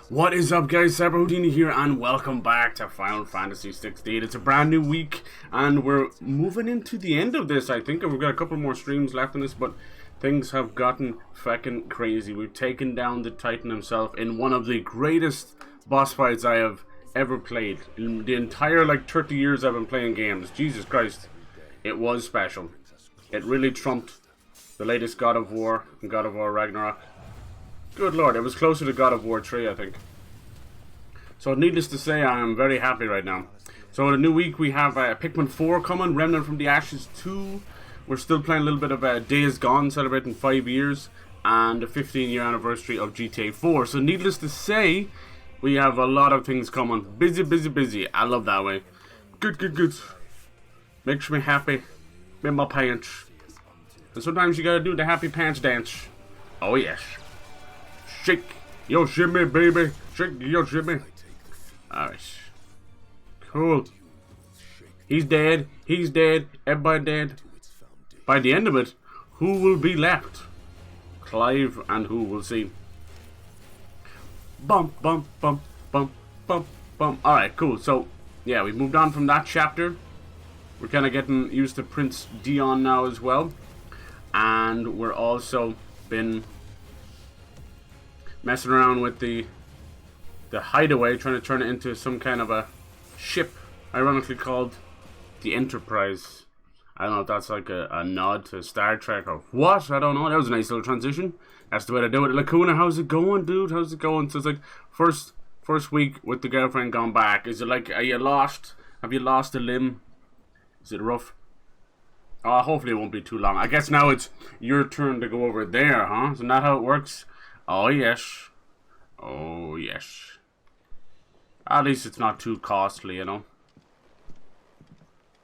What is up, guys? Cyber Houdini here, and welcome back to Final Fantasy XVI. It's a brand new week, and we're moving into the end of this, I think. We've got a couple more streams left in this, but things have gotten fucking crazy. We've taken down the Titan himself in one of the greatest boss fights I have ever played. In the entire, 30 years I've been playing games. Jesus Christ. It was special. It really trumped the latest God of War and God of War Ragnarok. Good lord, it was closer to God of War 3, I think. So needless to say, I am very happy right now. So in a new week, we have Pikmin 4 coming, Remnant from the Ashes 2. We're still playing a little bit of Days Gone, celebrating 5 years, and the 15-year anniversary of GTA 4. So needless to say, we have a lot of things coming. Busy, busy, busy. I love that way. Good, good, good. Makes me happy. In my pants. And sometimes you gotta do the happy pants dance. Oh yes. Shake your shimmy, baby. Shake your shimmy. Alright. Cool. He's dead. He's dead. Everybody dead. By the end of it, who will be left? Clive and who will see. Bump, bump, bump, bump, bump, bump. Alright, cool. So, yeah, we moved on from that chapter. We're kind of getting used to Prince DION now as well. And we're also been messing around with the hideaway, trying to turn it into some kind of a ship, ironically called the Enterprise. I don't know if that's like a nod to Star Trek or what, I don't know. That was a nice little transition. That's the way to do it. Lacuna, how's it going, dude? How's it going? So it's like first week with the girlfriend gone back. Is it like, are you lost? Have you lost a limb? Is it rough? Hopefully it won't be too long. I guess now it's your turn to go over there, huh? Isn't that how it works? Oh, yes. Oh, yes. At least it's not too costly, you know?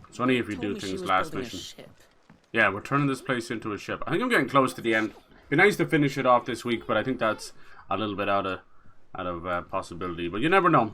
It's only if you do things last mission. Yeah, we're turning this place into a ship. I think I'm getting close to the end. Be nice to finish it off this week, but I think that's a little bit out of possibility. But you never know.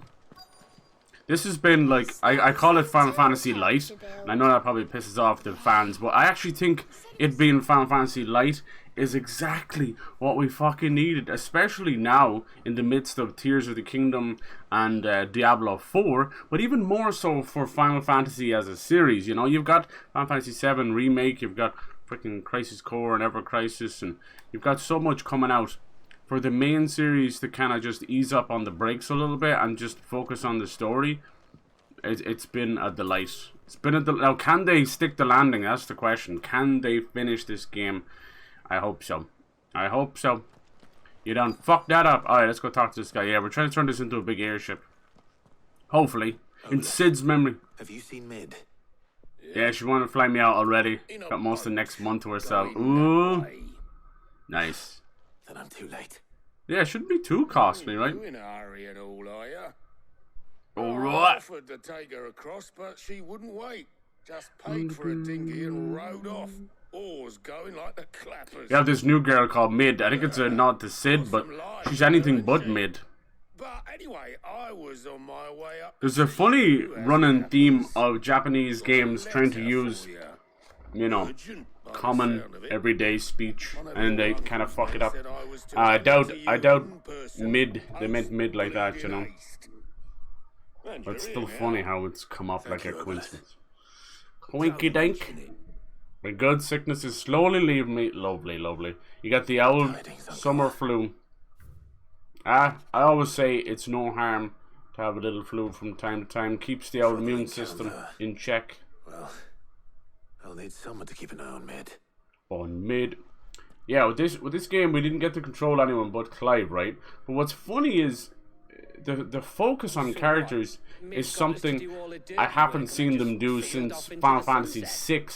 This has been like, I call it Final Fantasy Light, and I know that probably pisses off the fans, but I actually think it being Final Fantasy Light is exactly what we fucking needed, especially now in the midst of Tears of the Kingdom and Diablo 4, but even more so for Final Fantasy as a series. You know, you've got Final Fantasy VII Remake, you've got freaking Crisis Core and Ever Crisis, and you've got so much coming out. For the main series to kind of just ease up on the brakes a little bit and just focus on the story, it's been a delight. It's been a delight. Now, can they stick the landing? That's the question. Can they finish this game? I hope so. I hope so. You done fucked that up. Alright, let's go talk to this guy. Yeah, we're trying to turn this into a big airship. Hopefully. In Sid's memory. Have you seen Mid? Yeah, she wanted to fly me out already. Got most of next month to herself. Ooh. Nice. Then I'm too late. Yeah, it shouldn't be too costly, right? You in a hurry at all, are you? Alright. I offered to take her across, but she wouldn't wait. Just paid for a dinghy and rode off. Oars going like the clappers. You have this new girl called Mid. I think it's a nod to Sid, but she's anything but Mid. But anyway, I was on my way up. There's a funny running theme of Japanese games trying to use, you know, common everyday speech, and they kind of fuck it up. I doubt Mid, they meant Mid like that, you know. But it's still funny how it's come off like a coincidence. Winky dink. My good sickness is slowly leaving me. Lovely, lovely. You got the old summer flu. I always say it's no harm to have a little flu from time to time. Keeps the old immune system in check. Well, I'll need someone to keep an eye on Mid. On Mid. Yeah, with this game we didn't get to control anyone but Clive, right? But what's funny is the focus on characters is something I haven't seen them do since Final Fantasy VI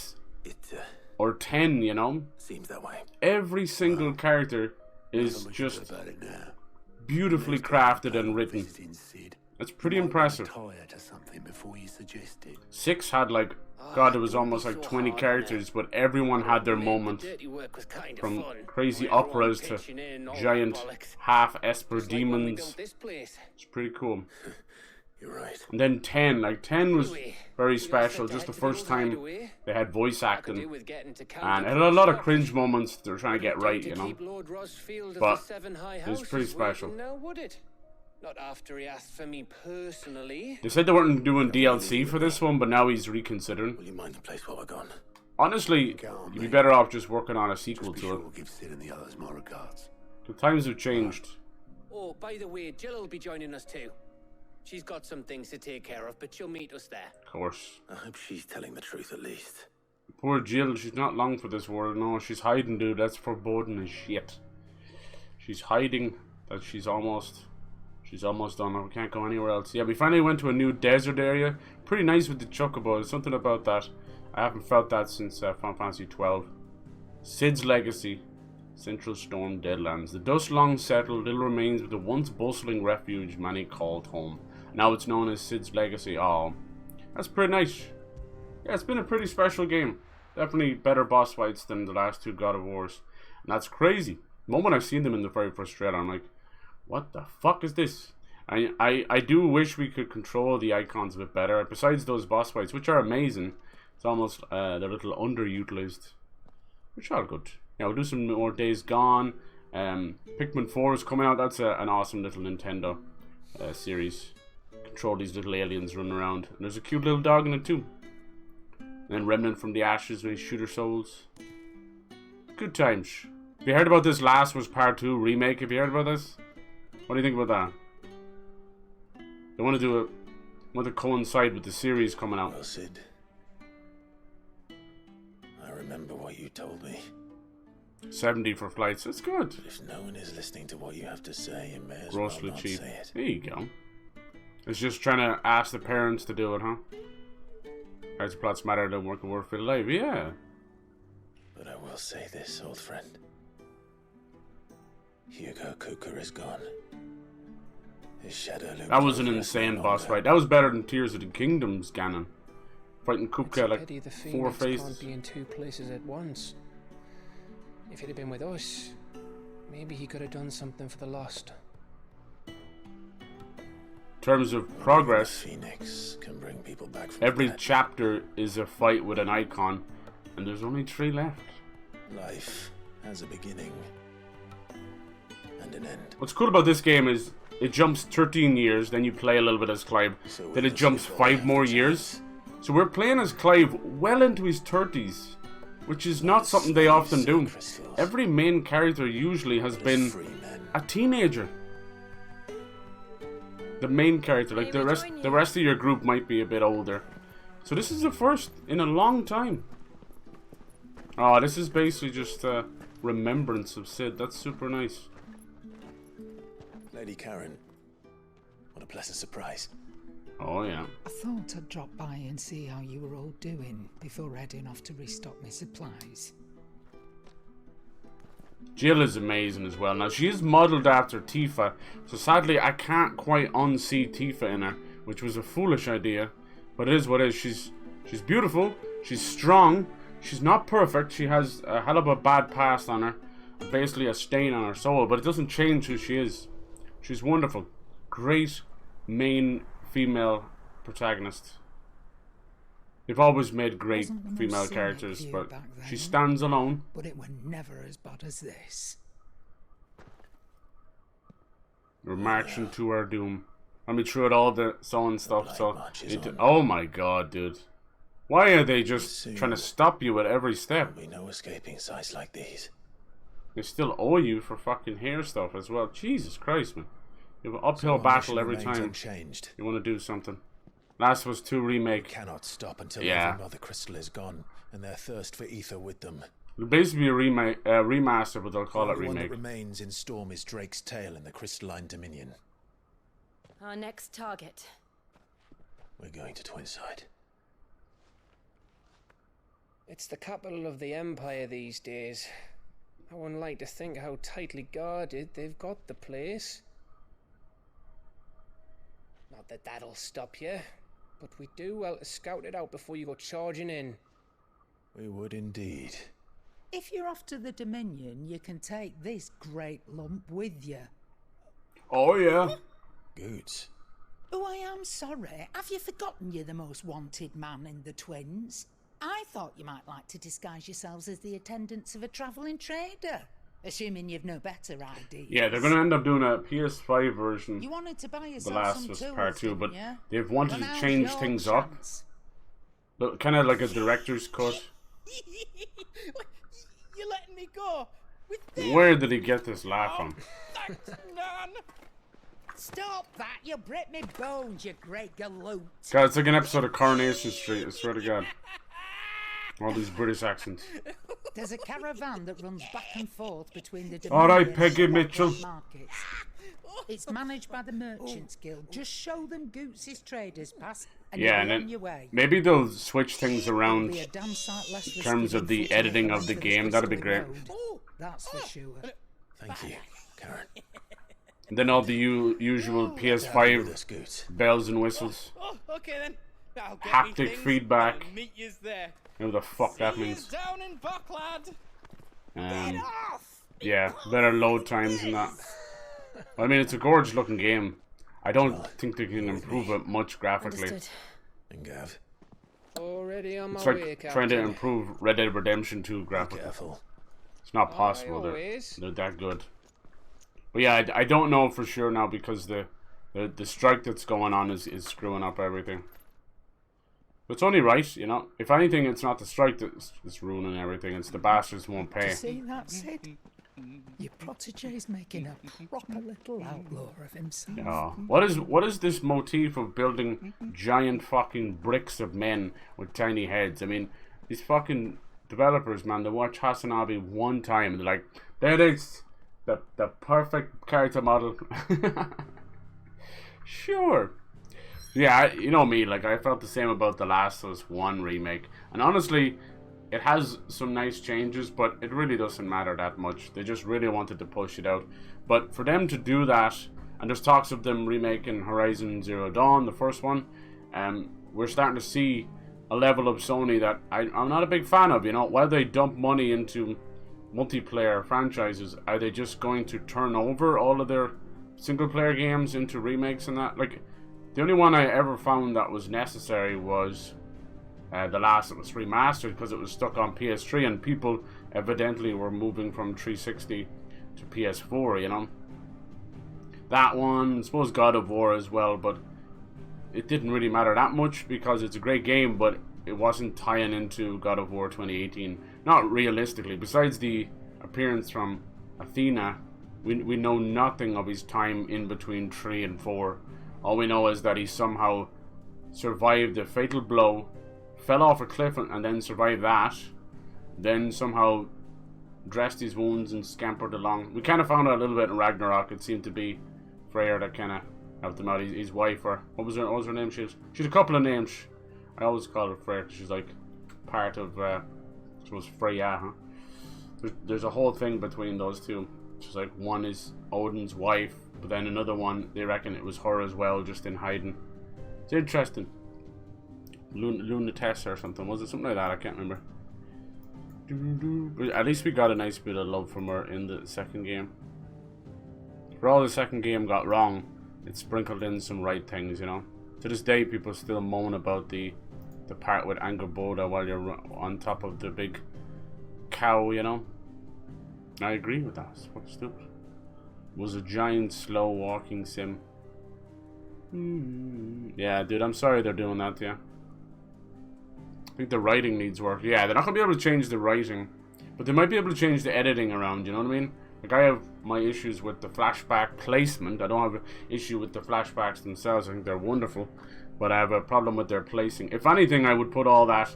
or 10, you know? Seems that way. Every single character is just beautifully crafted and written. It's pretty impressive. 6 had like, God, it was almost like 20 characters, but everyone had their moment. From crazy operas to giant half-esper demons. It's pretty cool. You're right. And then 10, like 10 was very special. Just the first time they had voice acting, and it had a lot of cringe moments they're trying to get right, you know. But it was pretty special. Not after he asked for me personally. They said they weren't doing DLC for this one, but now he's reconsidering. Will you mind the place while we're gone? Honestly, you'd be better off just working on a sequel Just be to sure it. we'll give Sid and the others my regards. The times have changed. Oh, by the way, Jill will be joining us too. She's got some things to take care of, but she'll meet us there. Of course. I hope she's telling the truth at least. Poor Jill, she's not long for this world. No, she's hiding, dude. That's foreboding as shit. She's hiding that she's almost done. We can't go anywhere else. Yeah, we finally went to a new desert area. Pretty nice with the chocobo. There's something about that. I haven't felt that since Final Fantasy XII. Sid's Legacy. Central Storm Deadlands. The dust long settled, little remains of the once bustling refuge many called home. Now it's known as Sid's Legacy. Oh, that's pretty nice. Yeah, it's been a pretty special game. Definitely better boss fights than the last two God of Wars. And that's crazy. The moment I've seen them in the very first trailer, I'm like, what the fuck is this? I do wish we could control the icons a bit better. Besides those boss fights, which are amazing, it's almost they're a little underutilized. Which are good. Yeah, we'll do some more Days Gone. Pikmin 4 is coming out. That's an awesome little Nintendo series. Control these little aliens running around. And there's a cute little dog in it too. And then Remnant from the Ashes with Shooter Souls. Good times. Have you heard about this Last Was Part 2 remake? Have you heard about this? What do you think about that? They want to do want to coincide with the series coming out. Well, Sid, I remember what you told me. 70 for flights. That's good. But if no one is listening to what you have to say, you may as Grossly well not cheap. say it. There you go. It's just trying to ask the parents to do it, huh? As plots matter, don't work a word for life. Yeah. But I will say this, old friend. Hugo Kuka is gone. His shadow looms That was an over us no insane boss longer. fight. That was better than Tears of the Kingdom's Ganon. Fighting It's Kupka a like pity the 4 Phoenix faces. can't be in two places at once. If he'd have been with us, maybe he could have done something for the lost. In terms of progress, Phoenix can bring people back from every the dead. chapter is a fight with an icon, and there's only 3 left. Life has a beginning and an end. What's cool about this game is it jumps 13 years, then you play a little bit as Clive, So then it we'll jumps see what 5 we more have to years. chance. So we're playing as Clive well into his 30s, which is not something they often do. Crystals. Every main character usually has been Free men. a teenager. The main character, like the rest of your group might be a bit older. So this is the first in a long time. Oh, this is basically just a remembrance of Sid. That's super nice. Lady Karen, what a pleasant surprise. Oh yeah. I thought I'd drop by and see how you were all doing before heading off to restock my supplies. Jill is amazing as well. Now, she is modelled after Tifa, so sadly I can't quite unsee Tifa in her, which was a foolish idea, but it is what it is. She's beautiful, she's strong, she's not perfect, she has a hell of a bad past on her, basically a stain on her soul, but it doesn't change who she is. She's wonderful. Great main female protagonist. They've always made great Wasn't the most female scenic characters, view but back she then? stands alone. But it were never as bad as this. We're marching to our doom. I mean, throughout all the sewing stuff, so... marches on. Oh my god, dude. Why are they just Soon. trying to stop you at every step? There'll be no escaping sights like these. They still owe you for fucking hair stuff as well. Jesus Christ, man. You have an uphill Our battle mission every remains time unchanged. you want to do something. Last was 2 remake. Cannot stop until Yeah. every mother crystal is gone, and their thirst for ether with them. It'll basically be a remaster, but they'll call The it only one that remake. remains in Storm is Drake's tail in the crystalline dominion. Our next target. We're going to Twinside. It's the capital of the Empire these days. I wouldn't like to think how tightly guarded they've got the place. Not that that'll stop you, but we do well to scout it out before you go charging in. We would indeed. If you're off to the Dominion, you can take this great lump with you. Oh yeah. Goods. Oh, I am sorry. Have you forgotten you're the most wanted man in the Twins? I thought you might like to disguise yourselves as the attendants of a travelling trader. Assuming you've no better ideas. Yeah, they're going to end up doing a PS5 version. You wanted to buy The yourself Last some of Us tools, Part 2, didn't but you? they've wanted Well, to now's change your things chance. up. Kind of like a director's cut. You're letting me go with this? Where did he get this laugh from? Thanks, Nan. Stop that! You break me bones, you great galoot. God, it's like an episode of Coronation Street, I swear to God. All these British accents. There's a caravan that runs back and forth between the All right, Dominion Peggy and Mitchell. Scotland markets. It's managed by the Merchants Guild. Just show them Goots' traders pass, and Yeah, you'll and be on then your way. maybe they'll switch things It'll around be a damn sight less in terms of the editing of the game. That'd be great. That's for sure. Thank you, Karen. And then all the usual With PS5 us, Goot. bells and whistles. Oh, okay then. I'll get Haptic me things, feedback. and I'll meet yous there. Whatever the fuck that See yous means. down in Bucklad. Get off! Yeah, better load times than that. I mean, it's a gorgeous looking game. I don't think they can improve it much graphically. Understood. And Gav, Already on my It's way, like Captain. trying to improve Red Dead Redemption 2 graphically. careful. It's not possible. always. They're that good. But yeah, I don't know for sure now because the strike that's going on is screwing up everything. But it's only right, you know. If anything, it's not the strike that's ruining everything. It's the bastards won't pay. See that, Sid? Your protege's making a proper little outlaw of himself. Oh. What is this motif of building giant fucking bricks of men with tiny heads? I mean, these fucking developers, man, they watch Hasanabe one time and they're like, there it is, the perfect character model. Sure. Yeah, you know me, like I felt the same about The Last of Us 1 remake. And honestly, it has some nice changes, but it really doesn't matter that much. They just really wanted to push it out. But for them to do that, and there's talks of them remaking Horizon Zero Dawn, the first one, we're starting to see a level of Sony that I'm not a big fan of, you know. While they dump money into multiplayer franchises, are they just going to turn over all of their single player games into remakes and that? Like, the only one I ever found that was necessary was The Last of Us Remastered, because it was stuck on PS3 and people evidently were moving from 360 to PS4, you know. That one, I suppose God of War as well, but it didn't really matter that much because it's a great game, but it wasn't tying into God of War 2018. Not realistically. Besides the appearance from Athena, we know nothing of his time in between 3 and 4. All we know is that he somehow survived a fatal blow, fell off a cliff and then survived that, then somehow dressed his wounds and scampered along. We kind of found out a little bit in Ragnarok. It seemed to be Freyr that kind of helped him out, his wife, or what was her name? She had a couple of names. I always call her Freyr because she's like part of she was Freya, huh? There's a whole thing between those two. She's like, one is Odin's wife, but then another one, they reckon it was her as well, just in hiding. It's interesting. Lunatessa or something, was it something like that? I can't remember. But at least we got a nice bit of love from her in the second game. For all the second game got wrong, it sprinkled in some right things, you know. To this day, people still moan about the part with Angerboda while you're on top of the big cow, you know. I agree with that. It's fucking stupid. It was a giant slow walking sim. Yeah, dude, I'm sorry they're doing that to you. I think the writing needs work. Yeah, they're not going to be able to change the writing, but they might be able to change the editing around, you know what I mean? Like, I have my issues with the flashback placement. I don't have an issue with the flashbacks themselves. I think they're wonderful, but I have a problem with their placing. If anything, I would put all that,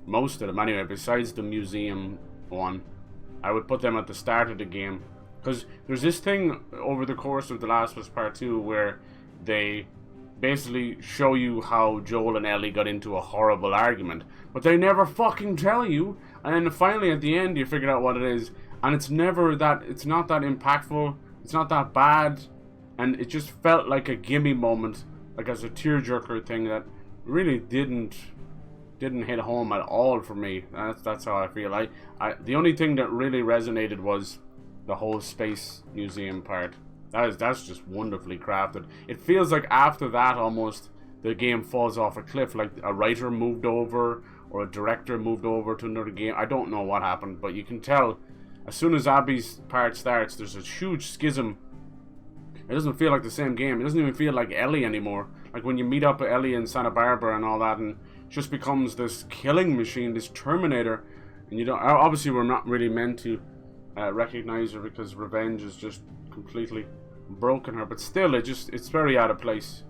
most of them anyway, besides the museum one, I would put them at the start of the game. Because there's this thing over the course of The Last of Us Part 2 where they basically show you how Joel and Ellie got into a horrible argument, but they never fucking tell you, and then finally at the end you figure out what it is, and it's never that, it's not that impactful, it's not that bad, and it just felt like a gimme moment, like as a tearjerker thing that really didn't hit home at all for me. That's how I feel. I the only thing that really resonated was the whole space museum part. That's just wonderfully crafted. It feels like after that almost the game falls off a cliff, like a writer moved over or a director moved over to another game. I don't know what happened, but you can tell as soon as Abby's part starts, there's a huge schism. It doesn't feel like the same game. It doesn't even feel like Ellie anymore. Like when you meet up with Ellie in Santa Barbara and all that, and it just becomes this killing machine, this Terminator. And you don't. Obviously, we're not really meant to recognize her because revenge is just completely broken her. But still, it's very out of place.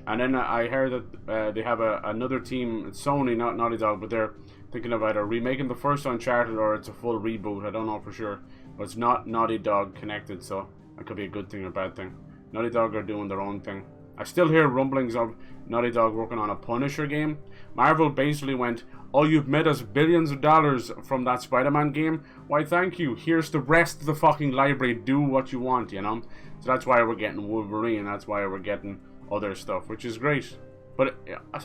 And then I heard that they have another team. It's Sony, not Naughty Dog, but they're thinking about either remaking the first Uncharted or it's a full reboot. I don't know for sure, but it's not Naughty Dog connected, so that could be a good thing or a bad thing. Naughty Dog are doing their own thing. I still hear rumblings of Naughty Dog working on a Punisher game. Marvel basically went, "Oh, you've made us billions of dollars from that Spider-Man game? Why, thank you. Here's the rest of the fucking library. Do what you want, you know?" So that's why we're getting Wolverine. That's why we're getting other stuff, which is great. But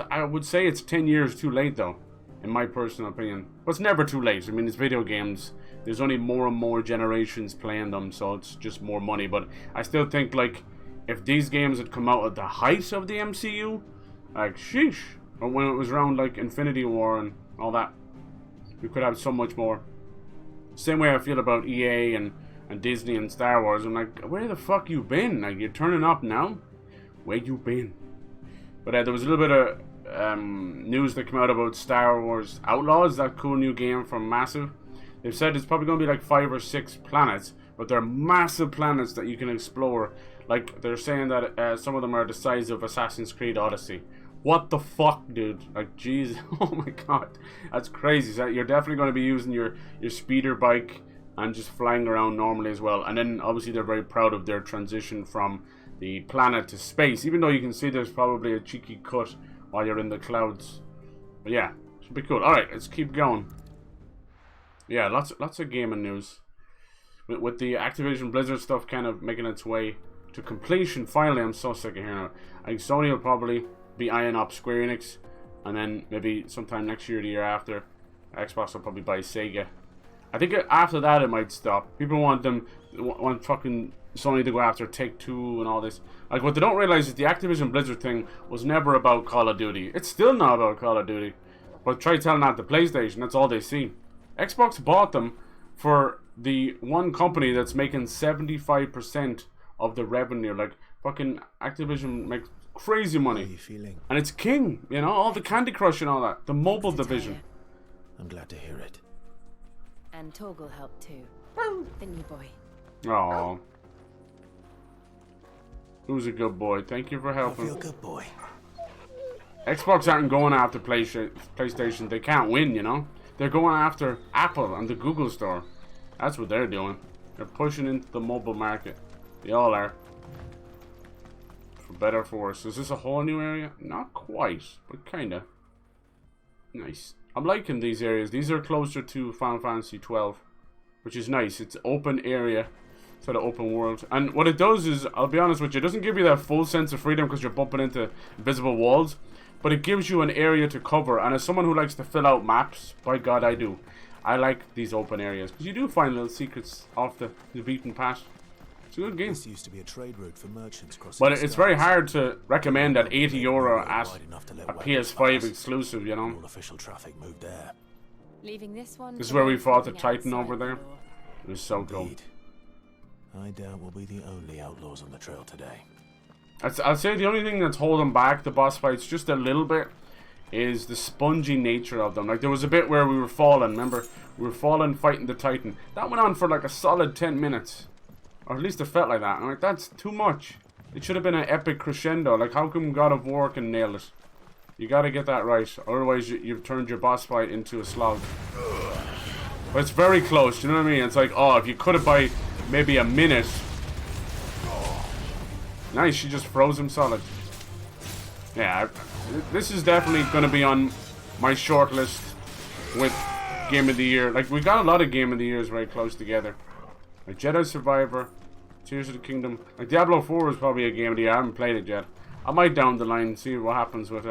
I would say it's 10 years too late, though, in my personal opinion. But it's never too late. I mean, it's video games. There's only more and more generations playing them, so it's just more money. But I still think, like, if these games had come out at the height of the MCU, like, sheesh. Or when it was around, like, Infinity War and all that, we could have so much more. Same way I feel about EA and Disney and Star Wars. I'm like, where the fuck you been? Like, you're turning up now? Where you been? But there was a little bit of news that came out about Star Wars Outlaws, that cool new game from Massive. They've said it's probably going to be like 5 or 6 planets, but they're massive planets that you can explore. Like, they're saying that some of them are the size of Assassin's Creed Odyssey. What the fuck, dude? Like, jeez. Oh my god. That's crazy. So you're definitely going to be using your speeder bike and just flying around normally as well. And then, obviously, they're very proud of their transition from the planet to space. Even though you can see there's probably a cheeky cut while you're in the clouds. But yeah, should be cool. Alright, let's keep going. Yeah, lots of gaming news. With the Activision Blizzard stuff kind of making its way to completion, finally, I'm so sick of hearing it. I think Sony will probably be eyeing up Square Enix, and then maybe sometime next year or the year after, Xbox will probably buy Sega. I think after that it might stop. People want fucking Sony to go after Take-Two and all this. Like, what they don't realize is the Activision Blizzard thing was never about Call of Duty. It's still not about Call of Duty. But try telling that to PlayStation, that's all they see. Xbox bought them for the one company that's making 75% of the revenue. Like, fucking Activision makes crazy money. How are you feeling? And it's king, you know, all the Candy Crush and all that. The mobile division. I'm glad to hear it. And Torgal helped too. The new boy. Aww. Who's a good boy? Thank you for I helping. feel good, boy. Xbox aren't going after PlayStation. They can't win, you know. They're going after Apple and the Google Store. That's what they're doing. They're pushing into the mobile market. They all are. For better or for worse. Is this a whole new area? Not quite, but kinda. Nice. I'm liking these areas. These are closer to Final Fantasy XII, which is nice. It's open area, sort of open world. And what it does is, I'll be honest with you, it doesn't give you that full sense of freedom because you're bumping into invisible walls, but it gives you an area to cover. And as someone who likes to fill out maps, by God I do, I like these open areas because you do find little secrets off the beaten path. It's a good game. This used to be a trade route for merchants crossing. But it's very hard to recommend at €80 at a PS5 exclusive, you know. All official traffic moved there. Leaving this one. This is where we fought the Titan over there. It was so cool. Indeed. I doubt we'll be the only outlaws on the trail today. I'd say the only thing that's holding back the boss fights just a little bit is the spongy nature of them. Like, there was a bit where we were falling, remember? We were falling fighting the Titan. That went on for like a solid 10 minutes. Or at least it felt like that. I'm like, that's too much. It should have been an epic crescendo. Like, how come God of War can nail it? You gotta get that right. Otherwise, you've turned your boss fight into a slog. But it's very close, you know what I mean? It's like, oh, if you could have by maybe a minute. Nice, she just froze him solid. Yeah, this is definitely going to be on my short list with Game of the Year. Like, we got a lot of Game of the Years very close together. Like Jedi Survivor, Tears of the Kingdom. Like, Diablo 4 was probably a Game of the Year. I haven't played it yet. I might down the line see what happens with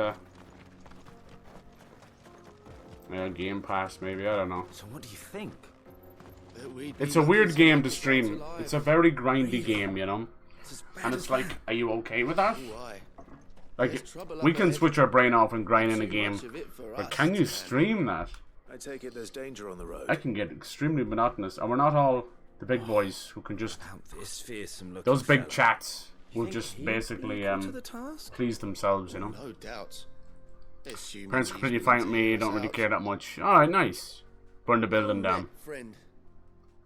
Game Pass, maybe. I don't know. So what do you think? It's a weird game to stream. It's a very grindy game, you know? And it's like, are you okay with that? Like, we can switch our brain off and grind in a game, but can you stream that? I take it there's danger on the road. That can get extremely monotonous, and we're not all the big boys who can just... This fearsome looking Those big fella. chats will Think just he'd basically be equal to the task? please themselves, you know. No doubt. Assuming Parents he's completely willing fine with to me, hear us don't really out. care that much. Alright, nice. Burn the building down. Friend.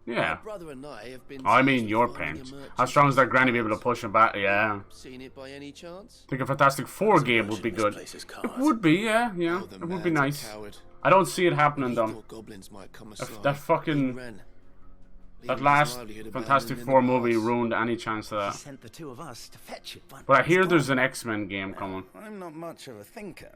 Yeah. My brother and I have been I mean, tasked your with finding a parents. merchant How strong is that shipping granny be able to goods. push him back? Yeah. Seen it by any chance? I think a Fantastic Four game would be good. Misplaces It cars. would be, yeah, yeah. Oh, the It would be man's a nice. coward. I don't see it He happening though. thought goblins might come aside. That fucking... He ran, That leaving his last livelihood Fantastic abandoned in Four the movie past. ruined any chance of He that. sent the two of us to fetch it. But I hear it's there's gone. an X-Men game coming. I'm not much of a thinker.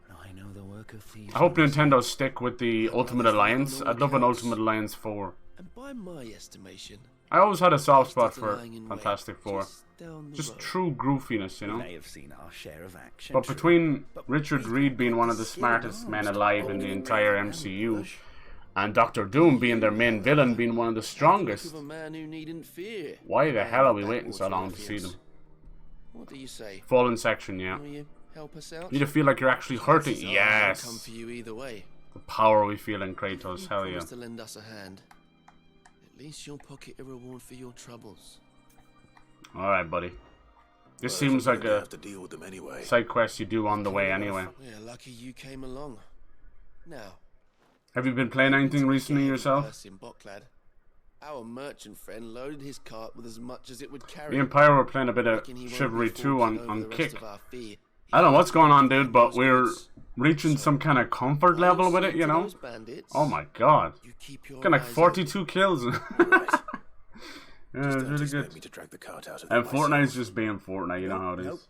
But I know the work of thieves. I hope Nintendo stick with the Ultimate Alliance. I'd love an Ultimate Alliance 4. And by my estimation, I always had a soft spot bastards are for lying in wait Fantastic Four. just down the Just road. true goofiness, you We know. may have seen our share of action. But true. between But Richard we've Reed being got one the of the skill and smartest arms men to alive in hold the it entire around the MCU, bush. and Doctor Doom being their main villain, being one of the Think strongest, of a man who needn't fear. why the hell are we Bad waiting so long to see ruffians. them? What do you say? Fallen section, yeah. Will you help us out? You need to feel like you're actually hurting. Chances are they'll come Yes. for you either way. The power we feel in Kratos, You hell yeah. promise to lend us a hand. At least you'll pocket a reward for your troubles. Alright, buddy. This Well, seems we're like gonna a have to deal with them anyway. side quest you do on the way anyway. We're lucky you came along. Now, Have you been playing anything recently yourself? In Bocklad, our merchant friend loaded his cart with as much as it would carry. Me and Pyro were playing a bit of Reckon he won't Chivalry be 2 forking on over the rest Kick. of our fee. I don't know what's going on, dude, but Those we're goods. reaching some kind of comfort level with it, you know? Those bandits, Oh my god. you keep your Got like eyes 42 kills. Yeah, it's Don't really expect good. me to drag the cart out of And them Fortnite's myself. just being Fortnite, you know how it Nope. is.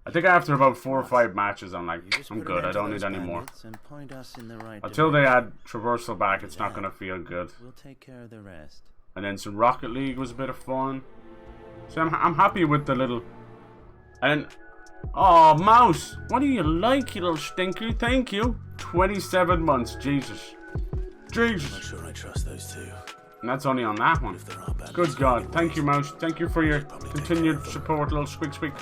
I think after about 4 or 5 matches, I'm like, Just I'm put good, an I end to don't those need any more. bandits and point us in the right Until they direction. add traversal back, it's not gonna feel good. We'll take care of the rest. And then some Rocket League was a bit of fun. So I'm happy with the little... And... Oh, Mouse! What do you like, you little stinker? Thank you. 27 months, Jesus. Jesus! Not sure I trust those two. And that's only on that one. If there are bandits, Good God. Thank you, Mouse. Thank you for your continued support, little squeak squeak.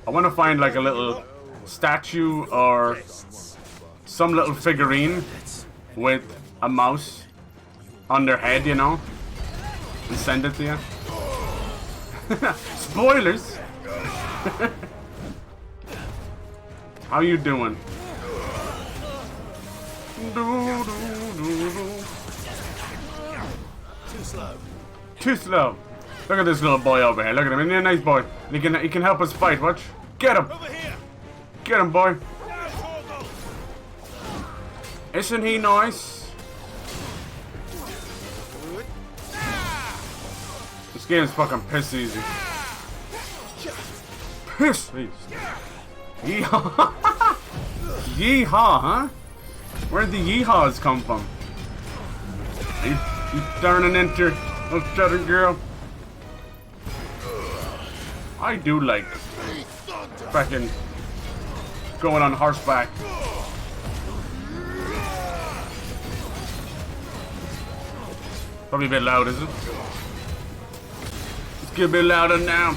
I want to find like a little statue or some little figurine with a mouse on their head, you know, and send it to you. Spoilers! How you doing? too slow. Too slow. Look at this little boy over here. Look at him. He's a nice boy. He can help us fight. Watch. Get him. Get him, boy. Isn't he nice? This game's fucking piss easy. Piss easy. Yeehaw. Yeehaw, huh? Where'd the yeehaws come from? You turning into a southern girl? I do like fucking going on horseback. Probably a bit loud, is it? Let's get a bit louder now.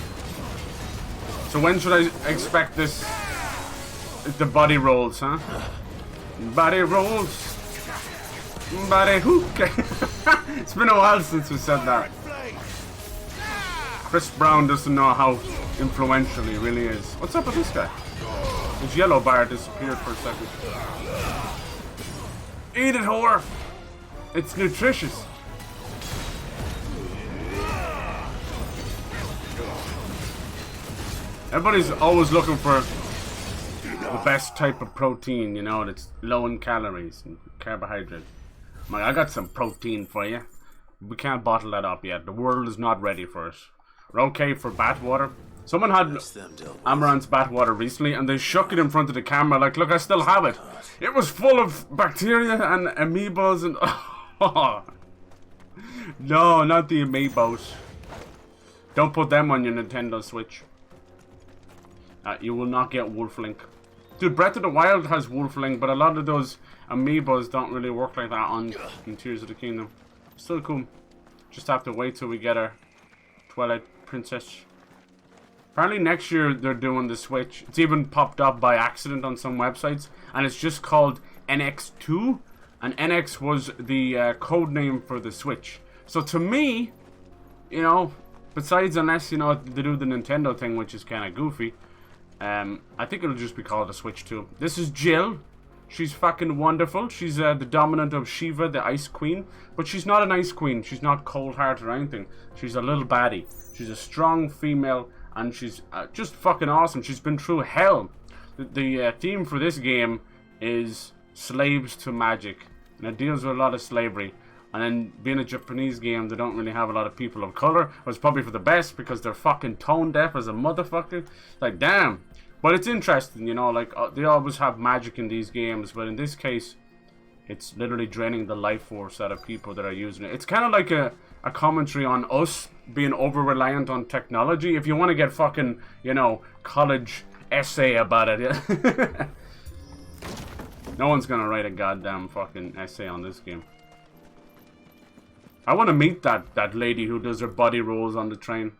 So when should I expect this? The body rolls, huh? Body rolls. Body hook. It's been a while since we said that. Chris Brown doesn't know how influential he really is. What's up with this guy? His yellow bar disappeared for a second. Eat it, whore! It's nutritious. Everybody's always looking for the best type of protein, you know, that's low in calories and carbohydrate. I got some protein for you. We can't bottle that up yet. The world is not ready for it. We're okay for bat water. Someone had That's them dealt with. Amaranth's bat water recently and they shook it in front of the camera like, look, I still have it. It was full of bacteria and amoebas and... No, not the amiibos. Don't put them on your Nintendo Switch. You will not get Wolflink. Dude, Breath of the Wild has Wolflink, but a lot of those amiibos don't really work like that on in Tears of the Kingdom. Still cool. Just have to wait till we get our Twilight Princess. Apparently next year they're doing the Switch. It's even popped up by accident on some websites, and it's just called NX2, and NX was the code name for the Switch. So to me, you know, besides unless, you know, they do the Nintendo thing, which is kind of goofy, I think it'll just be called a Switch 2. This is Jill. She's fucking wonderful. She's the dominant of Shiva, the Ice Queen. But she's not an Ice Queen. She's not cold-hearted or anything. She's a little baddie. She's a strong female, and she's just fucking awesome. She's been through hell. The theme for this game is slaves to magic. And it deals with a lot of slavery. And then being a Japanese game, they don't really have a lot of people of color. It was probably for the best because they're fucking tone deaf as a motherfucker. Like, damn. But it's interesting, you know, like, they always have magic in these games, but in this case, it's literally draining the life force out of people that are using it. It's kind of like a commentary on us being over-reliant on technology. If you want to get fucking, you know, college essay about it, yeah. No one's gonna write a goddamn fucking essay on this game. I want to meet that lady who does her body rolls on the train.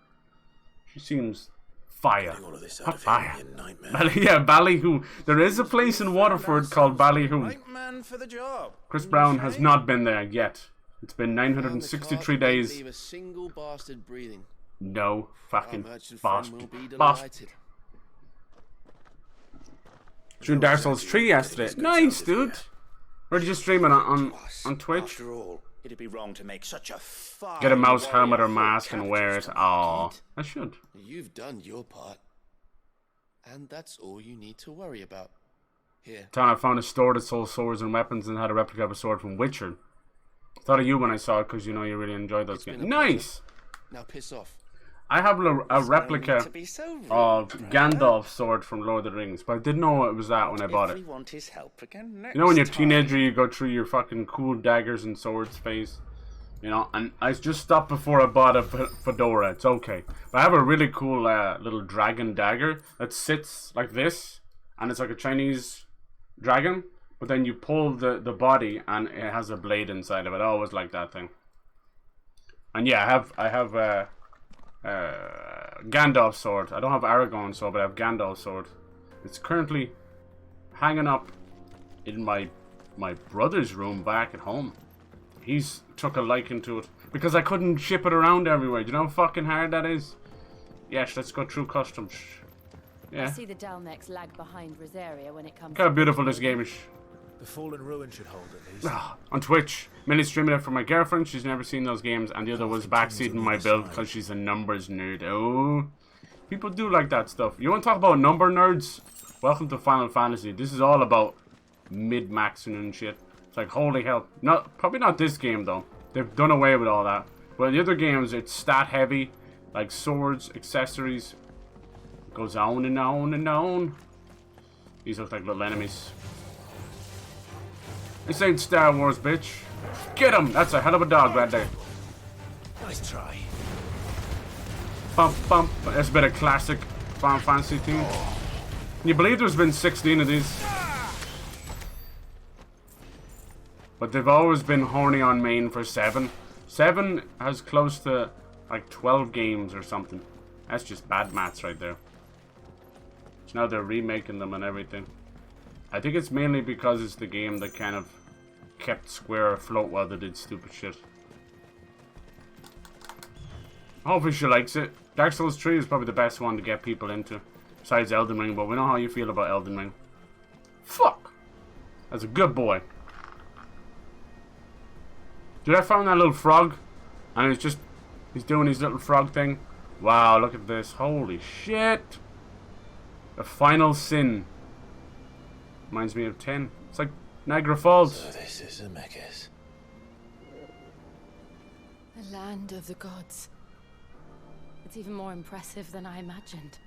She seems... fire. Hot fire. Ballyhoo. There is a place in Waterford called Ballyhoo. Right man for the job. Chris Brown has not been there yet. It's been 963 days. Leave a single bastard breathing. No fucking bastard. Bastard. Streamed Dark Souls 3 yesterday. Nice, dude. Where did you stream it on Twitch? After all, it'd be wrong to make such a fine Get a mouse helmet or mask and wear it. Aw, I should. You've done your part. And that's all you need to worry about. Here. I found a store that sold swords and weapons and had a replica of a sword from Witcher. Thought of you when I saw it because you know you really enjoyed those games. Nice! Now piss off. I have a replica of Gandalf's sword from Lord of the Rings, but I didn't know it was that when I bought it. You know when you're a teenager, you go through your fucking cool daggers and swords phase? You know, and I just stopped before I bought a fedora. It's okay. But I have a really cool little dragon dagger that sits like this, and it's like a Chinese dragon, but then you pull the body and it has a blade inside of it. I always like that thing. And yeah, I have Gandalf's sword. I don't have Aragorn's sword, but I have Gandalf's sword. It's currently hanging up in my brother's room back at home. He's took a liking to it because I couldn't ship it around everywhere. Do you know how fucking hard that is? Yes, let's go through customs. Yeah. I see the Dalnex lag behind Rosaria when it comes. Look how beautiful this game is. The Fallen Ruin should hold at least. On Twitch, mainly streaming it for my girlfriend. She's never seen those games, and the other was backseating my build because she's a numbers nerd. Oh, people do like that stuff. You want to talk about number nerds? Welcome to Final Fantasy. This is all about mid-maxing and shit. It's like, holy hell. Probably not this game though. They've done away with all that. But the other games, it's stat heavy, like swords, accessories. It goes on and on and on. These look like little enemies. This ain't Star Wars, bitch. Get him! That's a hell of a dog right there. Nice try. Bump, bump. That's a bit of classic Final Fantasy theme. Can you believe there's been 16 of these? But they've always been horny on main for 7. 7 has close to like 12 games or something. That's just bad maths right there. So now they're remaking them and everything. I think it's mainly because it's the game that kind of kept Square afloat while they did stupid shit. Hopefully she likes it. Dark Souls 3 is probably the best one to get people into. Besides Elden Ring, but we know how you feel about Elden Ring. Fuck! That's a good boy. Did I find that little frog? And it's just... he's doing his little frog thing. Wow, look at this. Holy shit! The Final Sin. Reminds me of 10. It's like Niagara Falls. So this is Zemeckis. The land of the gods. It's even more impressive than I imagined.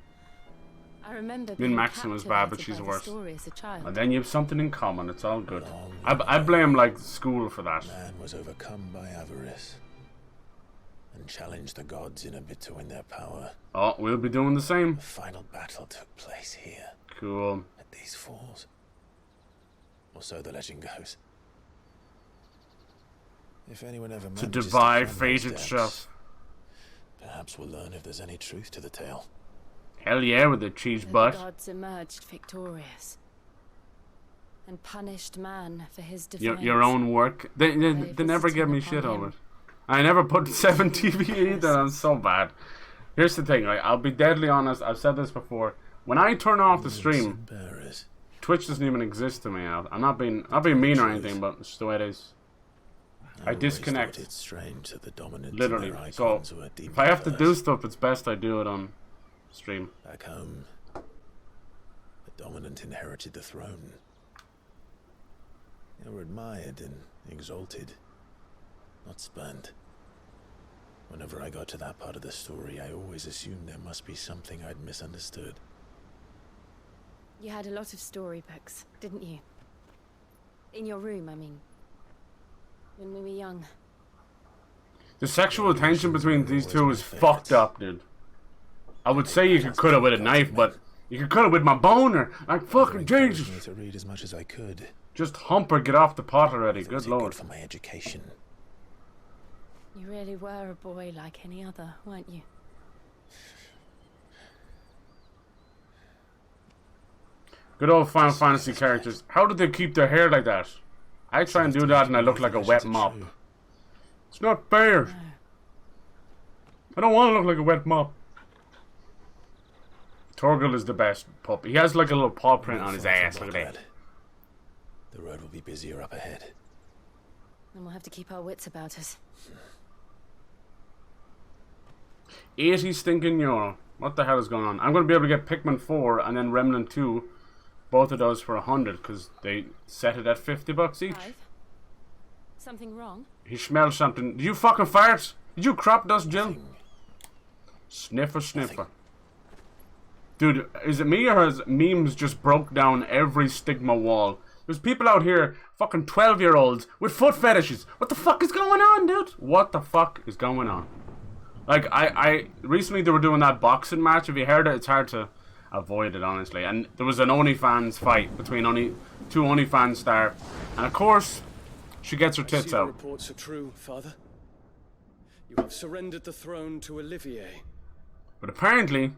I remember being Min-Maxim was bad, but captivated she's by the worse. story as a child. And then you have something in common. It's all good. I blame, like, school for that. Man was overcome by avarice and challenged the gods in a bid to win their power. Oh, we'll be doing the same. The final battle took place here. Cool. At these falls. Or so the legend goes. If anyone ever To manages defy climb those fate steps, itself. perhaps we'll learn if there's any truth to the tale. Hell yeah, with the cheese The butt. gods emerged victorious. and punished man for his defiance. Your own work. They never give me shit over it. I never put 7 TV either. I'm so bad. Here's the thing, right? I'll be deadly honest. I've said this before. When I turn off the stream, Twitch doesn't even exist to me. I'm not being mean or anything, but it's the way it is. I disconnect. It's strange that the dominant literally. So if I have to do stuff, it's best I do it on stream. Back home, the dominant inherited the throne. They were admired and exalted, not spurned. Whenever I got to that part of the story, I always assumed there must be something I'd misunderstood. You had a lot of storybooks, didn't you? In your room, I mean. When we were young. The sexual tension between these two is fucked up, dude. I would say you could cut it with a knife, but you could cut it with my boner. Like fucking Jesus. Me to read as much as I could. Just hump her, get off the pot already. Good lord. Good for my education. You really were a boy like any other, weren't you? Good old Final Fantasy characters. How did they keep their hair like that? I try and do that and I look like a wet mop. It's not fair. I don't want to look like a wet mop. Torgal is the best pup. He has like a little paw print on his ass. Look at that. The road will be busier up ahead. And we'll have to keep our wits about us. 80 stinking euro. What the hell is going on? I'm going to be able to get Pikmin 4 and then Remnant 2. Both of those for 100 because they set it at $50 each. 5. Something wrong? He smells something. Did you fucking fart? Did you crop dust, Jill? Sniffer, sniffer. Dude, is it me or has memes just broke down every stigma wall? There's people out here, fucking 12-year-olds, with foot fetishes. What the fuck is going on, dude? What the fuck is going on? Like, I recently they were doing that boxing match. If you heard it, it's hard to avoid it, honestly. And there was an OnlyFans fight between two OnlyFans stars. And of course, she gets her tits out. Reports are true, Father. You have surrendered the throne to Olivier. But apparently,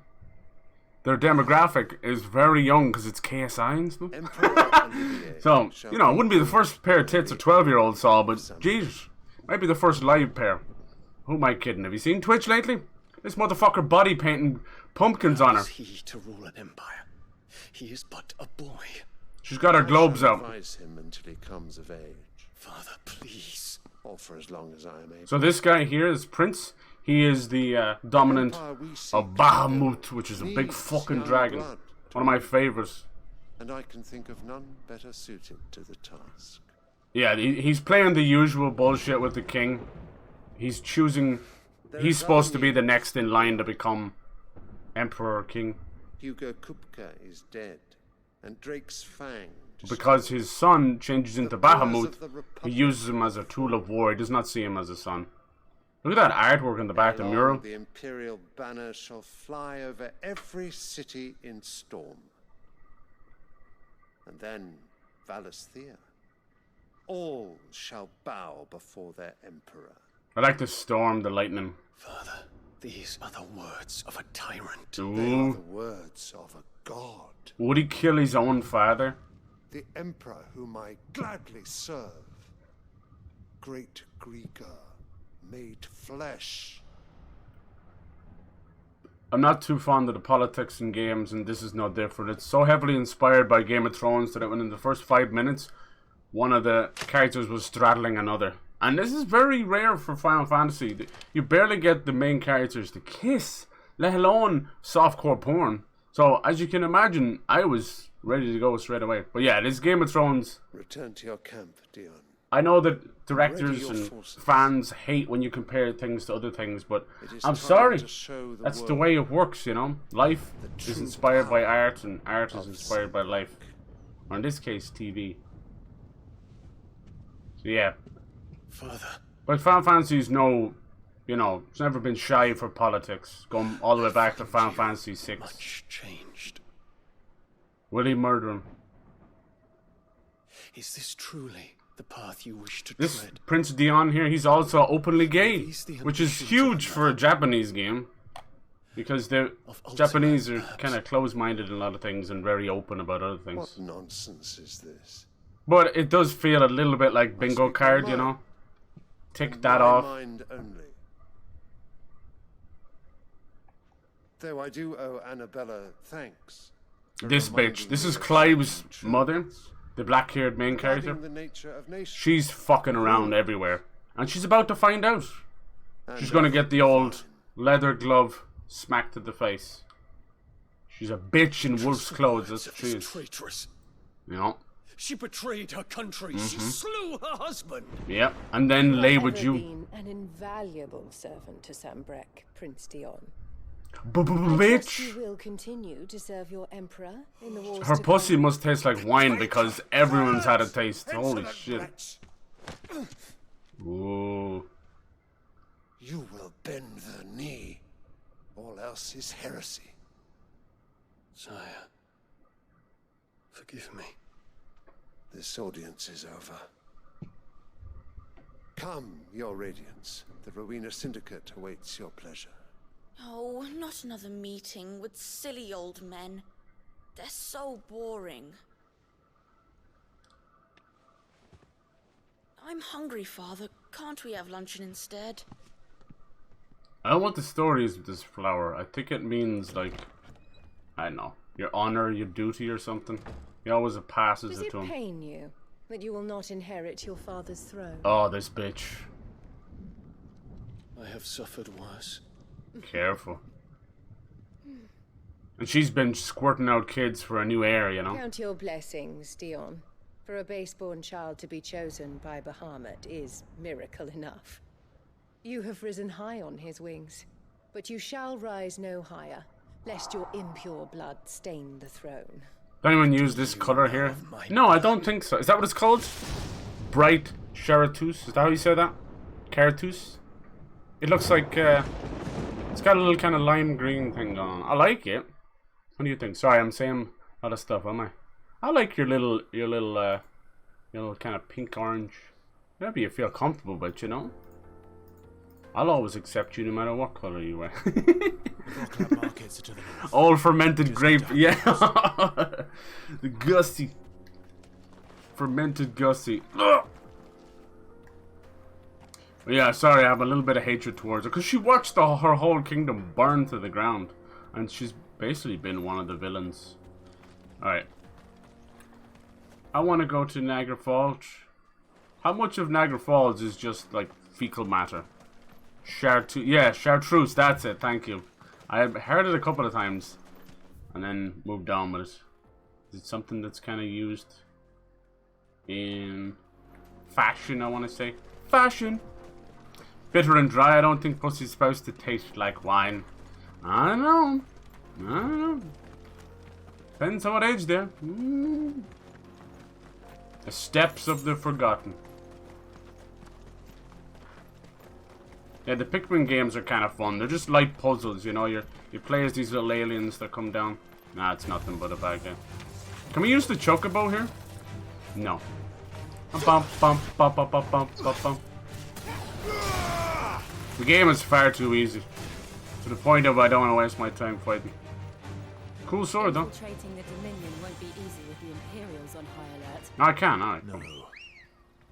their demographic is very young because it's KSI and stuff. So, you know, it wouldn't be the first pair of tits a 12-year-old saw, but Jesus, might be the first live pair. Who am I kidding? Have you seen Twitch lately? This motherfucker body painting pumpkins on her. How is he to rule an empire? He is but a boy. She's got her globes out. Advise him until he comes of age. Father, please. Or for as long as I am able. So this guy here is Prince. He is the dominant of Bahamut, which is a big fucking dragon. One of my favorites. And I can think of none better suited to the task. Yeah, he's playing the usual bullshit with the king. He's choosing... He's supposed to be the next in line to become Emperor or King. Hugo Kupka is dead, and Drake's Fang... Because his son changes into Bahamut, he uses him as a tool of war. He does not see him as a son. Look at that artwork in the back of the mural. The Imperial banner shall fly over every city in Storm. And then Valisthea. All shall bow before their Emperor. I like the storm, the lightning. Father, these are the words of a tyrant. Ooh. They are the words of a god. Would he kill his own father? The Emperor whom I gladly serve. Great Greeker, made flesh. I'm not too fond of the politics in games, and this is no different. It's so heavily inspired by Game of Thrones that when in the first 5 minutes, one of the characters was straddling another. And this is very rare for Final Fantasy. You barely get the main characters to kiss, let alone softcore porn. So, as you can imagine, I was ready to go straight away. But yeah, this Game of Thrones... Return to your camp, Dion. I know that directors and fans hate when you compare things to other things, but I'm sorry. That's the way it works, you know? Life is inspired by art, and art is inspired by life. Or in this case, TV. So yeah. Father. But Final Fantasy's no, you know, it's never been shy for politics. Going all the way back to Final Fantasy VI. Much changed. Will he murder him? Is this truly the path you wish to this tread? Prince Dion here, he's also openly gay, which is huge for a Japanese game. Because the Japanese are kind of close-minded in a lot of things and very open about other things. What nonsense is this? But it does feel a little bit like bingo card, you know? Tick that off. Mind only. Though I do owe Annabella thanks. This bitch. This is Clive's mother, the black-haired main character. She's fucking around everywhere. And she's about to find out. She's gonna get the old leather glove smacked to the face. She's a bitch in wolf's clothes, that's what she is. Traitress. You know? She betrayed her country. She slew her husband. Yep, and then lay with you. Been an invaluable servant to Sambrek, Prince Dion. Bitch! You will continue to serve your emperor in the wars Her to pussy come. must taste like wine because everyone's had a taste. Holy shit. Ooh. You will bend the knee. All else is heresy. Sire, forgive me. This audience is over. Come, your radiance. The Rowena Syndicate awaits your pleasure. Oh, not another meeting with silly old men. They're so boring. I'm hungry, Father. Can't we have luncheon instead? I don't know what the story is with this flower. I think it means, like, I don't know, your honor, your duty or something. He always passes Does it it to him. pain you that you will not inherit your father's throne? Oh, this bitch. I have suffered worse. Careful. And she's been squirting out kids for a new heir, you know? Count your blessings, Dion. For a base-born child to be chosen by Bahamut is miracle enough. You have risen high on his wings, but you shall rise no higher, lest your impure blood stain the throne. Don't anyone use this color here? No, I don't think so. Is that what it's called? Bright Chartreuse? Is that how you say that? Chartreuse? It looks like, it's got a little kind of lime green thing going on. I like it. What do you think? Sorry, I'm saying a lot of stuff, am I? I like your little kind of pink orange. Maybe you feel comfortable with, you know? I'll always accept you no matter what color you wear. All fermented grape, yeah. The Gussie. Fermented Gussie. Ugh. Yeah, sorry, I have a little bit of hatred towards her. Because she watched her whole kingdom burn to the ground. And she's basically been one of the villains. Alright. I want to go to Niagara Falls. How much of Niagara Falls is just, like, fecal matter? Chartreuse, that's it, thank you. I've heard it a couple of times. And then moved on with it. Is it something that's kind of used in fashion, I want to say? Fashion! Bitter and dry, I don't think pussy's supposed to taste like wine. I don't know. Depends on what age there. The Steps of the Forgotten. Yeah, the Pikmin games are kind of fun. They're just light puzzles, you know. You play as these little aliens that come down. Nah, it's nothing but a bad game. Can we use the chocobo here? No. Bump, bump, bump, bump, bump, bump, bump, bump. The game is far too easy. To the point of I don't want to waste my time fighting. Cool sword, though. Infiltrating the Dominion won't be easy with the Imperials on high alert. No, I can, alright. No.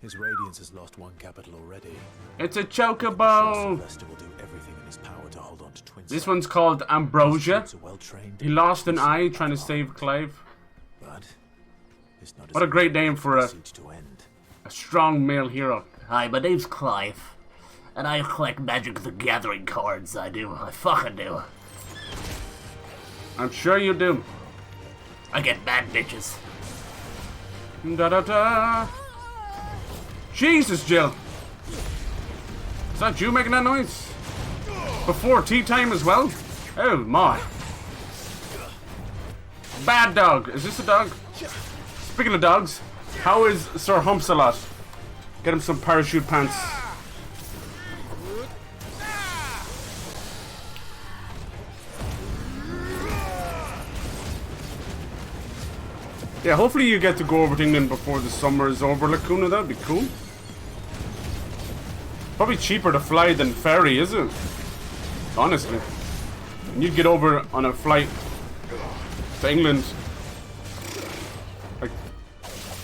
His Radiance has lost one capital already. It's a chocobo! Sylvester will do everything in his power to hold on to twin This one's called Ambrosia. well trained. He lost an eye trying to save Clive. But it's not what a great name for a end. strong male hero. Hi, my name's Clive. And I collect Magic the Gathering cards, I do. I fucking do. I'm sure you do. I get bad bitches. Da da da. Jesus, Jill. Is that you making that noise? Before tea time as well? Oh my. Bad dog. Is this a dog? Speaking of dogs, how is Sir Humpsalot? Get him some parachute pants. Yeah, hopefully you get to go over to England before the summer is over, Lacuna. That'd be cool. Probably cheaper to fly than ferry, is it? Honestly. And you'd get over on a flight to England like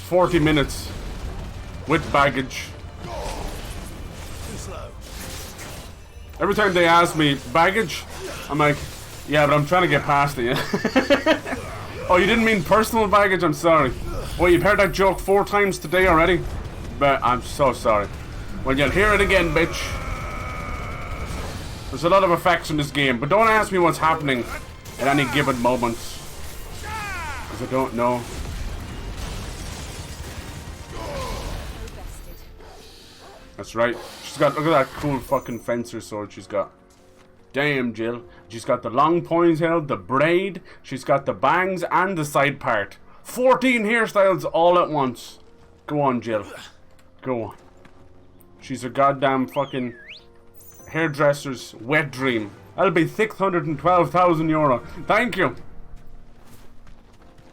40 minutes with baggage. Every time they ask me baggage, I'm like, yeah, but I'm trying to get past it. Yeah? Oh, you didn't mean personal baggage? I'm sorry. Oh, you've heard that joke 4 times today already? But I'm so sorry. Well, you'll hear it again, bitch. There's a lot of effects in this game, but don't ask me what's happening at any given moment, because I don't know. That's right. She's got, look at that cool fucking fencer sword she's got. Damn, Jill. She's got the long ponytail, the braid, she's got the bangs and the side part. 14 hairstyles all at once. Go on, Jill. Go on. She's a goddamn fucking hairdresser's wet dream. That'll be €612,000. Thank you.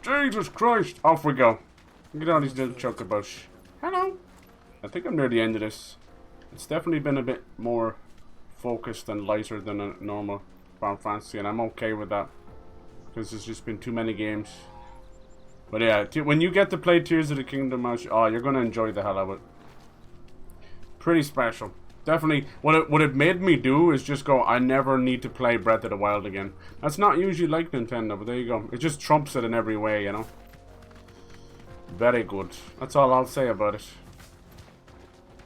Jesus Christ. Off we go. Look at all these little chocobos. Hello. I think I'm near the end of this. It's definitely been a bit more focused and lighter than a normal Final Fantasy, and I'm okay with that because there's just been too many games. But yeah, when you get to play Tears of the Kingdom, oh, you're gonna enjoy the hell out of it. Pretty special. Definitely, what it made me do is just go, I never need to play Breath of the Wild again. That's not usually like Nintendo, but there you go. It just trumps it in every way, you know. Very good. That's all I'll say about it.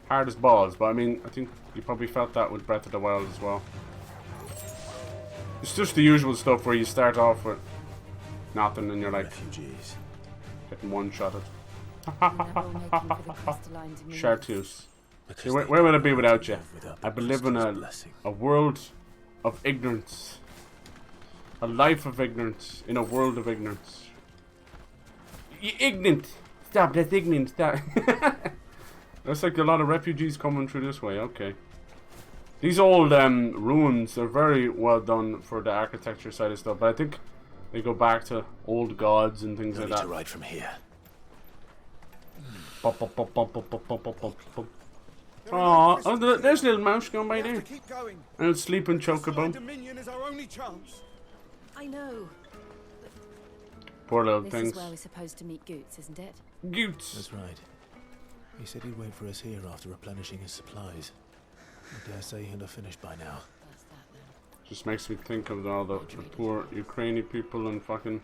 Hard as balls, but I mean, I think you probably felt that with Breath of the Wild as well. It's just the usual stuff where you start off with nothing and you're like refugees. Getting one-shotted. Chartreuse. Where would I be without you? I live in a world of ignorance. A life of ignorance in a world of ignorance. Ignorant! Stop, that's ignorant, stop. Looks like a lot of refugees coming through this way, okay. These old ruins are very well done for the architecture side of stuff, but I think they go back to old gods and things like that. To ride from here. Oh, there's a little mouse going by there. And it's sleeping chocobo. I know. Poor little This things. is where we're supposed to meet Goots, isn't it? Goots. That's right. He said he'd wait for us here after replenishing his supplies. I dare say he'll have finished by now. Just makes me think of all the poor Ukrainian people and fucking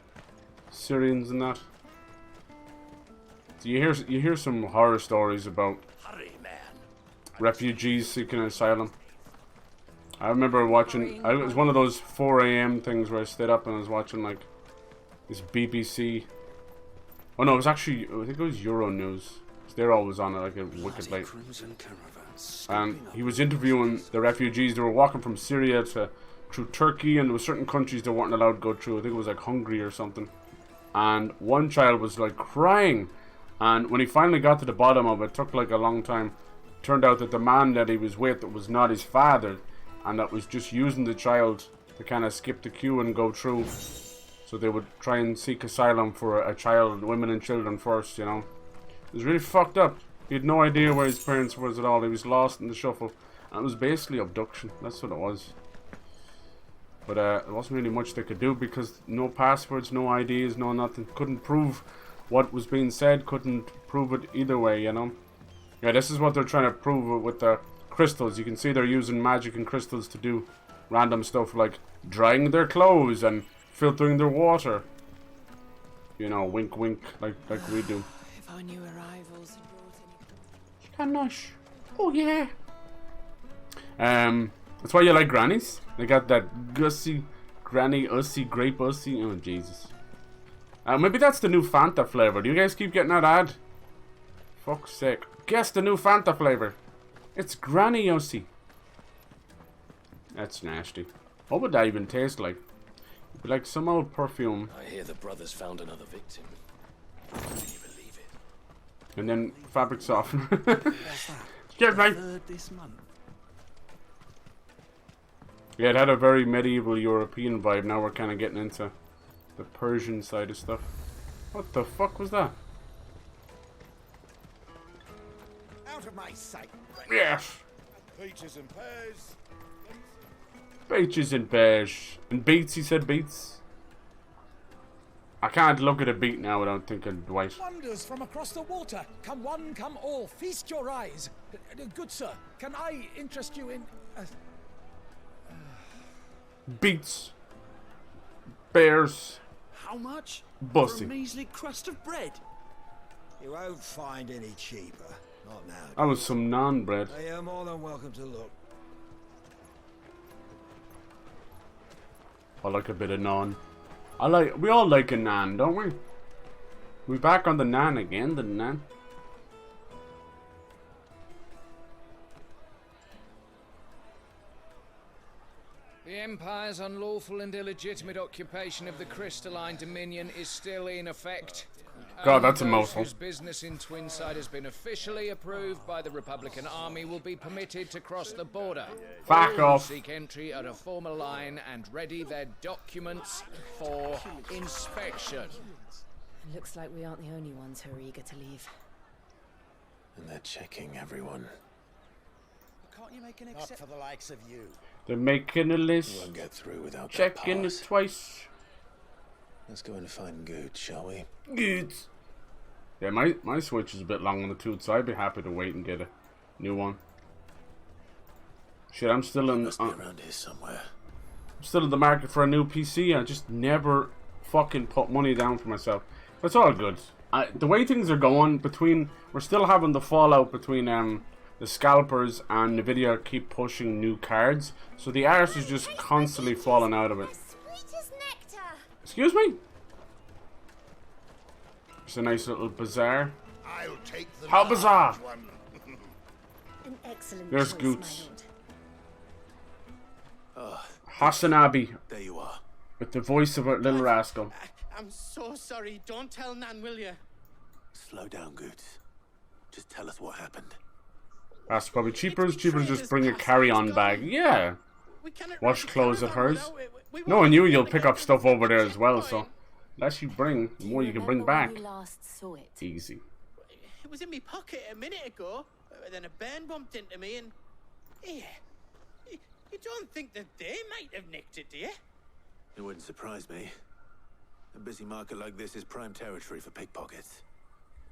Syrians and that. So you hear some horror stories about refugees seeking asylum. I remember watching. It was one of those 4 a.m. things where I stayed up and I was watching like this BBC. Oh no, it was actually, I think it was Euronews. They're always on it like a wicked late. And he was interviewing the refugees. They were walking from Syria through Turkey, and there were certain countries they weren't allowed to go through. I think it was like Hungary or something. And one child was like crying. And when he finally got to the bottom of it, it took like a long time. It turned out that the man that he was with was not his father, and that was just using the child to kind of skip the queue and go through. So they would try and seek asylum for a child, women and children first, you know. It was really fucked up. He had no idea where his parents was at all. He was lost in the shuffle. And it was basically abduction. That's what it was. But there wasn't really much they could do because no passwords, no IDs, no nothing. Couldn't prove what was being said. Couldn't prove it either way, you know. Yeah, this is what they're trying to prove with the crystals. You can see they're using magic and crystals to do random stuff like drying their clothes and filtering their water. You know, wink wink, like we do. If our new arrivals had brought any... Canosh. Oh yeah. That's why you like grannies. They got that gussy, granny, ussy, grape ussy. Oh Jesus. Maybe that's the new Fanta flavor. Do you guys keep getting that ad? Fuck's sake. Guess the new Fanta flavor. It's granny ussy. That's nasty. What would that even taste like? It'd be like some old perfume. I hear the brothers found another victim. Can you believe it? And then fabric softener. Get right. This month. Yeah, it had a very medieval European vibe. Now we're kind of getting into the Persian side of stuff. What the fuck was that? Out of my sight. Yes. Peaches and pears. Peaches and pears. And beets, he said beets. I can't look at a beat now without thinking Dwight. Wonders from across the water. Come one, come all. Feast your eyes. Good sir, can I interest you in... Beats. Bears. How much? Bussy. For a measly crust of bread? You won't find any cheaper. Not now. That was some naan bread. You're more than welcome to look. I like a bit of naan. We all like a naan, don't we? We back on the naan again, the naan. The Empire's unlawful and illegitimate occupation of the crystalline dominion is still in effect. God, that's a Those mouthful. whose business in Twinside has been officially approved by the Republican Army will be permitted to cross the border. Fuck All off. seek entry at a formal line and ready their documents for inspection. Looks like we aren't the only ones who are eager to leave. And they're checking everyone. Can't you make an Not for the likes of you. They're making a list. We won't get through without Checking that it pass. twice. Let's go and find Good, shall we? Good. Yeah, my Switch is a bit long on the tooth, so I'd be happy to wait and get a new one. Shit, I'm still in. Must be around here somewhere. I'm still in the market for a new PC. I just never fucking put money down for myself. But it's all good. The way things are going, we're still having the fallout between the scalpers and Nvidia keep pushing new cards, so the arse is just constantly falling out of it. Excuse me? It's a nice little bazaar. I'll take the How bizarre! one. An excellent There's choice, Goots. my lord. Hasanabi. There you are. With the voice of a little rascal. I'm so sorry. Don't tell Nan, will you? Slow down, Good. Just tell us what happened. That's probably cheaper. It's cheaper to just bring a carry-on bag. Yeah. Wash clothes at hers. Knowing you'll pick up stuff over there as well, so less you bring, the more you can bring back. Easy. It was in my pocket a minute ago. Then a bairn bumped into me and... Yeah. You don't think that they might have nicked it, do you? It wouldn't surprise me. A busy market like this is prime territory for pickpockets.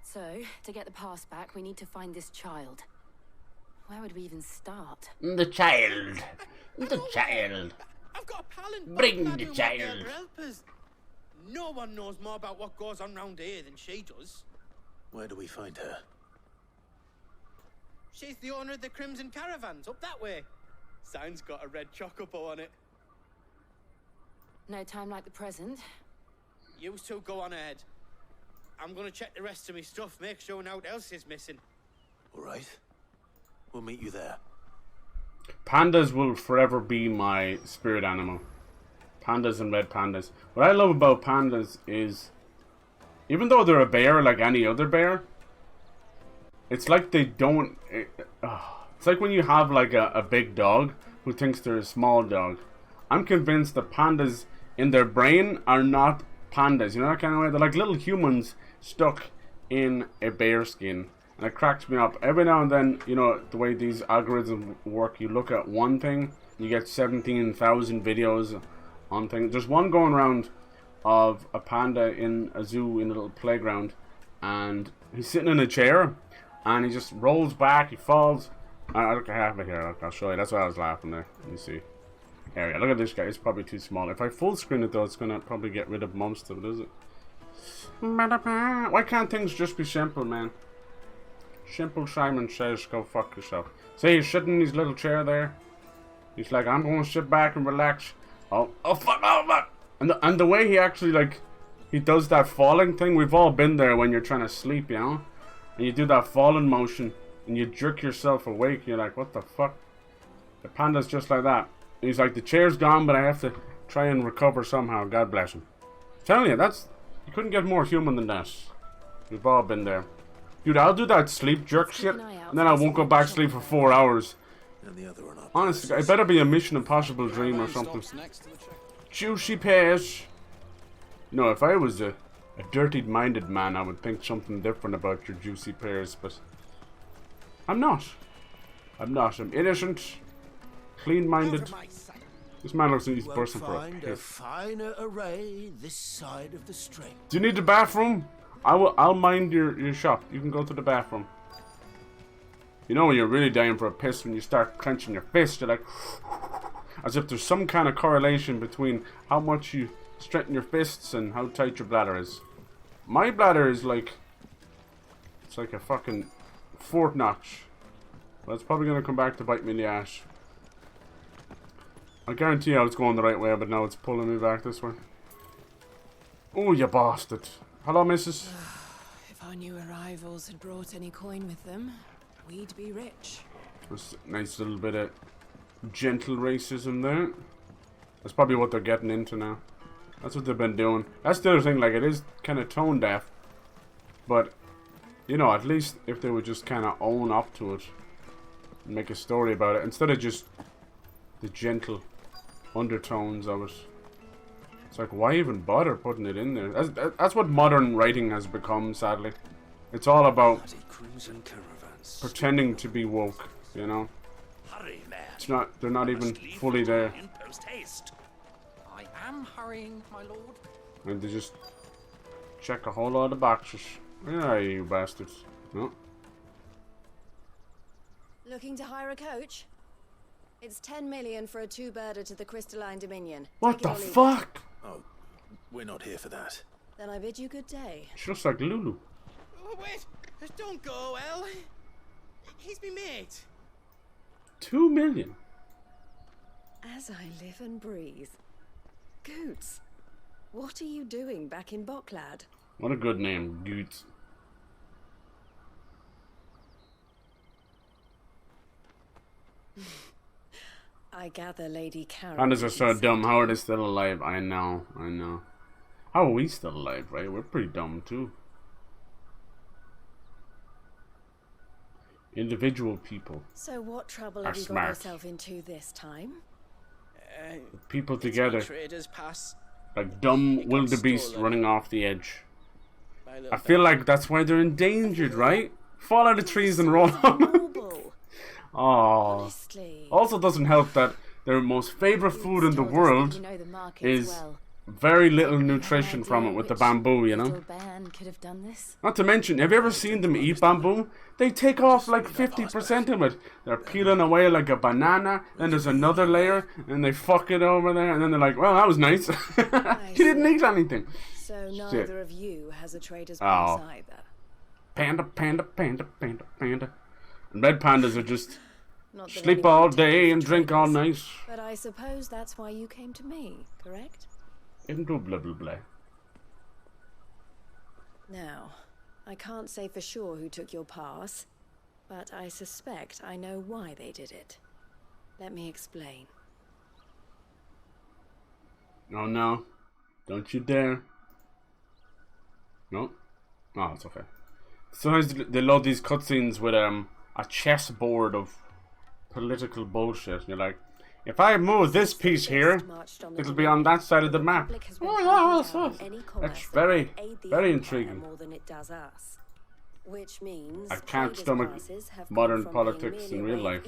So, to get the pass back, we need to find this child. Where would we even start? The child. The child. I've got a pal in Bring Baghdad the who won't be able child. to help us. No one knows more about what goes on round here than she does. Where do we find her? She's the owner of the Crimson Caravans, up that way. Sign's got a red chocobo on it. No time like the present. You two go on ahead. I'm gonna check the rest of my stuff, make sure nothing else is missing. All right. We'll meet you there. Pandas will forever be my spirit animal. Pandas and red pandas. What I love about pandas is, even though they're a bear like any other bear, it's like they don't... It's like when you have like a big dog who thinks they're a small dog. I'm convinced that pandas in their brain are not pandas. You know that kind of way? They're like little humans stuck in a bear skin. And it cracks me up. Every now and then, you know, the way these algorithms work, you look at one thing, you get 17,000 videos on things. There's one going around of a panda in a zoo in a little playground, and he's sitting in a chair, and he just rolls back, he falls. I have it here, I'll show you. That's why I was laughing there. Let me see. There we go. Look at this guy, it's probably too small. If I full screen it though, it's going to probably get rid of most of it, is it? Why can't things just be simple, man? Simple Simon says, go fuck yourself. See, he's sitting in his little chair there. He's like, I'm going to sit back and relax. Oh fuck, oh fuck. And the way he actually, like, he does that falling thing. We've all been there when you're trying to sleep, you know? And you do that falling motion, and you jerk yourself awake. You're like, what the fuck? The panda's just like that. And he's like, the chair's gone, but I have to try and recover somehow. God bless him. I'm telling you, you couldn't get more human than that. We've all been there. Dude, I'll do that sleep jerk shit, and then I won't go back to sleep for 4 hours. Honestly, it better be a Mission Impossible dream or something. Juicy pears. You know, if I was a dirty-minded man, I would think something different about your juicy pears, but I'm not. I'm not. I'm innocent, clean-minded, This man looks like he's Won't bursting for a find a piss. finer array this side of the strait. Do you need the bathroom? I'll mind your shop. You can go to the bathroom. You know when you're really dying for a piss when you start clenching your fist, you're like, as if there's some kind of correlation between how much you straighten your fists and how tight your bladder is. My bladder is like, it's like a fucking Fort Notch. But it's probably gonna come back to bite me in the ass. I guarantee I was going the right way, but now it's pulling me back this way. Oh, you bastard. Hello, missus. If our new arrivals had brought any coin with them, we'd be rich. There's a nice little bit of gentle racism there. That's probably what they're getting into now. That's what they've been doing. That's the other thing, like, it is kind of tone deaf. But, you know, at least if they would just kind of own up to it and make a story about it, instead of just the gentle undertones of it. It's like, why even bother putting it in there? That's what modern writing has become, sadly. It's all about pretending to be woke, you know? It's not, they're not even fully there. I am hurrying, my lord. And they just check a whole lot of boxes. Where are you bastards? No. Looking to hire a coach? It's 10 million for a two-birder to the Crystalline Dominion. What the fuck? Oh, we're not here for that. Then I bid you good day. She looks like Lulu. Oh, wait! Don't go, El. He's me mate. 2 million. As I live and breathe. Goots, what are you doing back in Bocklad? What a good name, Goots. I gather Lady Karen. Pandas are so dumb. How are they still alive? I know, I know. How are we still alive, right? We're pretty dumb too. Individual people. So what trouble have you got yourself into this time? People together. Trader's pass. Like dumb wildebeest running off the edge. I feel like that's why they're endangered, right? Fall out of trees and roll on. Oh. Also doesn't help that their most favorite food in the world is very little nutrition from it with the bamboo, you know? Not to mention, have you ever seen them eat bamboo? They take off like 50% of it. They're peeling away like a banana, then there's another layer, and they fuck it over there, and then they're like, well, that was nice. You didn't eat anything. So neither of you has a trader's pass either. Panda, panda, panda, panda, panda. And red pandas are just sleep all day and drink all night. But I suppose that's why you came to me, correct? Into blah blah blah. Now, I can't say for sure who took your pass, but I suspect I know why they did it. Let me explain. Oh no. Don't you dare. No? Oh, it's okay. Sometimes they load these cutscenes with a chessboard of political bullshit. You're like, if I move this piece here, it'll be on that side of the map. That's very, very intriguing. Which means I can't stomach modern politics in real life.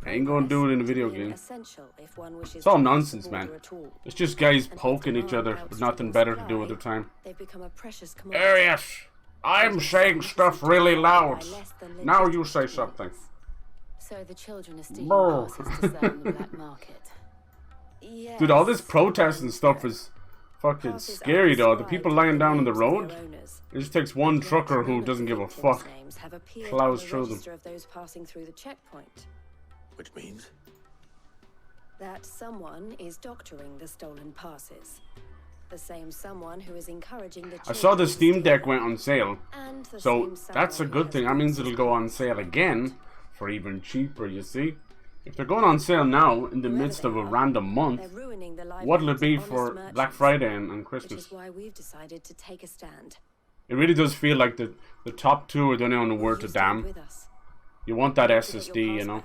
I ain't gonna do it in a video game. It's all nonsense, man. It's just guys poking each other with nothing better to do with their time. Arius, I'm saying stuff really loud. Now you say something. So the children are stealing passes to sell on the black market. Yes. Dude, all this protest and stuff is fucking scary though. The people lying down on the road, it just takes one trucker who doesn't give a fuck. Plows through them. Of those passing through the checkpoint. Which means? That someone is doctoring the stolen passes. The same someone who is encouraging the I saw the Steam Deck went on sale. So that's a good thing. That means it'll go on sale again for even cheaper, you see. If they're going on sale now in the midst of a random month, what'll it be for Black Friday and Christmas? Which is why we've decided to take a stand. It really does feel like the top two are the only word to damn. You want that SSD, you know.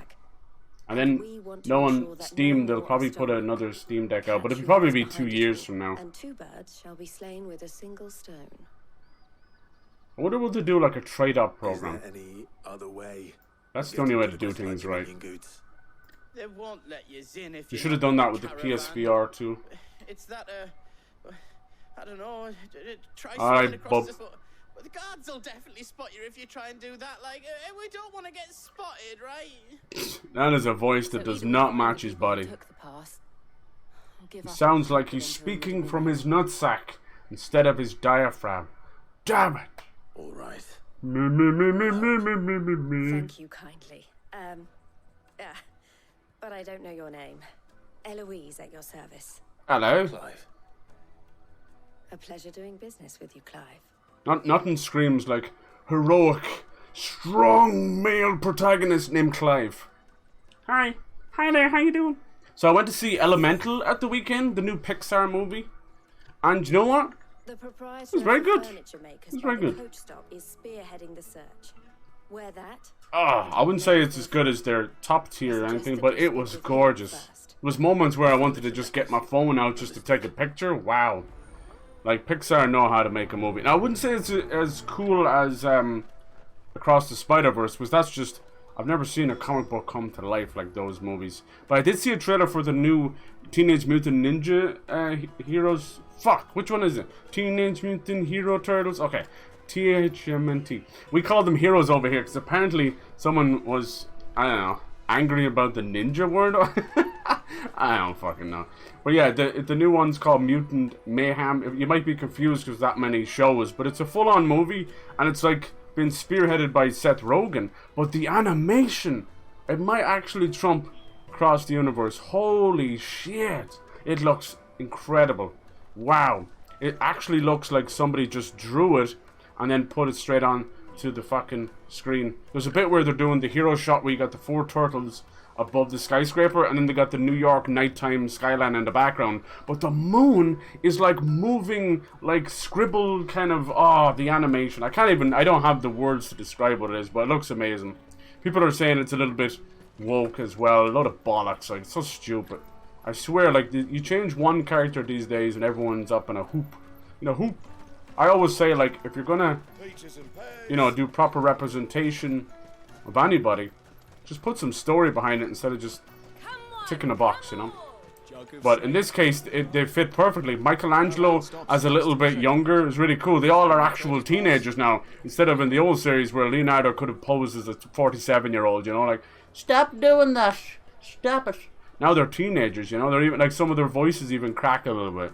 And then knowing Steam, they'll probably put another Steam Deck out, but it'll probably be 2 years from now. And two birds shall be slain with a single stone. I wonder what they do like a trade-up program. Is there any other way? That's the only way to do things right. They won't let you in if You you're should have not done that with with the caravan. PSVR too. It's that, I don't know, try Alright, swimming across bub. the... Well, the guards will definitely spot you if you try and do that. Like, we don't want to get spotted, right? That is a voice that does not match his body. He sounds like he's speaking from his nutsack instead of his diaphragm. Damn it! All right. Thank you kindly. But I don't know your name. Eloise at your service. Hello. Clive. A pleasure doing business with you, Clive. Nothing screams like heroic, strong male protagonist named Clive. Hi. Hi there, how you doing? So I went to see Elemental at the weekend, the new Pixar movie. And you know what? The proprietor It was very of good. furniture makers It was very by the good. coach stop is spearheading the search. Where that? Oh, I wouldn't say it's as good as their top tier or anything, but it was gorgeous. There was moments where I wanted to just get my phone out just to take a picture. Wow. Like, Pixar know how to make a movie. Now, I wouldn't say it's as cool as Across the Spider-Verse, because that's just... I've never seen a comic book come to life like those movies. But I did see a trailer for the new Teenage Mutant Ninja Heroes. Fuck, which one is it? Teenage Mutant Hero Turtles? Okay, THMNT. We call them heroes over here because apparently someone was, I don't know, angry about the ninja word. I don't fucking know. But yeah, the new one's called Mutant Mayhem. You might be confused because that many shows, but it's a full-on movie and it's like been spearheaded by Seth Rogen. But the animation, it might actually trump Across the Universe. Holy shit! It looks incredible. Wow. It actually looks like somebody just drew it and then put it straight on to the fucking screen. There's a bit where they're doing the hero shot where you got the 4 turtles above the skyscraper and then they got the New York nighttime skyline in the background. But the moon is like moving, like scribbled kind of, the animation. I don't have the words to describe what it is, but it looks amazing. People are saying it's a little bit woke as well. A lot of bollocks, like, it's so stupid. I swear, like, you change one character these days and everyone's up in a hoop. You know, hoop. I always say, like, if you're gonna, you know, do proper representation of anybody, just put some story behind it instead of just ticking a box, you know. But in this case, they fit perfectly. Michelangelo, as a little bit younger, is really cool. They all are actual teenagers now, instead of in the old series where Leonardo could have posed as a 47-year-old, you know, like, stop doing that, stop it. Now they're teenagers, you know, they're even, like, some of their voices even crack a little bit.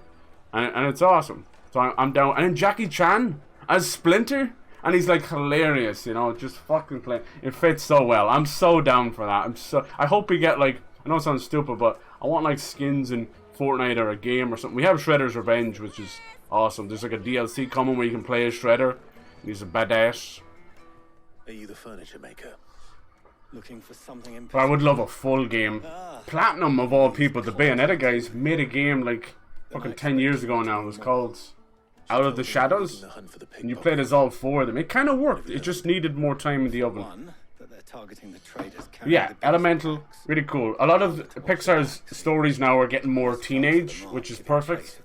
And it's awesome. So I'm down. And then Jackie Chan as Splinter, and he's, like, hilarious, you know, just fucking play. It fits so well. I'm so down for that. I hope we get, like, I know it sounds stupid, but I want, like, skins in Fortnite or a game or something. We have Shredder's Revenge, which is awesome. There's, like, a DLC coming where you can play as Shredder. He's a badass. Are you the furniture maker? Looking for something But I would love a full game. Platinum, of all people, the Bayonetta guys, made a game like fucking 10 years ago now. It was called Out of the Shadows. And you played as all 4 of them. It kind of worked. It just needed more time in the oven. Yeah, Elemental, really cool. A lot of Pixar's stories now are getting more teenage, which is perfect.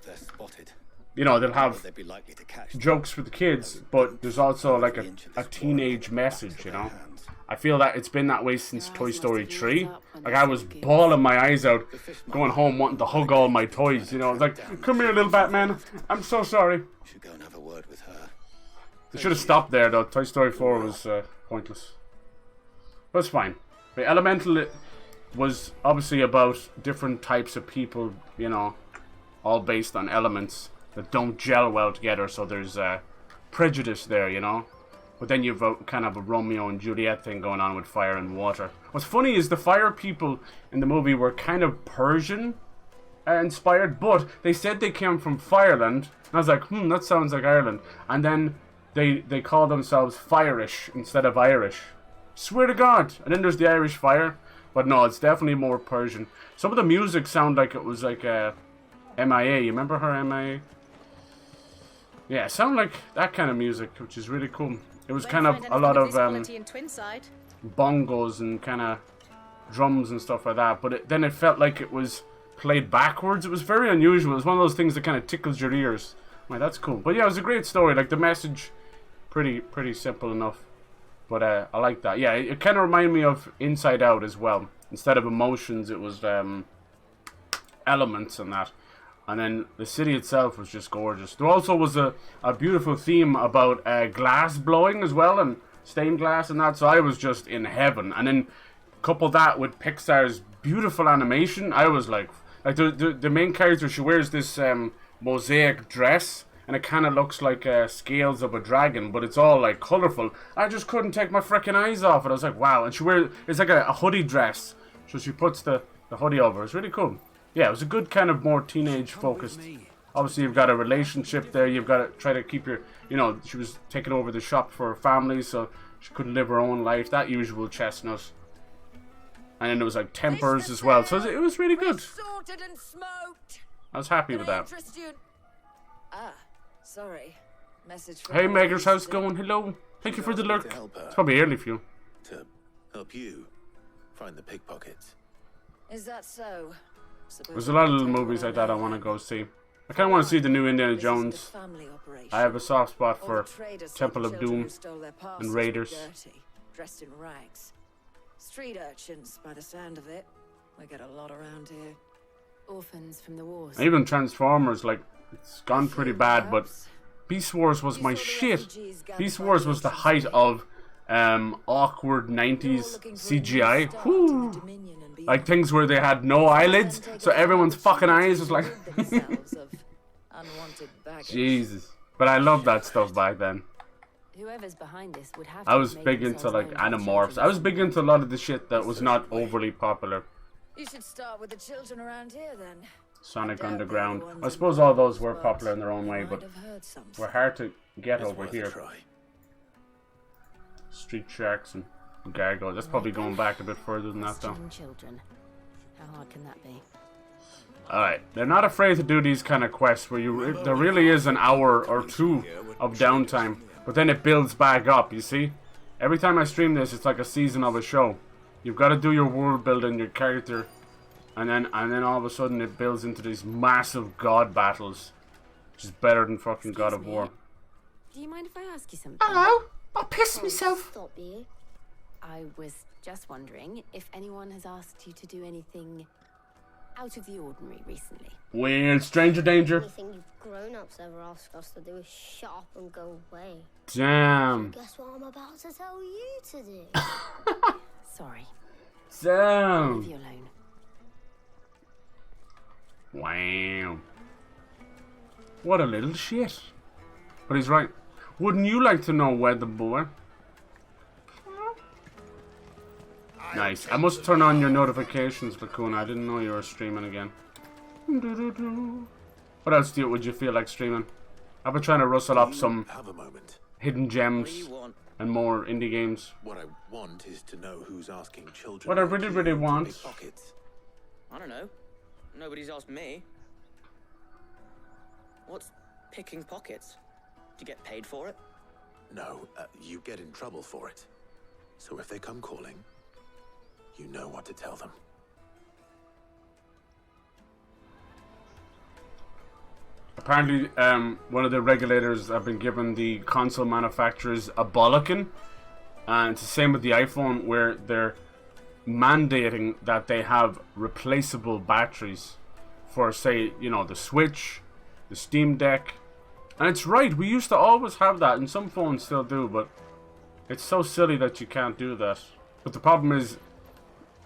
You know, they'll have jokes for the kids, but there's also like a teenage message, you know. I feel that it's been that way since Toy Story 3. Like, I was bawling my eyes out, going home wanting to hug all my toys, you know. It's like, come here, little Batman. I'm so sorry. Should go and have a word with her. They should have stopped there, though. Toy Story 4 was pointless. But it's fine. But Elemental was obviously about different types of people, you know, all based on elements that don't gel well together. So there's prejudice there, you know. But then you've kind of a Romeo and Juliet thing going on with fire and water. What's funny is the fire people in the movie were kind of Persian inspired, but they said they came from Fireland. And I was like, that sounds like Ireland. And then they call themselves Firish instead of Irish. Swear to God. And then there's the Irish fire. But no, it's definitely more Persian. Some of the music sound like it was like MIA. You remember her, MIA? Yeah, it sounded like that kind of music, which is really cool. It was kind of a lot of bongos and kind of drums and stuff like that. But then it felt like it was played backwards. It was very unusual. It was one of those things that kind of tickles your ears. Like, that's cool. But yeah, it was a great story. Like, the message, pretty simple enough. But I like that. Yeah, it kind of reminded me of Inside Out as well. instead of emotions, it was elements and that. And then the city itself was just gorgeous. There also was a beautiful theme about glass blowing as well, and stained glass and that, so I was just in heaven. And then couple that with Pixar's beautiful animation, I was like the main character, she wears this mosaic dress, and it kind of looks like scales of a dragon, but it's all like colorful. I just couldn't take my freaking eyes off it. I was like, wow. And she wears, it's like a hoodie dress, so she puts the hoodie over. It's really cool. Yeah, it was a good kind of more teenage focused. Obviously, you've got a relationship there. You've got to try to keep your, you know, she was taking over the shop for her family, so she couldn't live her own life. That usual chestnut. And then there was like tempers as well. So it was really good. I was happy with that. Ah, sorry. Message from Hey Meggers, how's it going? Hello. Thank you for the lurk. It's probably early for you. To help you find the pickpockets. Is that so? There's a lot of little movies like that I want to go see. I kind of want to see the new Indiana Jones. I have a soft spot for Temple of Doom and Raiders. Dressed in rags. Street urchins, by the sound of it. We get a lot around here. Orphans from the wars. Even Transformers, like, it's gone pretty bad, but Beast Wars was my shit. Beast Wars was the height of awkward 90s CGI. Whew. Like things where they had no eyelids, so everyone's fucking eyes was like Jesus. But I loved that stuff back then. Whoever's behind this would have I was big into like Animorphs. I was big into a lot of the shit that was not overly popular. You should start with the children around here then. Sonic Underground. I suppose all those were popular in their own way, but were hard to get over here. Street Sharks and Gargoyles. That's probably going back a bit further than that though. Children. How hard can that be? Alright, they're not afraid to do these kind of quests where there really is an hour or two of downtime, but then it builds back up, you see? Every time I stream this, it's like a season of a show. You've got to do your world building, your character, and then all of a sudden it builds into these massive god battles, which is better than fucking God of War. Do you mind if I ask you something? Hello? I pissed myself. Stop you. I was just wondering if anyone has asked you to do anything out of the ordinary recently. Well, stranger danger. Anything you grown-ups ever ask us to do is shut up and go away. Damn. So guess what I'm about to tell you to do? Sorry. Damn. Leave you alone. Wow. What a little shit. But he's right. Wouldn't you like to know where the boy? Nice. I must turn on your notifications, Lacuna. I didn't know you were streaming again. What else would you feel like streaming? I've been trying to rustle up some hidden gems and more indie games. What I want is to know who's asking children. What I really want. I don't know. Nobody's asked me. What's picking pockets? Do you get paid for it? No, you get in trouble for it. So if they come calling, you know what to tell them. Apparently, one of the regulators have been giving the console manufacturers a bollocking. And it's the same with the iPhone, where they're mandating that they have replaceable batteries for, say, you know, the Switch, the Steam Deck. And it's right, we used to always have that, and some phones still do, but it's so silly that you can't do that. But the problem is,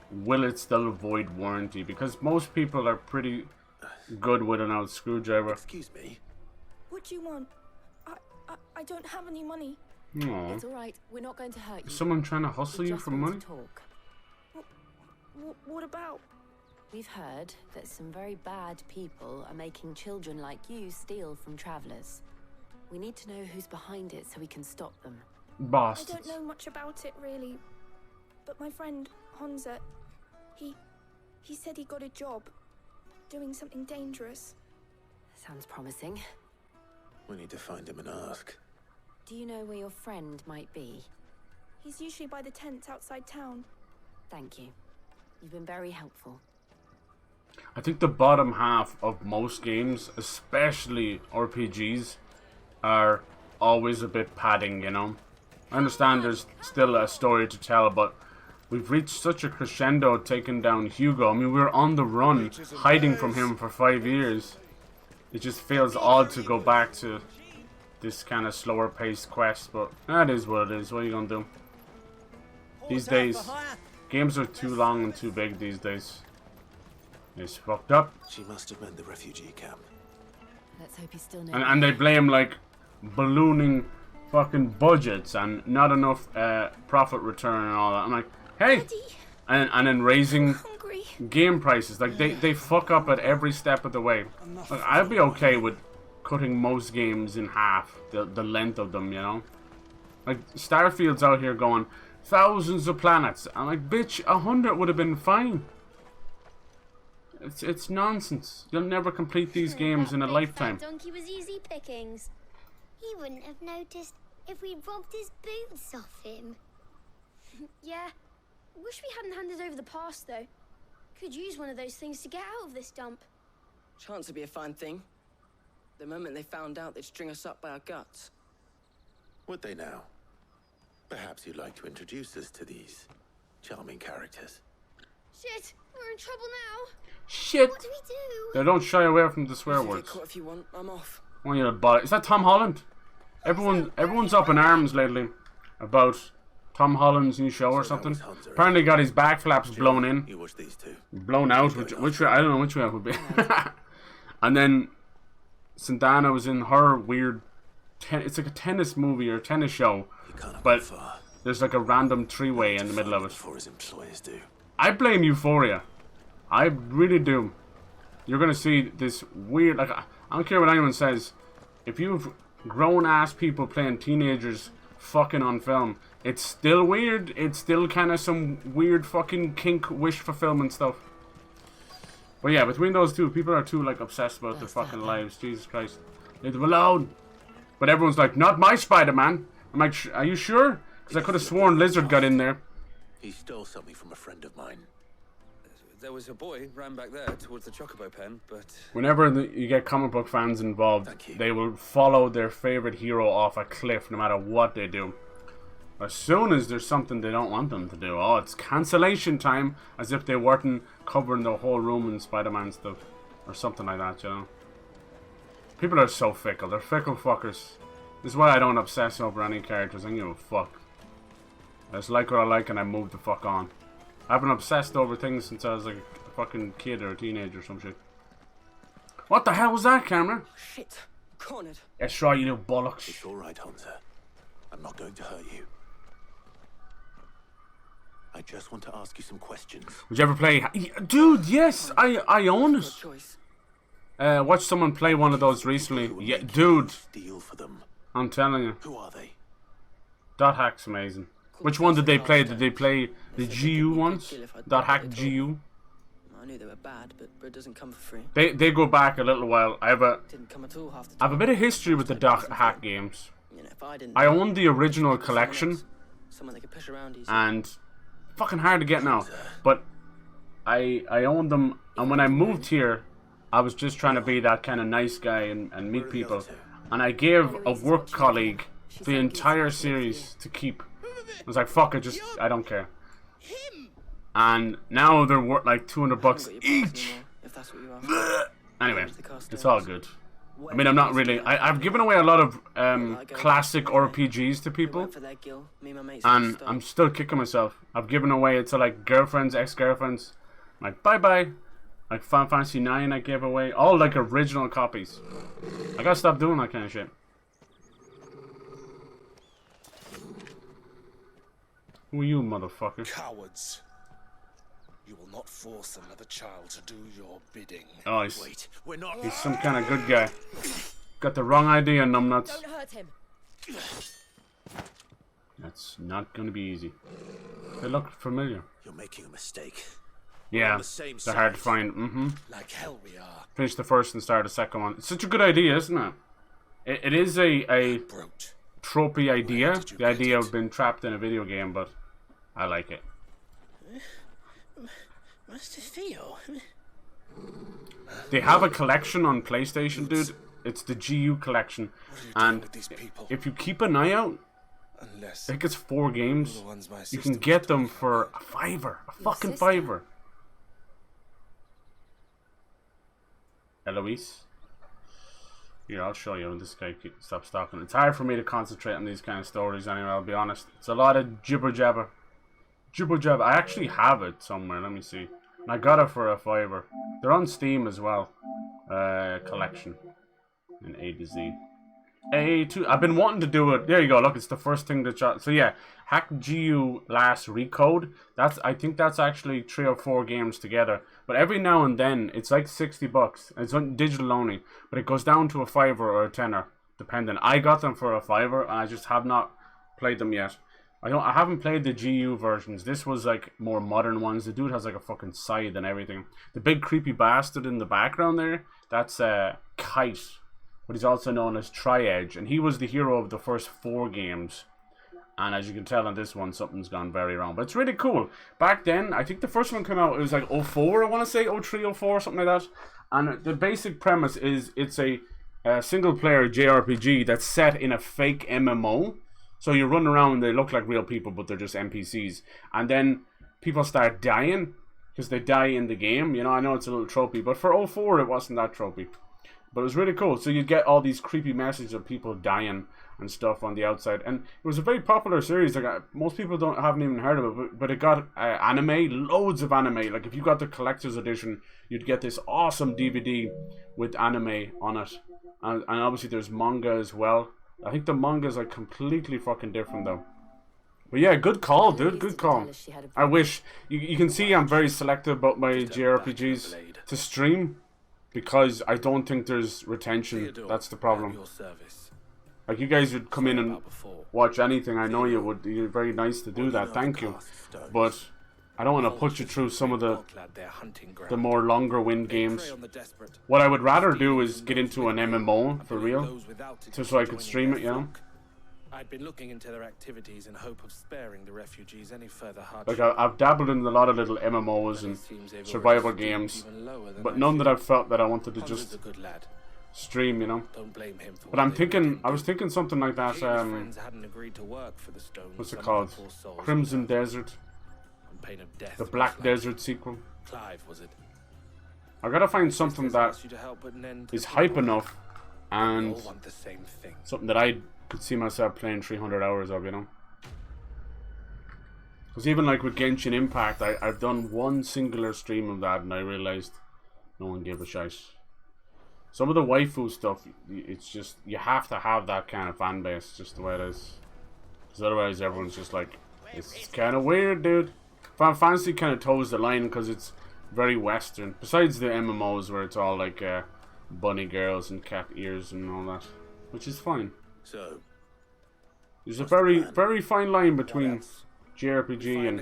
will it still avoid warranty? Because most people are pretty good with an old screwdriver. Excuse me. What do you want? I don't have any money. Aww. It's alright, we're not going to hurt you. Is someone trying to hustle you for money? What about? We've heard that some very bad people are making children like you steal from travelers. We need to know who's behind it so we can stop them. Bastards. I don't know much about it really, but my friend Honza, he said he got a job doing something dangerous. Sounds promising. We need to find him and ask. Do you know where your friend might be? He's usually by the tents outside town. Thank you. You've been very helpful. I think the bottom half of most games, especially RPGs, are always a bit padding, you know? I understand there's still a story to tell, but we've reached such a crescendo taking down Hugo. I mean, we were on the run, hiding from him for 5 years. It just feels odd to go back to this kind of slower paced quest, but that is what it is. What are you gonna do? These days, games are too long and too big these days. It's fucked up. She must have meant the refugee camp. Let's hope he's still And they blame like ballooning fucking budgets and not enough profit return and all that. I'm like, hey, and then raising game prices. Like they fuck up at every step of the way. Like, I'd be okay with cutting most games in half, the length of them, you know. Like Starfield's out here going thousands of planets. I'm like, bitch, 100 would have been fine. It's nonsense. You'll never complete these games in a lifetime. Donkey was easy pickings. He wouldn't have noticed if we robbed his boots off him. Yeah. Wish we hadn't handed over the pass, though. Could use one of those things to get out of this dump. Chance would be a fine thing. The moment they found out, they'd string us up by our guts. Would they now? Perhaps you'd like to introduce us to these charming characters. Shit, we're in trouble now. Shit. What do we do? They don't shy away from the swear words. If you want, I'm off. Oh, you bot. Is that Tom Holland? Everyone's up in arms lately about Tom Holland's new show or something. Apparently got his back flaps blown in. You watch these two. Blown out, which way, I don't know which way it would be. And then Santana was in her weird it's like a tennis movie or tennis show, but there's like a random three-way in the middle of it. I blame Euphoria. I really do. You're gonna see this weird, like, I don't care what anyone says, if you've grown-ass people playing teenagers fucking on film, it's still weird. It's still kind of some weird fucking kink wish fulfillment stuff. But yeah, between those two, people are too like obsessed about their fucking lives. Jesus Christ, leave them alone. But everyone's like, not my Spider-Man. I'm like, are you sure? Because I could have sworn Lizard got in there. He stole something from a friend of mine. There was a boy ran back there towards the Chocobo pen, but... Whenever you get comic book fans involved, they will follow their favorite hero off a cliff no matter what they do. As soon as there's something they don't want them to do, oh, it's cancellation time, as if they weren't covering the whole room in Spider-Man stuff. Or something like that, you know. People are so fickle. They're fickle fuckers. This is why I don't obsess over any characters. I don't give a fuck. I just like what I like and I move the fuck on. I've been obsessed over things since I was like a fucking kid or a teenager or some shit. What the hell was that, camera? Shit. Cornered. Yes, right, you little bollocks. It's alright, Hunter. I'm not going to hurt you. I just want to ask you some questions. Would you ever play... Dude, yes! I own it. Watched someone play one of those recently. Yeah, dude. Steal for them. I'm telling you. Who are they? Dot Hack's amazing. Which one did they play? Did they play the GU ones? Dot Hack GU? I knew they were bad, but it doesn't come for free. They go back a little while. I have a bit of history with the Dot Hack games. I own the original collection, and fucking hard to get now. But I owned them, and when I moved here, I was just trying to be that kind of nice guy and meet people. And I gave a work colleague the entire series to keep. I was like, fuck it, I don't care. And now they're worth like $200 each. Anyway, it's all good. I mean, I'm not really... I've given away a lot of classic RPGs to people. And I'm still kicking myself. I've given away it to like girlfriends, ex-girlfriends. Like, bye-bye. Like Final Fantasy IX I gave away. All like original copies. I gotta stop doing that kind of shit. Who are you, motherfucker? Cowards. You will not force another child to do your bidding. Oh, he's some kind of good guy. Got the wrong idea, numbnuts. Don't hurt him. That's not gonna be easy. They look familiar. You're making a mistake. Yeah, they're hard to find. Like hell we are. Finish the first and start the second one. It's such a good idea, isn't it? It is a tropey idea. The idea of being trapped in a video game, but I like it. Master Theo. They have a collection on PlayStation, dude. It's the GU collection, and if you keep an eye out, Unless I think it's 4 games. the ones my You sister can was get them talking for about. a fiver. A Your fucking sister? fiver. Eloise? Here, I'll show you when this guy stops talking. It's hard for me to concentrate on these kind of stories anyway, I'll be honest. It's a lot of jibber jabber. Jibber jabber. I actually have it somewhere, let me see. And I got it for a fiver. They're on Steam as well. Collection. In A to Z. A2. I've been wanting to do it. There you go. Look, it's the first thing that shot. So yeah, Hack GU Last Recode. I think that's actually 3 or 4 games together. But every now and then, it's like $60. It's on digital only, but it goes down to a fiver or a tenner, depending. I got them for a fiver, and I just have not played them yet. I haven't played the GU versions. This was like more modern ones. The dude has like a fucking scythe and everything. The big creepy bastard in the background there, that's Kite. But he's also known as Tri-Edge, and he was the hero of the first 4 games. And as you can tell on this one, something's gone very wrong. But it's really cool. Back then, I think the first one came out, it was like 04, I want to say, 03, 04, something like that. And the basic premise is it's a single-player JRPG that's set in a fake MMO. So you run around, they look like real people, but they're just NPCs. And then people start dying, because they die in the game. You know, I know it's a little tropey, but for 04, it wasn't that tropey. But it was really cool. So you get all these creepy messages of people dying and stuff on the outside. And it was a very popular series. Like most people haven't even heard of it, but it got anime, loads of anime. Like if you got the collector's edition, you'd get this awesome DVD with anime on it. And obviously there's manga as well. I think the manga's like completely fucking different though. But yeah, good call, dude. Good call. I wish you can see I'm very selective about my JRPGs to stream. Because I don't think there's retention. That's the problem. Like you guys would come in and watch anything. I know you would. You're very nice to do that. Thank you. But I don't want to put you through some of the more longer wind games. What I would rather do is get into an MMO for real, just so I could stream it. You know. I'd been looking into their activities in hope of sparing the refugees any further hardship. Like I've dabbled in a lot of little MMOs and survival games, but none that I've felt that I wanted to just stream, you know. Don't blame him for but I was thinking something like that. What's it called? Crimson Desert, the Black Desert sequel. I gotta find something that is hype enough and something that I could see myself playing 300 hours of, you know. Because even like with Genshin Impact, I've done one singular stream of that and I realized no one gave a shite. Some of the waifu stuff, it's just, you have to have that kind of fan base, just the way it is. Because otherwise everyone's just like, it's kind of weird, dude. Final Fantasy kind of toes the line because it's very Western. Besides the MMOs where it's all like bunny girls and cat ears and all that. Which is fine. So, there's a very fine line between JRPG and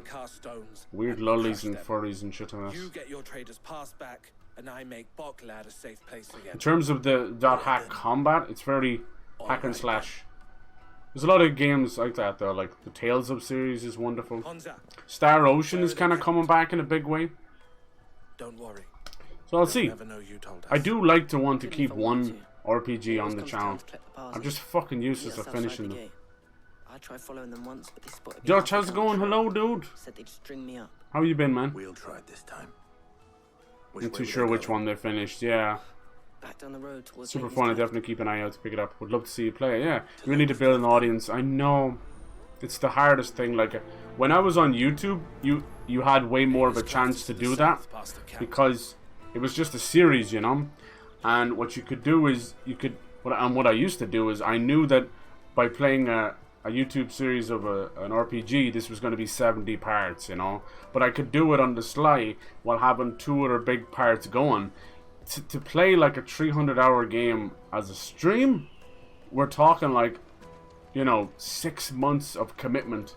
weird lollies and furries and shit like that. You get your traders pass back, and I make Boklad a safe place again. In terms of the .hack combat, it's very hack and slash. There's a lot of games like that though, like the Tales of series is wonderful. Star Ocean is kind of coming back in a big way. Don't worry. So I'll see. I do like to want to keep one RPG on the channel. I'm just fucking useless at finishing them. I tried following them once, but they spotted me. Josh, how's it going? Hello, dude. Said they'd string me up. How you been, man? We'll try this time. Not too sure which one they finished. Yeah. Back down the road towards super fun. I definitely keep an eye out to pick it up. Would love to see you play it. Yeah. You really need to build an audience. I know. It's the hardest thing. Like when I was on YouTube, you had way more of a chance to do that because it was just a series, you know. And what you could do is what I used to do is I knew that by playing a YouTube series of an RPG, this was going to be 70 parts, you know. But I could do it on the sly while having 2 other big parts going. To play like a 300-hour game as a stream, we're talking like, you know, 6 months of commitment.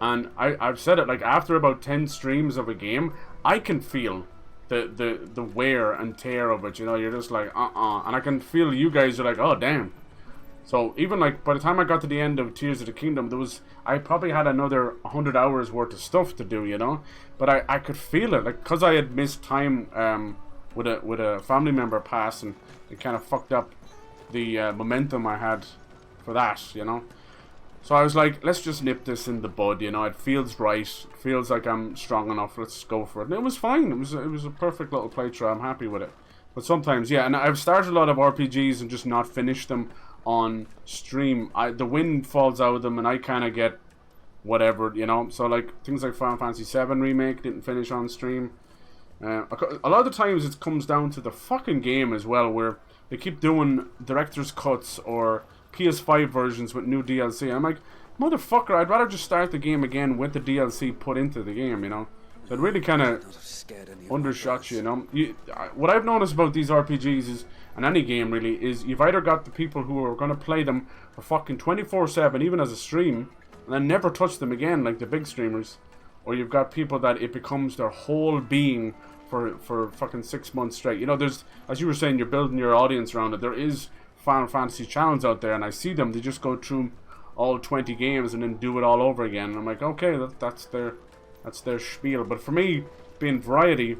And I've said it, like after about 10 streams of a game, I can feel the wear and tear of it, you know. You're just like and I can feel you guys are like, oh damn. So even like by the time I got to the end of Tears of the Kingdom, I probably had another 100 hours worth of stuff to do, you know. But I could feel it, like, because I had missed time with a family member passing, it kind of fucked up the momentum I had for that, you know. So I was like, let's just nip this in the bud, you know. It feels right. It feels like I'm strong enough. Let's go for it. And it was fine. It was a perfect little playthrough. I'm happy with it. But sometimes, yeah, and I've started a lot of RPGs and just not finished them on stream. The wind falls out of them and I kind of get whatever, you know. So like things like Final Fantasy VII Remake didn't finish on stream. A lot of the times it comes down to the fucking game as well, where they keep doing director's cuts or PS5 versions with new DLC. I'm like, motherfucker, I'd rather just start the game again with the DLC put into the game, you know. So it really kind of undershot you know. What I've noticed about these RPGs is, and any game really, is you've either got the people who are going to play them for fucking 24/7, even as a stream, and then never touch them again like the big streamers, or you've got people that it becomes their whole being for fucking 6 months straight. You know, there's, as you were saying, you're building your audience around it. There is Final Fantasy channels out there, and I see them. They just go through all 20 games and then do it all over again. And I'm like, okay, that's their spiel. But for me, being variety,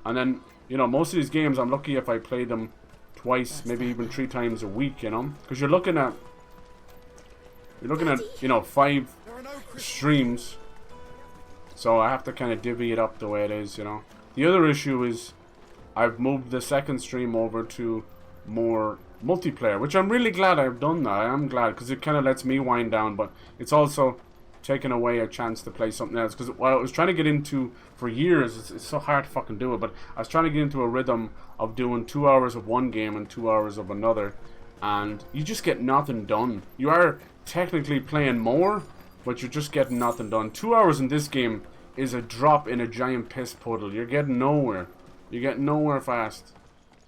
and then, you know, most of these games, I'm lucky if I play them twice, maybe even 3 times a week, you know, because you're looking at, you know, 5 streams, so I have to kind of divvy it up the way it is, you know. The other issue is I've moved the second stream over to more multiplayer, which I'm really glad I've done that. I am glad, because it kind of lets me wind down, but it's also taken away a chance to play something else. Because what I was trying to get into for years, it's so hard to fucking do it, but I was trying to get into a rhythm of doing 2 hours of one game and 2 hours of another, and you just get nothing done. You are technically playing more, but you're just getting nothing done. 2 hours in this game is a drop in a giant piss puddle. You're getting nowhere. You get nowhere fast.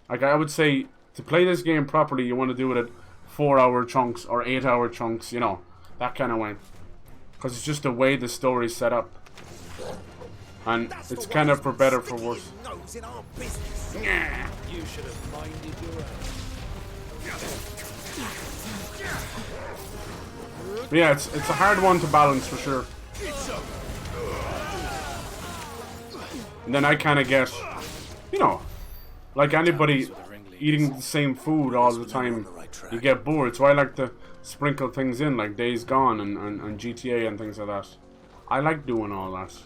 Like, I would say, to play this game properly, you want to do it at 4-hour chunks or 8-hour chunks, you know, that kind of way. Because it's just the way the story's set up. And it's kind of for better, for worse. Yeah. You should have minded your own. But yeah, it's a hard one to balance for sure. And then I kind of get, you know, like anybody eating the same food all the time, you get bored. So I like to sprinkle things in, like Days Gone and GTA and things like that. I like doing all that,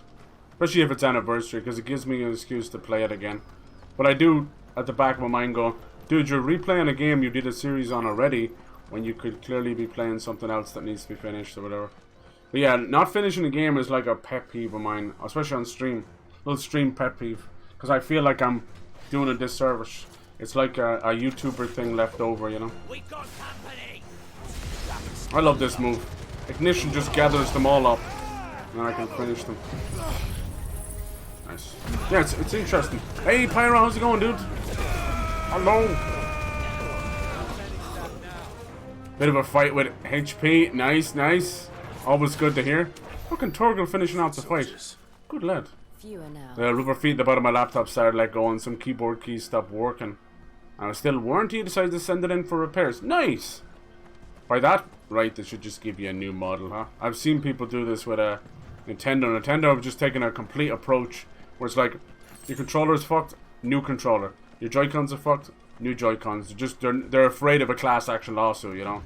especially if it's anniversary, because it gives me an excuse to play it again. But I do, at the back of my mind, go, dude, you're replaying a game you did a series on already, when you could clearly be playing something else that needs to be finished or whatever. But yeah, not finishing a game is like a pet peeve of mine, especially on stream. Little stream pet peeve, because I feel like I'm doing a disservice. It's like a YouTuber thing left over, you know. I love this move. Ignition just gathers them all up, and I can finish them. Nice. Yeah, it's interesting. Hey, Pyro, how's it going, dude? Hello. Bit of a fight with HP. Nice, nice. Always good to hear. Fucking Torgal finishing off the fight. Good lad. The rubber feet at the bottom of my laptop started let go and some keyboard keys stopped working. I was still warranty, decided to send it in for repairs. Nice! By that, right, they should just give you a new model, huh? I've seen people do this with a Nintendo. Nintendo have just taken a complete approach where it's like, your controller's fucked, new controller. Your Joy-Cons are fucked, new Joy-Cons. They're afraid of a class action lawsuit, you know?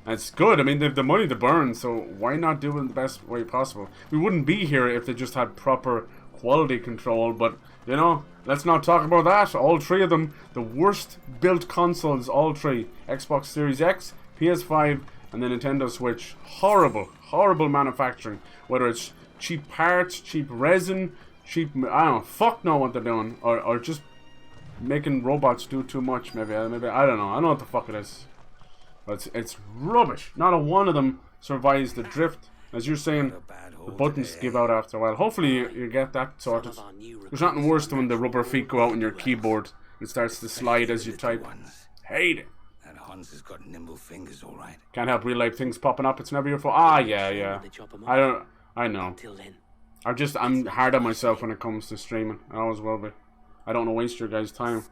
And it's good. I mean, they have the money to burn, so why not do it in the best way possible? We wouldn't be here if they just had proper quality control, but, you know, let's not talk about that. All 3 of them, the worst built consoles, all 3. Xbox Series X, PS5, and the Nintendo Switch. Horrible, horrible manufacturing. Whether it's cheap parts, cheap resin, cheap, I don't know, fuck know what they're doing. Or just making robots do too much, maybe, I don't know. I don't know what the fuck it is. But it's rubbish. Not a one of them survives the drift. As you're saying, the buttons give out after a while. Hopefully you get that sorted. There's nothing worse than when the rubber feet go out on your keyboard and starts to slide as you type. Hate it. And Hans has got nimble fingers, all right. Can't help real life things popping up. It's never your fault. Ah, yeah. I know. I'm hard on myself when it comes to streaming. I always will be. I don't want to waste your guys' time.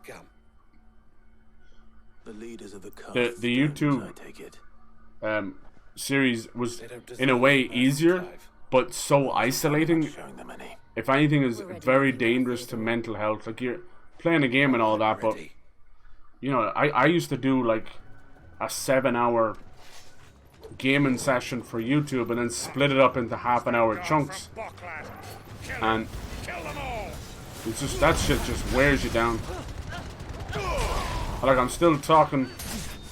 The leaders of the YouTube series was in a way easier, but so isolating. If anything, is very dangerous to mental health. Like, you're playing a game and all that, but you know, I used to do like a 7-hour gaming session for YouTube and then split it up into half-an-hour chunks. And it's just, that shit just wears you down. Like, I'm still talking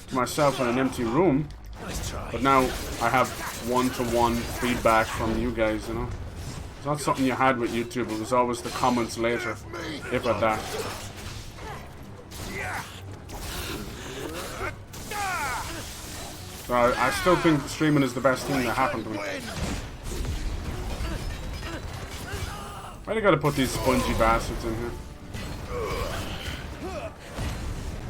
to myself in an empty room, but now I have one-to-one feedback from you guys, you know. It's not something you had with YouTube, it was always the comments later, if at that. So I still think streaming is the best thing that happened to me. Why do you gotta put these spongy bastards in here?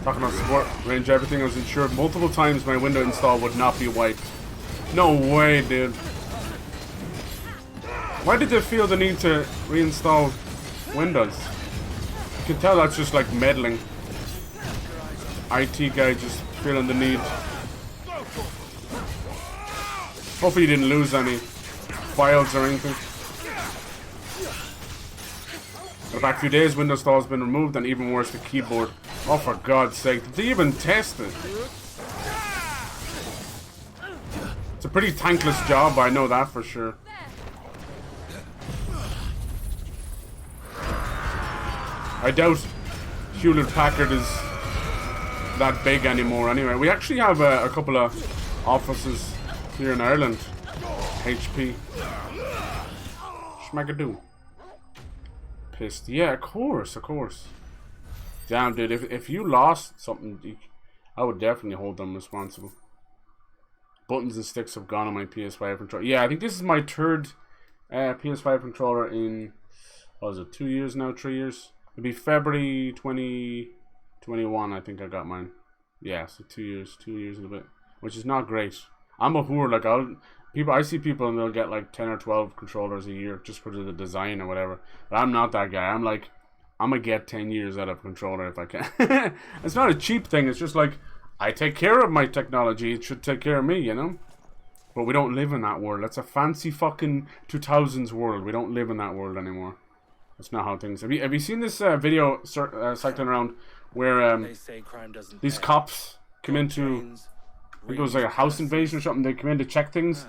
Talking about support, range everything, I was insured multiple times my window install would not be wiped. No way, dude. Why did they feel the need to reinstall Windows? You can tell that's just like meddling. IT guy just feeling the need. Hopefully you didn't lose any files or anything. For back a few days, Windows install has been removed, and even worse, the keyboard. Oh, for God's sake, did they even test it? It's a pretty thankless job, I know that for sure. I doubt Hewlett-Packard is that big anymore anyway. We actually have a couple of offices here in Ireland. HP. Schmagadoo. Pissed. Yeah, of course, of course. Damn, dude, if you lost something, I would definitely hold them responsible. Buttons and sticks have gone on my PS5 controller. Yeah, I think this is my third PS5 controller in, what is it, 2 years now, 3 years? It'll be February 2021, I think I got mine. Yeah, so 2 years and a bit, which is not great. I'm a whore, like I see people and they'll get like 10 or 12 controllers a year just because of the design or whatever. But I'm not that guy. I'm like, I'm gonna get 10 years out of a controller if I can. It's not a cheap thing. It's just like, I take care of my technology. It should take care of me, you know? But we don't live in that world. That's a fancy fucking 2000s world. We don't live in that world anymore. That's not how things... Have you seen this video cycling around where these cops come into... I think it was like a house invasion or something. They come in to check things,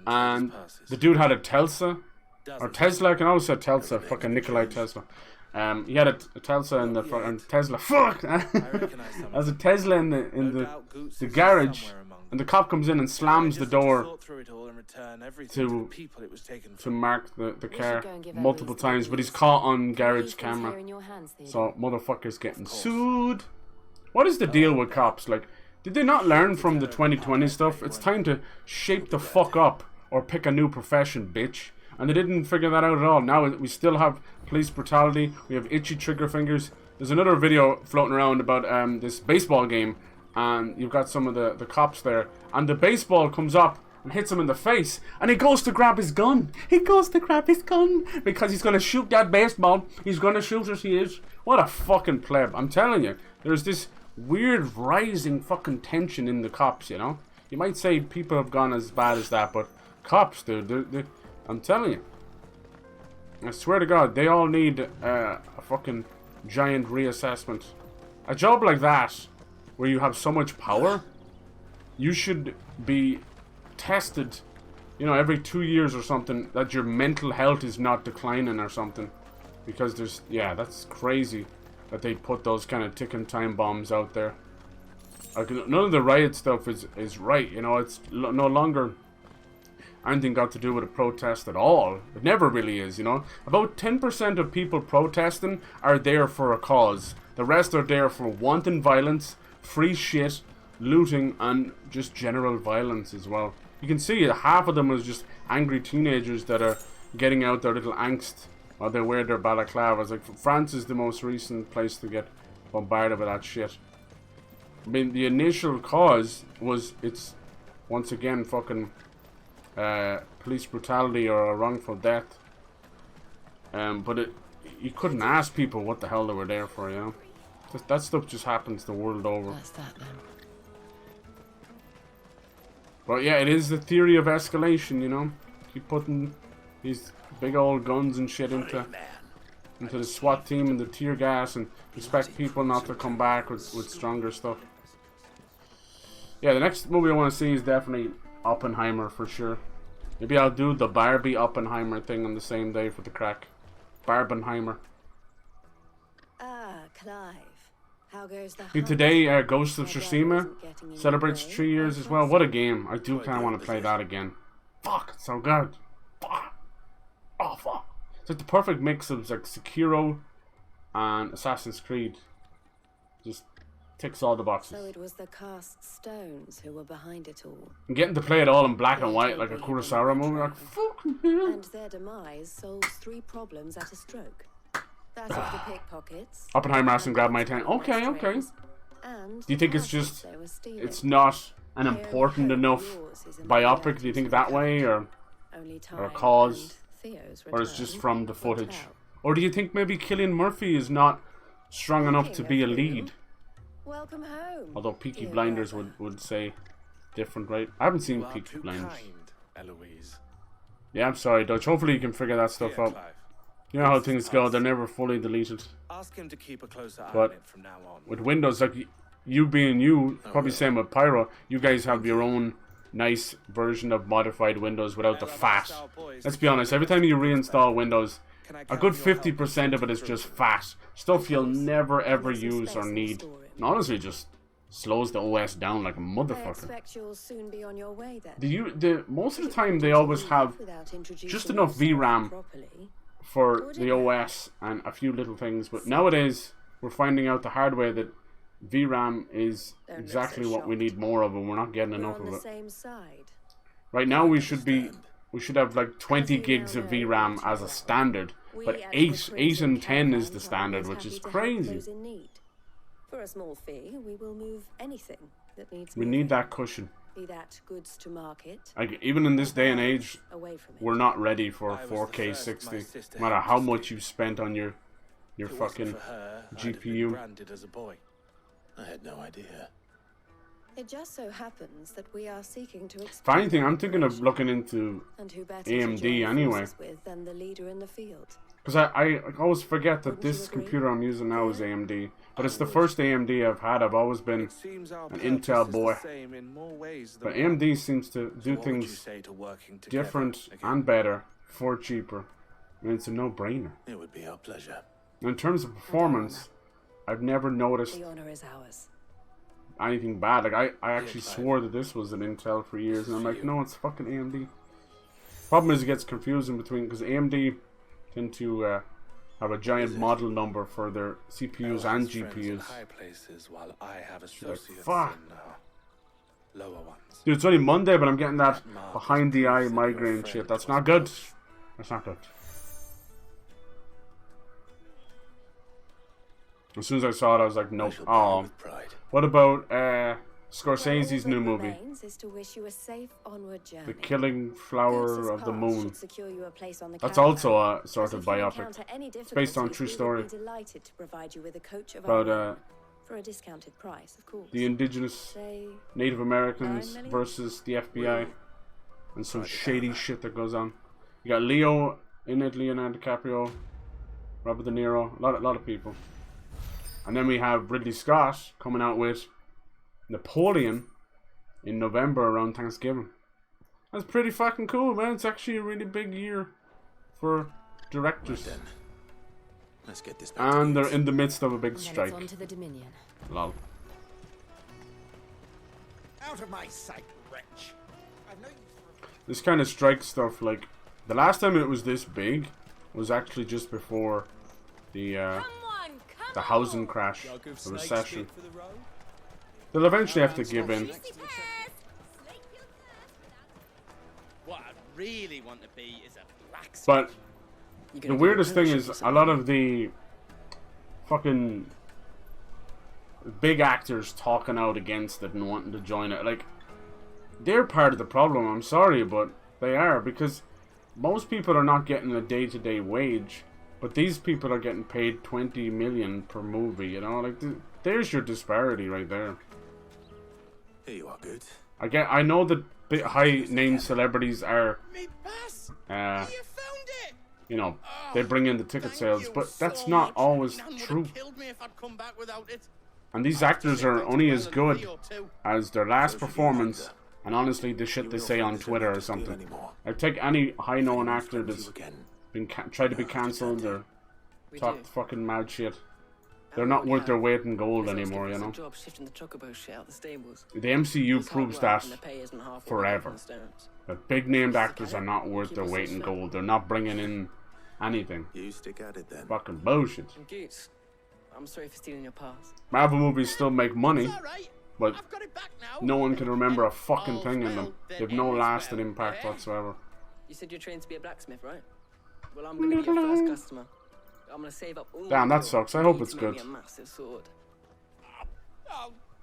and the dude had a Tesla, or Tesla. I can always say Tesla. Fucking Nikolai Tesla. He had a Tesla in the front. Tesla. Fuck. There's a Tesla in the garage, and the cop comes in and slams the door to mark the car multiple times, but he's caught on garage camera. So motherfucker's getting sued. What is the deal with cops? Like, did they not learn from the 2020 stuff? It's time to shape the fuck up or pick a new profession, bitch. And they didn't figure that out at all. Now we still have police brutality. We have itchy trigger fingers. There's another video floating around about this baseball game, and you've got some of the cops there, and the baseball comes up and hits him in the face, and he goes to grab his gun. He goes to grab his gun because he's gonna shoot that baseball. He's gonna shoot us. He is. What a fucking pleb! I'm telling you, there's this weird rising fucking tension in the cops, you know? You might say people have gone as bad as that, but cops, dude, I'm telling you. I swear to God, they all need a fucking giant reassessment. A job like that, where you have so much power, you should be tested, you know, every 2 years or something, that your mental health is not declining or something. Because there's, yeah, that's crazy that they put those kind of ticking time bombs out there. Like, none of the riot stuff is right, you know. It's no longer anything got to do with a protest at all. It never really is, you know. About 10% of people protesting are there for a cause. The rest are there for wanton violence, free shit, looting, and just general violence as well. You can see half of them is just angry teenagers that are getting out their little angst while they wear their balaclavas. Like, France is the most recent place to get bombarded with that shit. I mean, the initial cause was, it's once again fucking police brutality or a wrongful death. But you couldn't ask people what the hell they were there for, you know. That stuff just happens the world over. That's that then. But yeah, it is the theory of escalation, you know. Keep putting these big old guns and shit into the SWAT team and the tear gas, and expect people not to come back with stronger stuff. Yeah, the next movie I want to see is definitely Oppenheimer for sure. Maybe I'll do the Barbie Oppenheimer thing on the same day for the crack. Barbenheimer. Ah, Clive. How goes the And today, Ghost of Tsushima celebrates 3 years as well. What a game. I do kind of want to play that again. Fuck, it's so good. Fuck. Oh, fuck. It's like the perfect mix of like Sekiro and Assassin's Creed. Just ticks all the boxes. So it was the cast stones who were behind it all. And getting to play it all in black and white like a Kurosawa movie, like fucking hell. And their demise solves 3 problems at a stroke. That of the pickpockets. Oppenheimer hasn't grabbed my attention. Okay, okay. Do you think it's just, it's not an important enough biopic? Do you think that way, or a cause, or it's just from the footage? Or do you think maybe Cillian Murphy is not strong enough to be a lead? Welcome home. Although Peaky Blinders would say different, right? I haven't seen Peaky Blinders. Yeah, I'm sorry, Dutch. Hopefully you can figure that stuff out. You know how things go, they're never fully deleted. Ask him to keep a closer eye But on it from now on. with Windows, like you being you, probably same with Pyro, you guys have your own nice version of modified Windows without the fat. Let's be honest, every time you reinstall Windows, a good 50% of it is just fat. Stuff you'll never ever use or need. And honestly, just slows the OS down like a motherfucker. You'll soon be on your way then. Most of the time, they always have just enough VRAM for the OS and a few little things, but nowadays we're finding out the hard way that VRAM is exactly what we need more of, and we're not getting enough of it. Right now we should have like 20 gigs of VRAM as a standard, but 8 and 10 is the standard, which is crazy. For a small fee, we will move anything that needs We need that cushion. Be that goods to market. Like, even in this day and age, we're not ready for 4K 60. No matter how much you've spent on your fucking GPU. I had no idea. It just so happens that we are seeking to Funny thing, I'm thinking of looking into AMD anyway. Than the leader in the field. Because I always forget that this computer I'm using now is AMD. But it's the first AMD I've had. I've always been an Intel boy. But AMD seems to do things different and better for cheaper. I mean, it's a no-brainer. It would be our pleasure. In terms of performance, I've never noticed the honor is ours. anything bad. Like, I actually swore that this was an Intel for years. And I'm like, no, it's fucking AMD. Problem is it gets confusing between, because AMD tend to have a giant model number for their CPUs and GPUs. Like, fuck. Dude, it's only Monday, but I'm getting that behind the eye migraine shit. That's not good. That's not good. As soon as I saw it, I was like, nope. Oh. What about Scorsese's new movie? The Killing Flower of the Moon. That's also a sort of biopic. It's based on a true story. About for a discounted price, of course. The indigenous Native Americans versus the FBI. And some shady shit that goes on. You got Leo in it, Leonardo DiCaprio, Robert De Niro, a lot of people. And then we have Ridley Scott coming out with Napoleon in November around Thanksgiving. That's pretty fucking cool, man. It's actually a really big year for directors. Right then. Let's get this back and they're in the midst of a big strike. On to the Dominion. Lol. Out of my sight, wretch. I've no use for This kind of strike stuff, like the last time it was this big was actually just before the housing crash, the recession. They'll eventually have to give in. What I really want to be is a blacksmith. But the weirdest thing is a lot of the fucking big actors talking out against it and wanting to join it. Like, they're part of the problem. I'm sorry, but they are, because most people are not getting a day-to-day wage. But these people are getting paid $20 million per movie, you know? Like, there's your disparity right there. Here you are, good. I know that high-name celebrities are, you know, they bring in the ticket sales, but that's not always true. And these actors are only as good as their last performance And honestly, the shit they say on Twitter or something. I take any high-known actor that's been tried to be cancelled or talk fucking mad shit. They're not worth their weight in gold anymore, you know. The MCU proves that forever. That big-named actors are not worth their weight in gold. They're not bringing in anything. You stick at it then. Fucking bullshit. I'm sorry for stealing your pass. Marvel movies still make money, but no one can remember a fucking thing in them. They have no lasting impact whatsoever. You said you're trained to be a blacksmith, right? Well, I'm gonna be your first customer. I'm gonna save up all. Damn, that sucks. I hope it's good. A massive sword.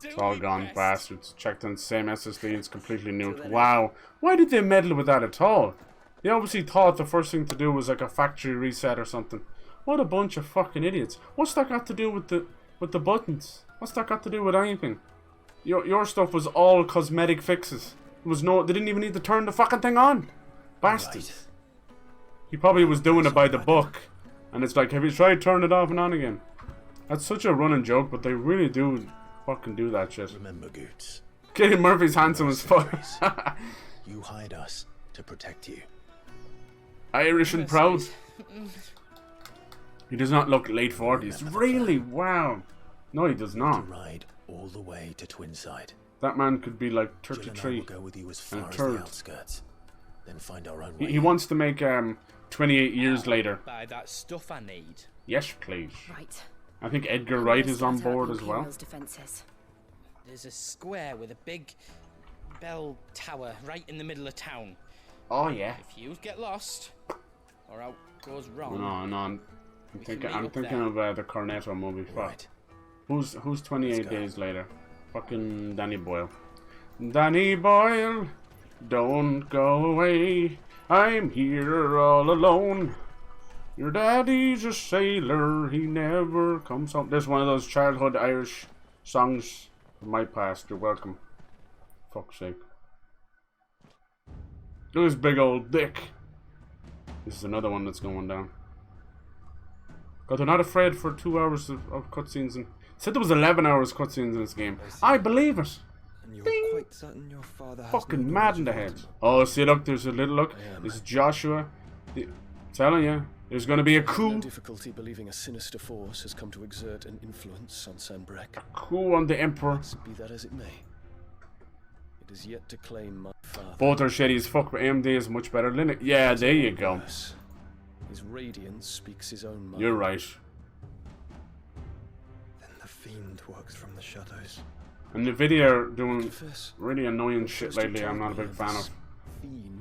It's all gone, bastards. Checked on the same SSD. It's completely new. Wow. Why did they meddle with that at all? They obviously thought the first thing to do was like a factory reset or something. What a bunch of fucking idiots. What's that got to do with the buttons? What's that got to do with anything? Your stuff was all cosmetic fixes. It was they didn't even need to turn the fucking thing on. Bastards. He probably was doing it by the book. And it's like, have you tried turning it off and on again? That's such a running joke, but they really do fucking do that shit. Remember, Goots. Cillian Murphy's handsome as fuck. You hide us to protect you. Irish and proud. He does not look late 40s. Really? Wow. No, he does not. Ride all the way to Twinside. That man could be like 33 will go with you as far and a as third. the outskirts. Then find our own way. He wants to make 28 years later. Buy that stuff I need. Yes, please. Right. I think Edgar Wright is on board as well. There's a square with a big bell tower right in the middle of town. Oh yeah. If you get lost or out goes wrong. No, I'm thinking of the Cornetto movie. Fuck. Who's 28 days later? Fucking Danny Boyle. Danny Boyle, don't go away. I'm here all alone. Your daddy's a sailor, he never comes home. This is one of those childhood Irish songs from my past. You're welcome. Fuck's sake. Look at this big old dick. This is another one that's going down. God, they're not afraid for 2 hours of cutscenes. And said there was 11 hours cutscenes in this game. I believe it. And you're Ding. quite certain your father has Fucking no mad in the head. Oh, see, look, there's a little look. This is Joshua. Telling you, there's going to be a coup. No difficulty believing a sinister force has come to exert an influence on Sanbreque. A coup on the Emperor. Be that as it may, it is yet to claim my father. Both are shitty as fuck, but AMD is much better than Linux. Yeah, there you go. His radiance speaks his own mind. You're right. Then the fiend works from the shadows. And Nvidia are doing really annoying shit lately. I'm not a big fan of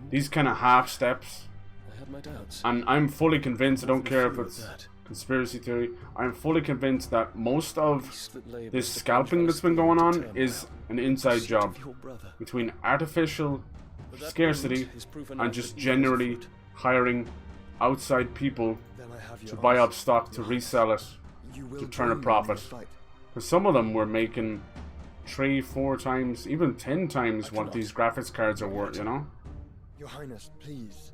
these kind of half steps. I had my doubts. And I'm fully convinced, I don't care if it's conspiracy theory, I'm fully convinced that most of this scalping that's been going on is an inside job between artificial scarcity and just generally hiring outside people to buy up stock to resell it to turn a profit. Because some of them were making 3-4 times, even 10 times what these graphics cards are worth, you know? Your Highness, please.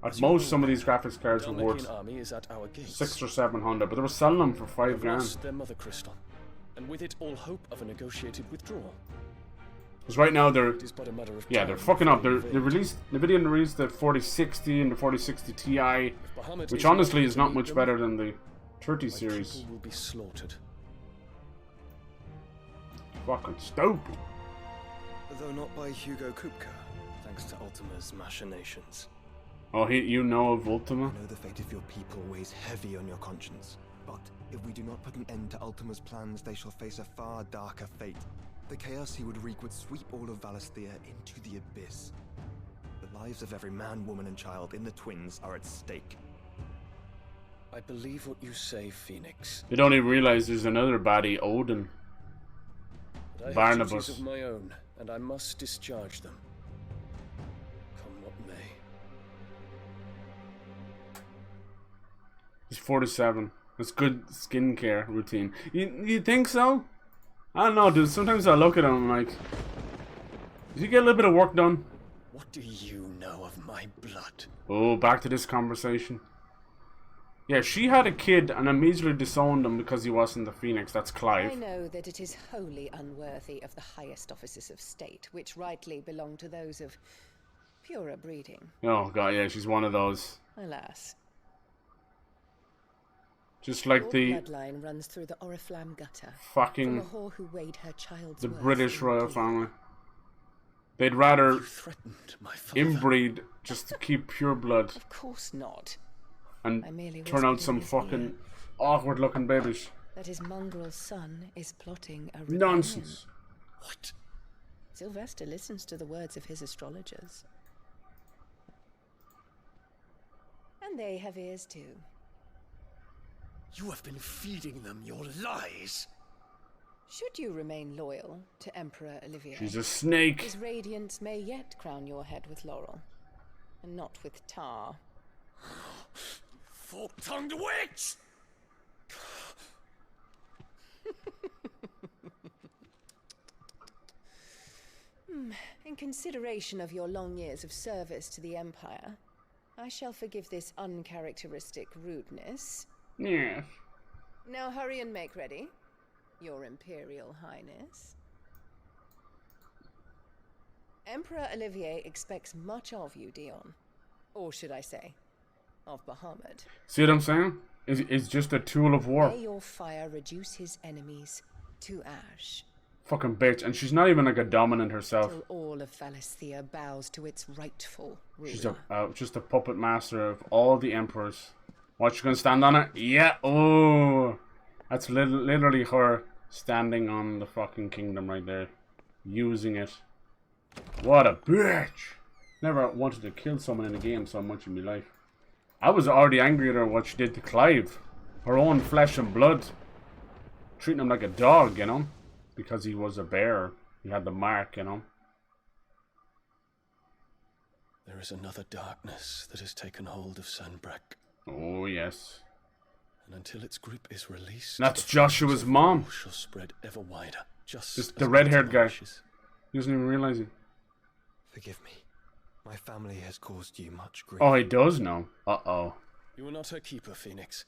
At most, some of these graphics cards were worth 600 or 700, but they were selling them for $5 grand. Their mother crystal, and with it all hope of a negotiated withdrawal. Because right now they're fucking up. Nvidia released the 4060 and the 4060 Ti, which honestly is not much better than the 30 series. Will be slaughtered. Fucking stupid. Though not by Hugo Kupka, thanks to Ultima's machinations. Oh, you know of Ultima? I know the fate of your people weighs heavy on your conscience, but if we do not put an end to Ultima's plans, they shall face a far darker fate. The chaos he would wreak would sweep all of Valisthea into the abyss. The lives of every man, woman, and child in the Twins are at stake. I believe what you say, Phoenix. They don't even realize there's another baddie, Odin. But I have Barnabas. duties of my own, and I must discharge them. Come what may. He's 47. That's good skincare routine. You think so? I don't know, dude. Sometimes I look at him and I'm like, did you get a little bit of work done? What do you know of my blood? Oh, back to this conversation. Yeah, she had a kid and immediately disowned him because he wasn't the Phoenix. That's Clive. I know that it is wholly unworthy of the highest offices of state, which rightly belong to those of purer breeding. Oh god, yeah, she's one of those. Alas. Just like Your the bloodline runs through the Oriflamme gutter. fucking From a whore who weighed her child's the worth British in royal tea. family. They'd rather You threatened my father. inbreed just to keep pure blood Of course not. and I merely turn out whispered some in his fucking ear awkward looking babies. that his mongrel son is plotting a rebellion. Nonsense. What? Sylvester listens to the words of his astrologers. And they have ears too. You have been feeding them your lies. Should you remain loyal to Emperor Olivier, She's a snake. his radiance may yet crown your head with laurel, and not with tar. Fork-tongued witch! In consideration of your long years of service to the Empire, I shall forgive this uncharacteristic rudeness. Yes. Now hurry and make ready, Your Imperial Highness. Emperor Olivier expects much of you, Dion. Or should I say, of Bahamut. See what I'm saying? It's just a tool of war. May your fire reduce his enemies to ash, Fucking bitch. And she's not even like a dominant herself. till all of Valisthea bows to its rightful ruler. She's just a puppet master of all the emperors. What, you gonna stand on it? Yeah. Oh, that's literally her standing on the fucking kingdom right there, using it. What a bitch! Never wanted to kill someone in a game so much in my life. I was already angry at her what she did to Clive, her own flesh and blood, treating him like a dog, you know, because he was a bear. He had the mark, you know. There is another darkness that has taken hold of Sanbreque. Oh yes. And until its grip is released, That's Joshua's mom. shall spread ever wider. Just the red-haired guy. He doesn't even realize it. Forgive me. My family has caused you much grief. Oh, he does know. Uh-oh. You are not her keeper, Phoenix.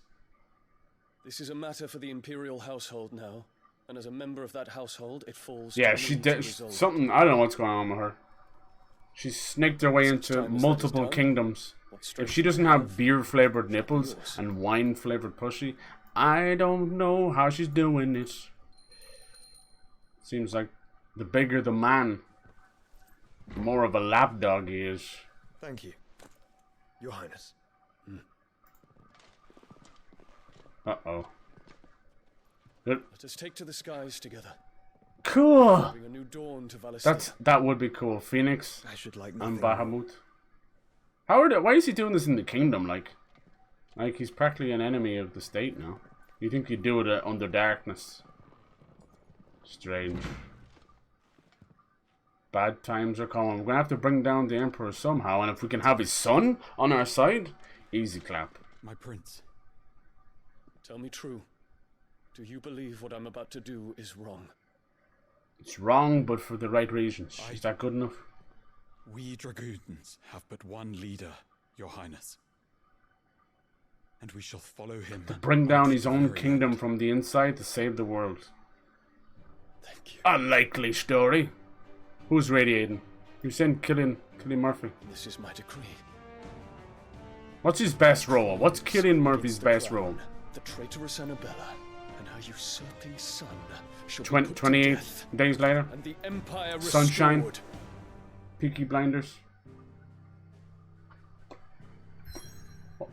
This is a matter for the Imperial household now, and as a member of that household, it falls. Yeah, to she me to did resolve. something. I don't know what's going on with her. She snaked her way into multiple kingdoms. If she doesn't have beer-flavored nipples and wine-flavored pussy, I don't know how she's doing it. Seems like the bigger the man, the more of a lapdog he is. Thank you, Your Highness. Uh-oh. Let us take to the skies together. Cool. Bring a new dawn to Valisthea. That would be cool. Phoenix I should like and nothing Bahamut. Why is he doing this in the kingdom? Like he's practically an enemy of the state now. You think he'd do it under darkness? Strange. Bad times are coming. We're gonna have to bring down the Emperor somehow, and if we can have his son on our side, easy clap. My prince. Tell me true. Do you believe what I'm about to do is wrong? It's wrong, but for the right reasons. Is that good enough? We dragoons have but one leader, Your Highness. And we shall follow him. To bring down his own kingdom from the inside to save the world. Thank you. A likely story. Who's radiating? You sent Cillian Murphy. This is my decree. What's his best role? What's Cillian Murphy's best role? The traitorous Annabella and her usurping son shall be 28 death, days later. and the Empire Sunshine. restored. Peaky Blinders.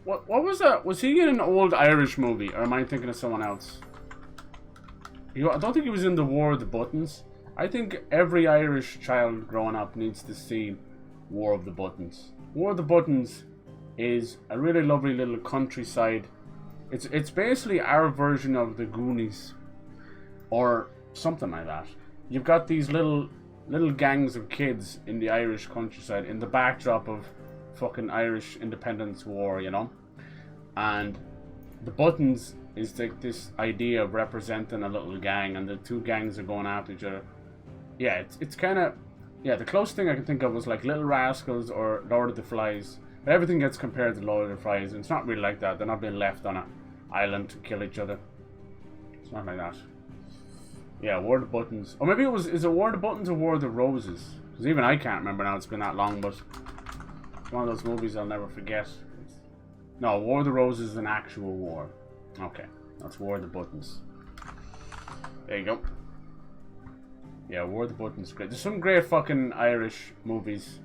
What was that? Was he in an old Irish movie, or am I thinking of someone else? I don't think he was in the War of the Buttons. I think every Irish child growing up needs to see War of the Buttons. War of the Buttons is a really lovely little countryside. It's basically our version of the Goonies, or something like that. You've got these little gangs of kids in the Irish countryside in the backdrop of fucking Irish independence war, you know? And the Buttons is like this idea of representing a little gang, and the two gangs are going after each other. Yeah, it's kind of... Yeah, the closest thing I can think of was like Little Rascals or Lord of the Flies, But everything gets compared to Lord of the Flies, and it's not really like that. They're not being left on an island to kill each other. It's not like that. Yeah, War of the Buttons. Or maybe it was, is it War of the Buttons or War of the Roses? Because even I can't remember now, it's been that long, but it's one of those movies I'll never forget. No, War of the Roses is an actual war. Okay, that's War of the Buttons. There you go. Yeah, War of the Buttons is great. There's some great fucking Irish movies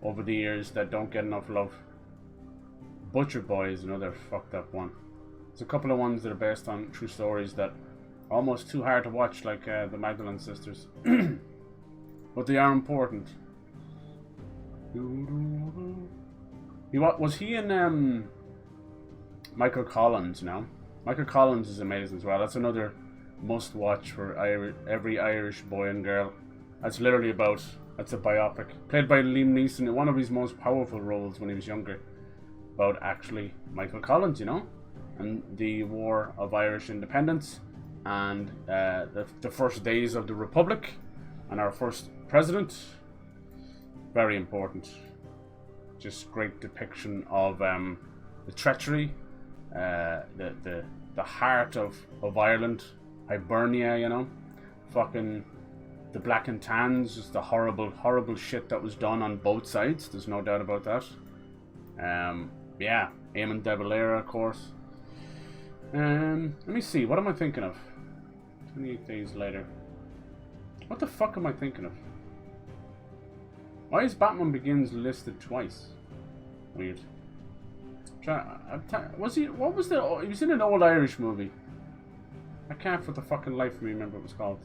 over the years that don't get enough love. Butcher Boy is another fucked up one. There's a couple of ones that are based on true stories that are almost too hard to watch, like the Magdalene Sisters. But they are important. Was he in Michael Collins now? Michael Collins is amazing as well. That's another must watch for every Irish boy and girl. That's literally about, that's a biopic. Played by Liam Neeson in one of his most powerful roles when he was younger. About actually Michael Collins, you know? And the War of Irish Independence. And the first days of the Republic. And our first president. Very important. Just great depiction of the treachery. The heart of Ireland. Hibernia, you know, fucking the Black and Tans, just the horrible shit that was done on both sides. There's no doubt about that. Yeah, Eamon de Valera, of course. Let me see, what am I thinking of? 28 days later. What the fuck am I thinking of? Why is Batman Begins listed twice? Weird. Was he? What was the? He was in an old Irish movie. I can't for the fucking life of me remember what it was called.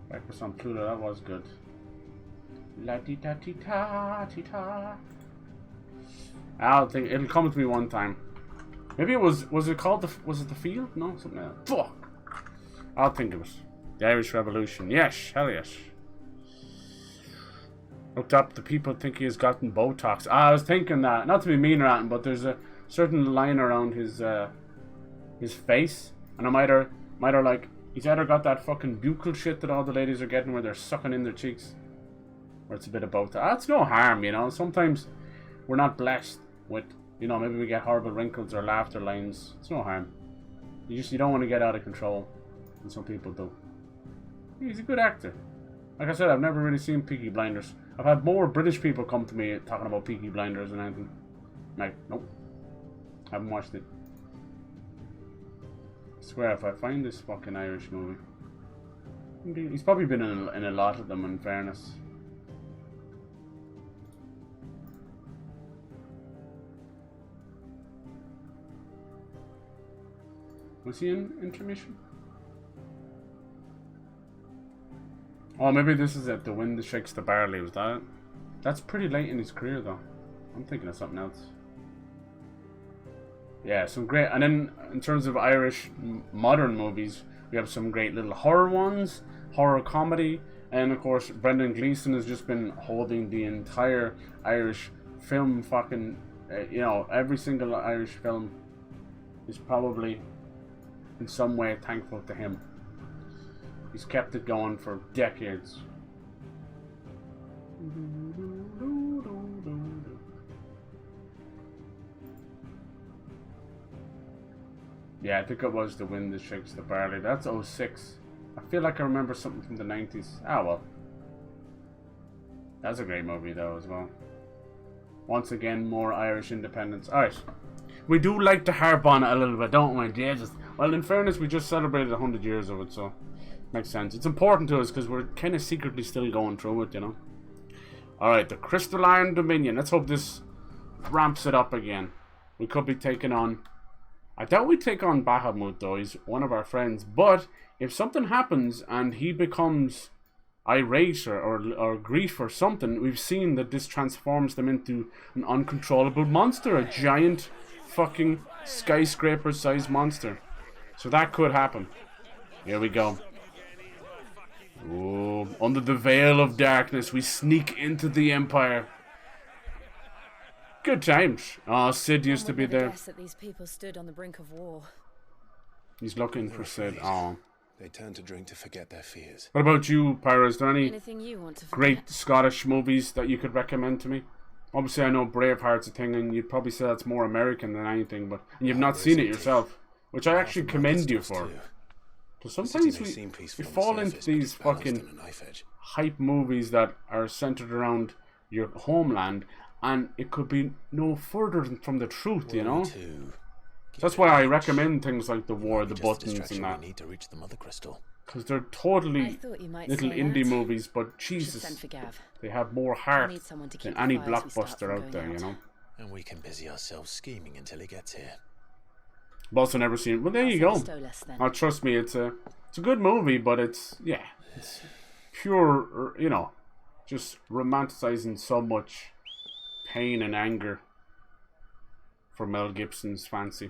Breakfast on Pluto, that was good. La di da ti ta ti ta. I'll think it'll come to me one time. Maybe it was it called was it The Field? No, something else. Fuck. I'll think of it. The Irish Revolution. Yes, hell yes. Looked up, the people think he has gotten Botox. I was thinking that, not to be mean or anything, but there's a certain line around his face. And I might have like, he's either got that fucking buccal shit that all the ladies are getting where they're sucking in their cheeks. Or it's a bit about that. That's no harm, you know. Sometimes we're not blessed with, you know, maybe we get horrible wrinkles or laughter lines. It's no harm. You don't want to get out of control. And some people do. He's a good actor. Like I said, I've never really seen Peaky Blinders. I've had more British people come to me talking about Peaky Blinders and anything. Like, nope. Haven't watched it. I swear, if I find this fucking Irish movie, he's probably been in a lot of them, in fairness. Was he in Intermission? Oh, maybe this is it. The Wind That Shakes the Barley. Was that it? That's pretty late in his career, though. I'm thinking of something else. Yeah, some great. And then in terms of Irish modern movies, we have some great little horror ones, horror comedy, and of course Brendan Gleeson has just been holding the entire Irish film fucking. You know, every single Irish film is probably in some way thankful to him. He's kept it going for decades. Yeah, I think it was The Wind That Shakes the Barley. That's 06. I feel like I remember something from the 90s. Ah, well. That's a great movie, though, as well. Once again, more Irish independence. Alright. We do like to harp on it a little bit, don't we? Jesus. Well, in fairness, we just celebrated 100 years of it, so makes sense. It's important to us because we're kind of secretly still going through it, you know. Alright, the Crystal Iron Dominion. Let's hope this ramps it up again. We could be taking on... I doubt we take on Bahamut, though. He's one of our friends. But if something happens and he becomes irate or grief or something, we've seen that this transforms them into an uncontrollable monster. A giant fucking skyscraper-sized monster. So that could happen. Here we go. Oh, under the veil of darkness, we sneak into the Empire. Good times. Oh, Sid used to be there. Guess that these people stood on the brink of war. He's looking for Sid. Oh. They turn to drink to forget their fears. What about you, Pyra? Is there any Anything you want to great Scottish movies that you could recommend to me? Obviously, I know Braveheart's a thing, and you'd probably say that's more American than anything, but and you've not seen it yourself, which I actually commend you for. So sometimes we fall into these fucking hype movies that are centered around your homeland, and it could be no further from the truth, you know? That's why I recommend things like The War of the Buttons and that. Because they're totally little indie movies, but Jesus, they have more heart than any blockbuster out there, you know? And we can busy ourselves scheming until he gets here. I've also never seen it. Well, there you go. Oh, trust me, it's a good movie, but it's pure, you know, just romanticizing so much pain and anger for Mel Gibson's fancy.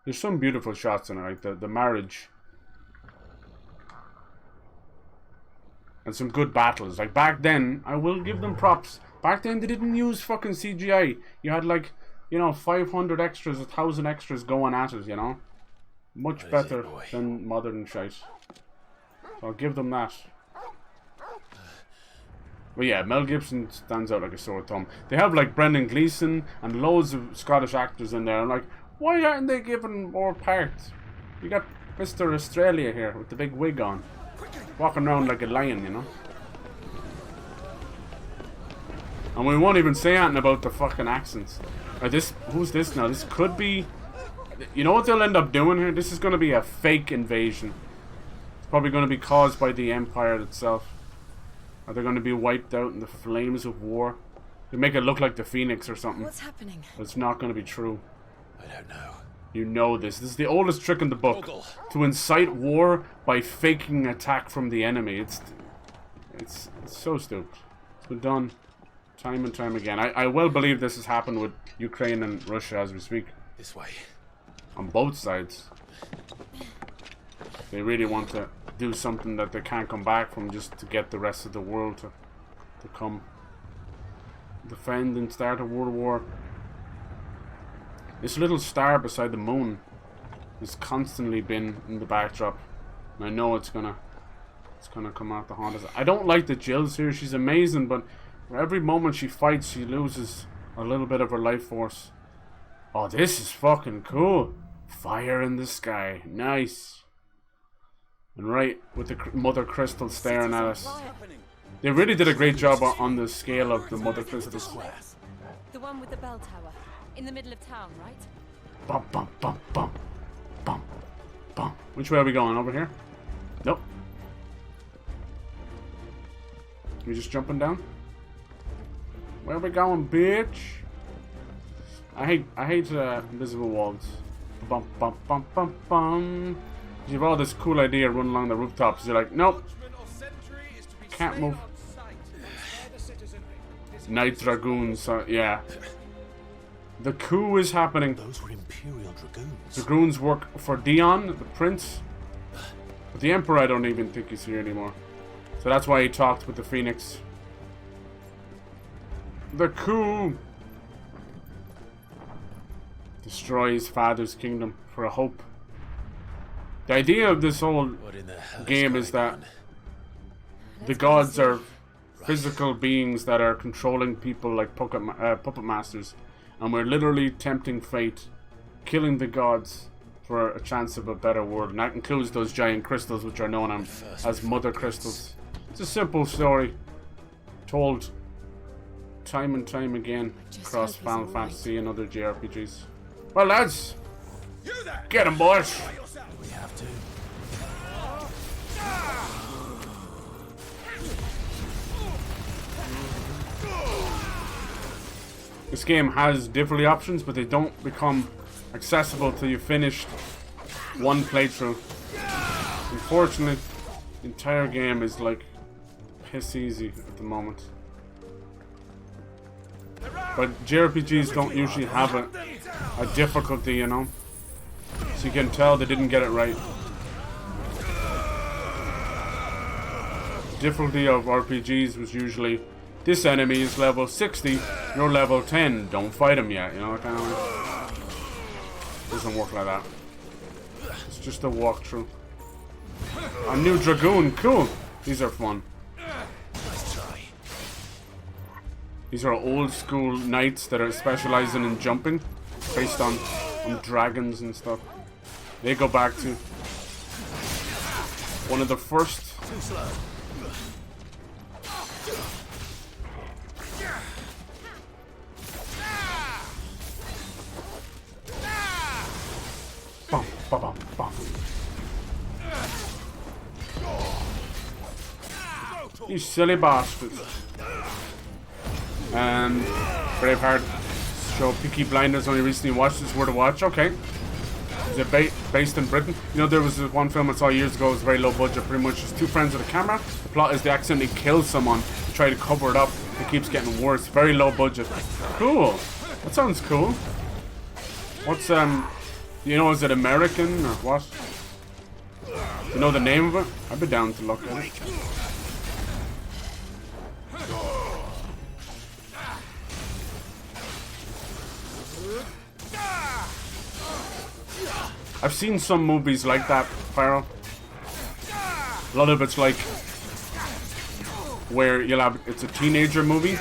There's some beautiful shots in it, like the marriage. And some good battles. Like back then, I will give them props. Back then they didn't use fucking CGI. You had like, you know, 500 extras, 1,000 extras going at it, you know. Much better than modern shite. So I'll give them that. But yeah, Mel Gibson stands out like a sore thumb. They have like Brendan Gleeson and loads of Scottish actors in there. I'm like, why aren't they given more parts? You got Mr. Australia here with the big wig on, walking around like a lion, you know. And we won't even say anything about the fucking accents. Who's this now? This could be... You know what they'll end up doing here? This is going to be a fake invasion. It's probably going to be caused by the Empire itself. Are they going to be wiped out in the flames of war? They make it look like the Phoenix or something. What's happening? But it's not going to be true. I don't know. You know this. This is the oldest trick in the book. To incite war by faking attack from the enemy. It's so stupid. It's been done time and time again. I well believe this has happened with Ukraine and Russia as we speak. This way. On both sides. They really want to do something that they can't come back from just to get the rest of the world to come defend and start a world war. This little star beside the moon has constantly been in the backdrop. And I know it's gonna come out to haunt us. I don't like the Jill's here. She's amazing, but for every moment she fights, she loses a little bit of her life force. Oh, this is fucking cool. Fire in the sky. Nice. And right with the Mother Crystal staring at us. They really did a great job on the scale of the Mother Crystals. The one with the bell tower. In the middle of town, right? Bump, bump, bump, bump. Bump, bump. Which way are we going? Over here? Nope. We just jumping down? Where are we going, bitch? I hate invisible walls. Bump, bump, bump, bump, bump. You have all this cool idea running along the rooftops. You're like, nope. Can't move. Night Dragoons, yeah. The coup is happening. Those were Imperial Dragoons. Dragoons work for DION, the prince. But the Emperor, I don't even think he's here anymore. So that's why he talked with the Phoenix. The coup destroys father's kingdom for a hope. The idea of this whole game is that the gods are physical beings that are controlling people like puppet masters. And we're literally tempting fate, killing the gods for a chance of a better world. And that includes those giant crystals which are known as Mother Crystals. It's a simple story, told time and time again across Final Fantasy and other JRPGs. Well, lads, get 'em, boys. We have to. This game has difficulty options, but they don't become accessible till you finished one playthrough. Unfortunately, the entire game is like piss easy at the moment. But JRPGs don't usually have a difficulty, you know? So you can tell they didn't get it right. The difficulty of RPGs was usually, this enemy is level 60, you're level 10, don't fight him yet, you know, kind of like. Doesn't work like that. It's just a walkthrough. A new Dragoon, cool. These are fun. These are old school knights that are specializing in jumping, based on dragons and stuff. They go back to one of the first. Too slow. Bum, bum, bum, bum. You silly bastards. And Braveheart show Peaky Blinders only recently watched. It's worth a watch. Okay. Is it based in Britain? You know, there was this one film I saw years ago. It was very low budget. Pretty much just two friends with a camera. The plot is they accidentally kill someone. They try to cover it up. It keeps getting worse. Very low budget. Cool. That sounds cool. What's you know, is it American or what? You know the name of it? I'd be down to look at it. I've seen some movies like that, Pharaoh. A lot of it's like where you'll have it's a teenager movie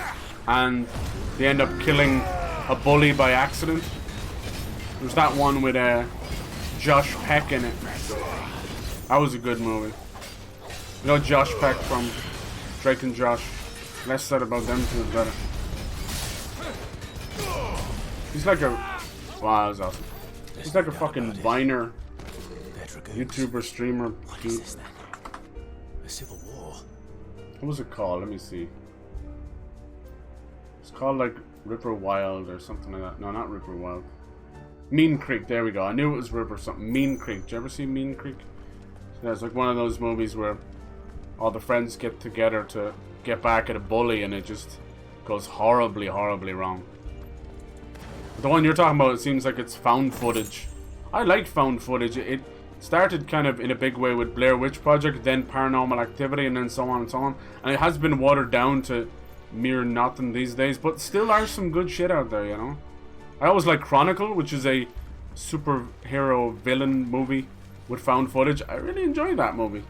and they end up killing a bully by accident. There's that one with Josh Peck in it. That was a good movie. You know Josh Peck from Drake and Josh. Less said about them two, the better. He's like a wow, that was awesome. He's like a fucking Viner, YouTuber, streamer. What is this then? A civil war? What was it called? Let me see. It's called like Ripper Wild or something like that. No, not Ripper Wild. Mean Creek. There we go. I knew it was Ripper something. Mean Creek. Did you ever see Mean Creek? Yeah, it's like one of those movies where all the friends get together to get back at a bully and it just goes horribly, horribly wrong. The one you're talking about, it seems like it's found footage. I like found footage. It started kind of in a big way with Blair Witch Project, then Paranormal Activity, and then so on and so on. And it has been watered down to mere nothing these days, but still are some good shit out there, you know? I always like Chronicle, which is a superhero villain movie with found footage. I really enjoy that movie.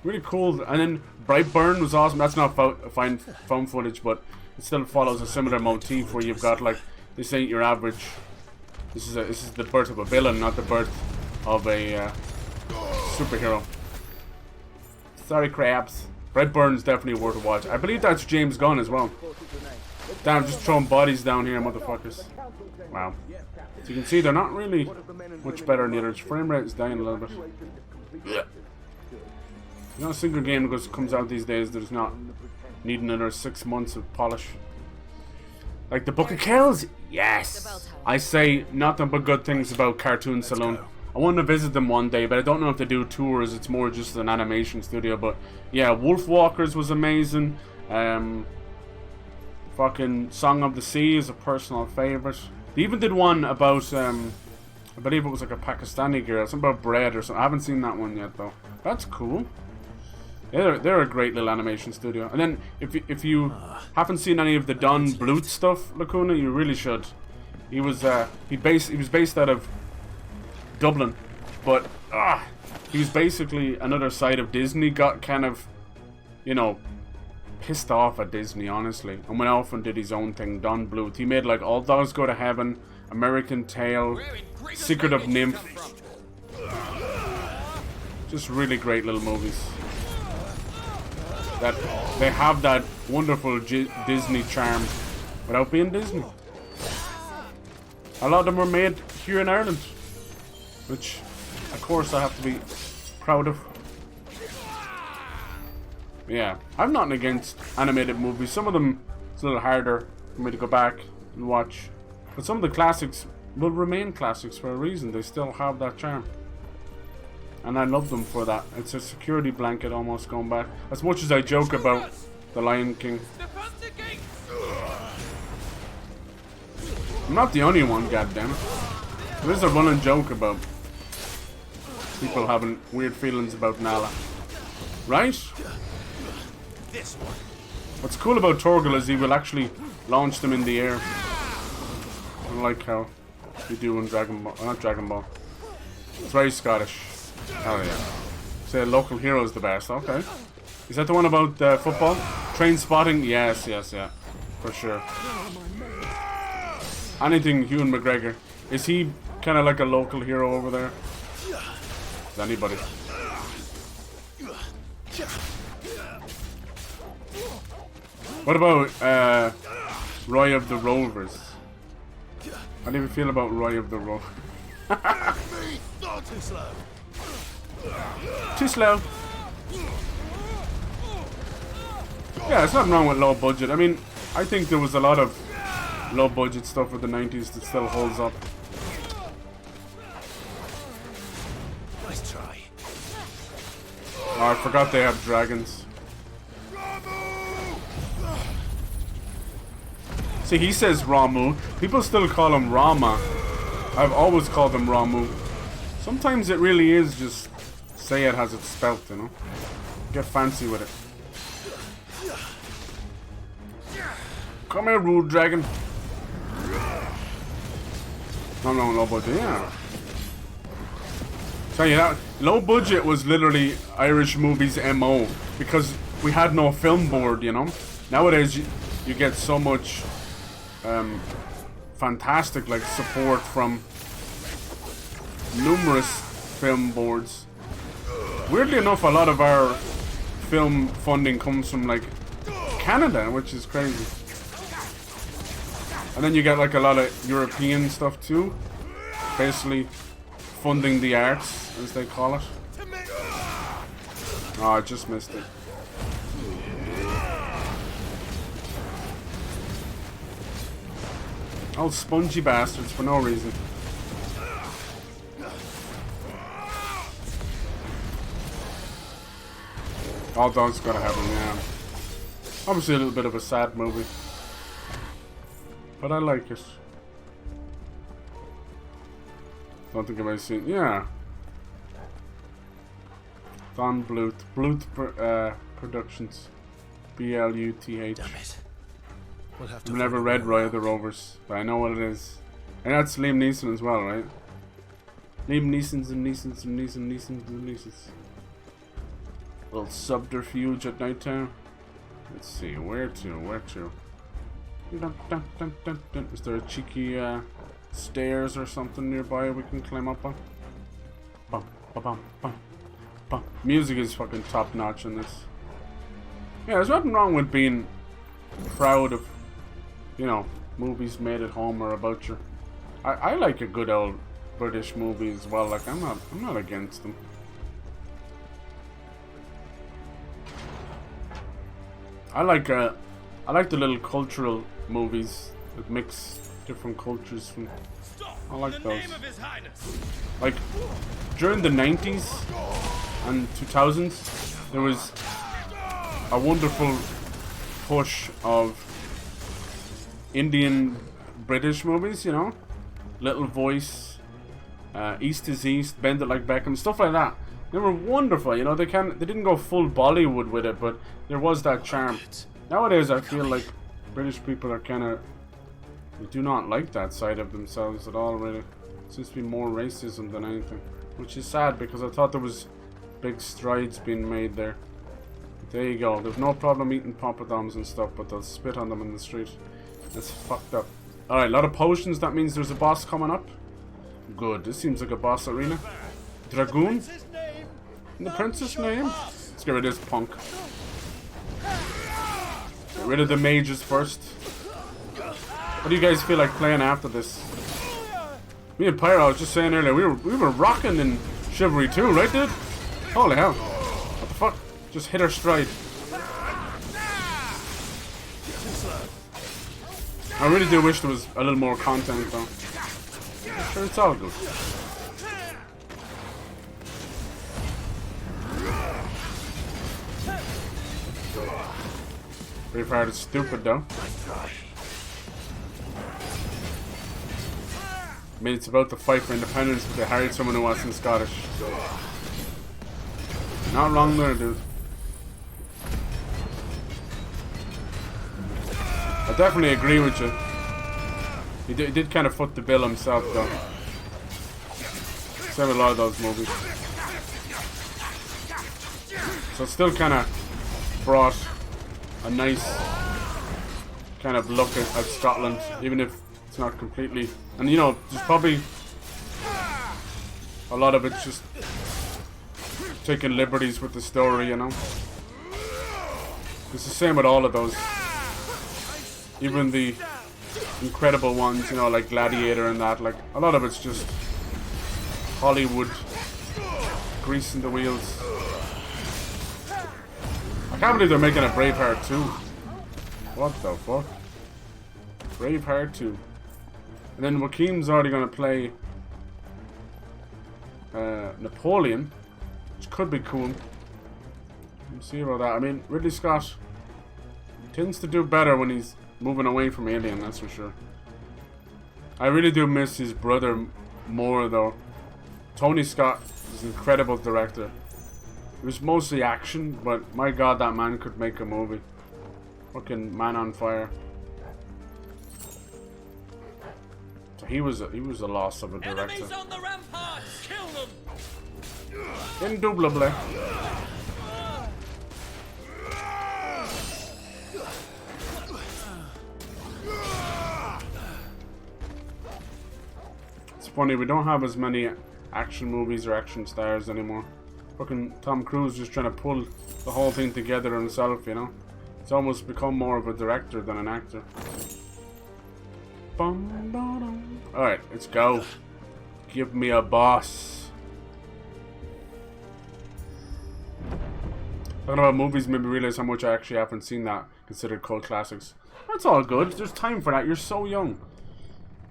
Really cool. And then Brightburn was awesome. That's not found footage, but it still follows a similar motif where you've got like, this ain't your average. This is the birth of a villain, not the birth of a superhero. Sorry, crabs. Brightburn's definitely worth a watch. I believe that's James Gunn as well. Damn, just throwing bodies down here, motherfuckers. Wow. So you can see they're not really much better than the others. Frame rate is dying a little bit. You know, a single game that comes out these days does not need another 6 months of polish. Like the Book of Kells? Yes! I say nothing but good things about Cartoon Saloon. I want to visit them one day, but I don't know if they do tours. It's more just an animation studio. But yeah, Wolfwalkers was amazing. Fucking Song of the Sea is a personal favorite. They even did one about, I believe it was like a Pakistani girl. Something about bread or something. I haven't seen that one yet though. That's cool. They're a great little animation studio. And then if you haven't seen any of the Don Bluth stuff, Lacuna, you really should. He was based out of Dublin, but he was basically another side of Disney. Got kind of, you know, pissed off at Disney, honestly, and went off and did his own thing. Don Bluth. He made like All Dogs Go to Heaven, American Tail, Secret of Nymph. Just really great little movies. That they have that wonderful Disney charm without being Disney. A lot of them were made here in Ireland, which of course I have to be proud of. Yeah, I'm not against animated movies. Some of them it's a little harder for me to go back and watch, but some of the classics will remain classics for a reason. They still have that charm. And I love them for that. It's a security blanket almost going back. As much as I joke about The Lion King. I'm not the only one, goddammit. There's a running joke about people having weird feelings about Nala. Right? What's cool about Torgal is he will actually launch them in the air. Unlike how you do in Dragon Ball. Not Dragon Ball. It's very Scottish. Oh yeah. Say local hero's the best. Okay. Is that the one about football? Train spotting? Yes, yeah. for sure. Anything Ewan McGregor. Is he kind of like a local hero over there? Is anybody? What about Roy of the Rovers? How do you feel about Roy of the Rovers? Too slow. Too slow. Yeah, there's nothing wrong with low budget. I mean, I think there was a lot of low budget stuff with the 90s that still holds up. Nice try. Oh, I forgot they have dragons. See, he says Ramu. People still call him Rama. I've always called him Ramu. Sometimes it really is just say it as it's spelt, you know? Get fancy with it. Come here, rude dragon. No, low budget, yeah. Tell you that, low budget was literally Irish movies' MO because we had no film board, you know? Nowadays, you get so much fantastic like support from numerous film boards. Weirdly enough, a lot of our film funding comes from like Canada, which is crazy. And then you get like a lot of European stuff too, basically funding the arts, as they call it. Oh, I just missed it. Oh, spongy bastards for no reason. All dogs gotta have them, yeah. Obviously a little bit of a sad movie. But I like it. Don't think I've ever seen. Yeah. Von Bluth. Bluth Productions. B-L-U-T-H. Damn it. We'll have to I've never read Roy of the Rovers, but I know what it is. And that's Liam Neeson as well, right? Liam Neeson's and Neeson's and Neeson's and Neeson's. Little subterfuge at night time. Let's see, where to? Dun, dun, dun, dun, dun. Is there a cheeky stairs or something nearby we can climb up on? Bum, ba, bum, bum, bum. Music is fucking top notch in this. Yeah, there's nothing wrong with being proud of, you know, movies made at home or about your. I like a good old British movie as well. Like I'm not against them. I like the little cultural movies that mix different cultures from. I like those. Like during the 90s and 2000s, there was a wonderful push of Indian British movies, you know, Little Voice, East is East, Bend It Like Beckham, stuff like that. They were wonderful, you know. They didn't go full Bollywood with it, but there was that charm. Nowadays, I feel like British people are they do not like that side of themselves at all. Really, it seems to be more racism than anything, which is sad because I thought there was big strides being made there. There you go. There's no problem eating poppadoms and stuff, but they'll spit on them in the street. That's fucked up. Alright, a lot of potions. That means there's a boss coming up. Good. This seems like a boss arena. Dragoon? In the prince's name? Let's get rid of this punk. Get rid of the mages first. What do you guys feel like playing after this? Me and Pyro, I was just saying earlier, we were rocking in Chivalry 2, right dude? Holy hell. What the fuck? Just hit our stride. I really do wish there was a little more content though. Sure, it's all good. Braveheart is stupid though. I mean, it's about the fight for independence, but they hired someone who wasn't Scottish. Not wrong there, dude. I definitely agree with you. He did kind of foot the bill himself, though. Same with a lot of those movies. So it still kind of brought a nice kind of look at Scotland, even if it's not completely. And you know, there's probably a lot of it's just taking liberties with the story, you know. It's the same with all of those. Even the incredible ones, you know, like Gladiator and that. Like, a lot of it's just Hollywood greasing the wheels. I can't believe they're making a Braveheart 2. What the fuck? Braveheart 2. And then Joaquin's already going to play Napoleon, which could be cool. We'll see about that. I mean, Ridley Scott tends to do better when he's moving away from Alien, that's for sure. I really do miss his brother more, though. Tony Scott is an incredible director. It was mostly action, but my god, that man could make a movie. Fucking Man on Fire. So he was a loss of a director. Enemies on the ramparts! Kill them! Indubitably. It's funny, we don't have as many action movies or action stars anymore. Fucking Tom Cruise just trying to pull the whole thing together himself, you know? It's almost become more of a director than an actor. Alright, let's go. Give me a boss. Talking about movies made me realize how much I actually haven't seen that considered cult classics. That's all good. There's time for that. You're so young.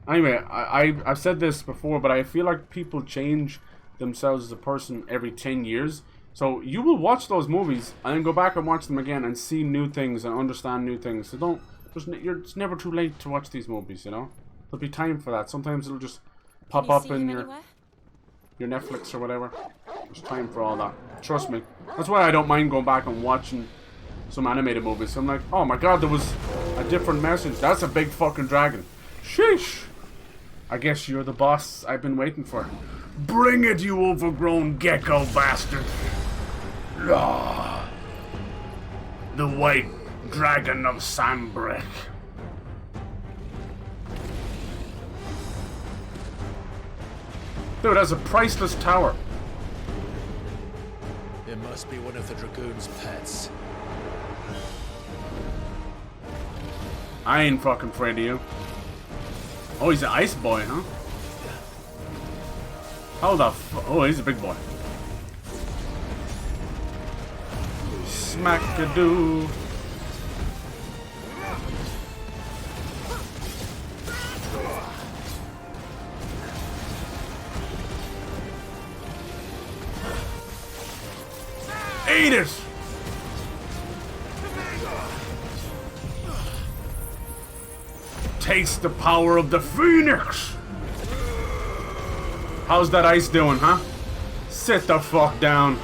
Anyway, I've said this before, but I feel like people change themselves as a person every 10 years. So you will watch those movies and then go back and watch them again and see new things and understand new things. So it's never too late to watch these movies, you know? There'll be time for that. Sometimes it'll just pop up in your Netflix or whatever. There's time for all that. Trust me. That's why I don't mind going back and watching some animated movies. I'm like, oh my god, there was a different message. That's a big fucking dragon. Sheesh. I guess you're the boss I've been waiting for. Bring it, you overgrown gecko bastard. Ah, the white dragon of Sambrick. Dude, that's a priceless tower. It must be one of the Dragoon's pets. I ain't fucking afraid of you. Oh, he's an ice boy, huh? How the oh, he's a big boy. Smack-a-doo. Eat it! Taste the power of the Phoenix! How's that ice doing, huh? Sit the fuck down.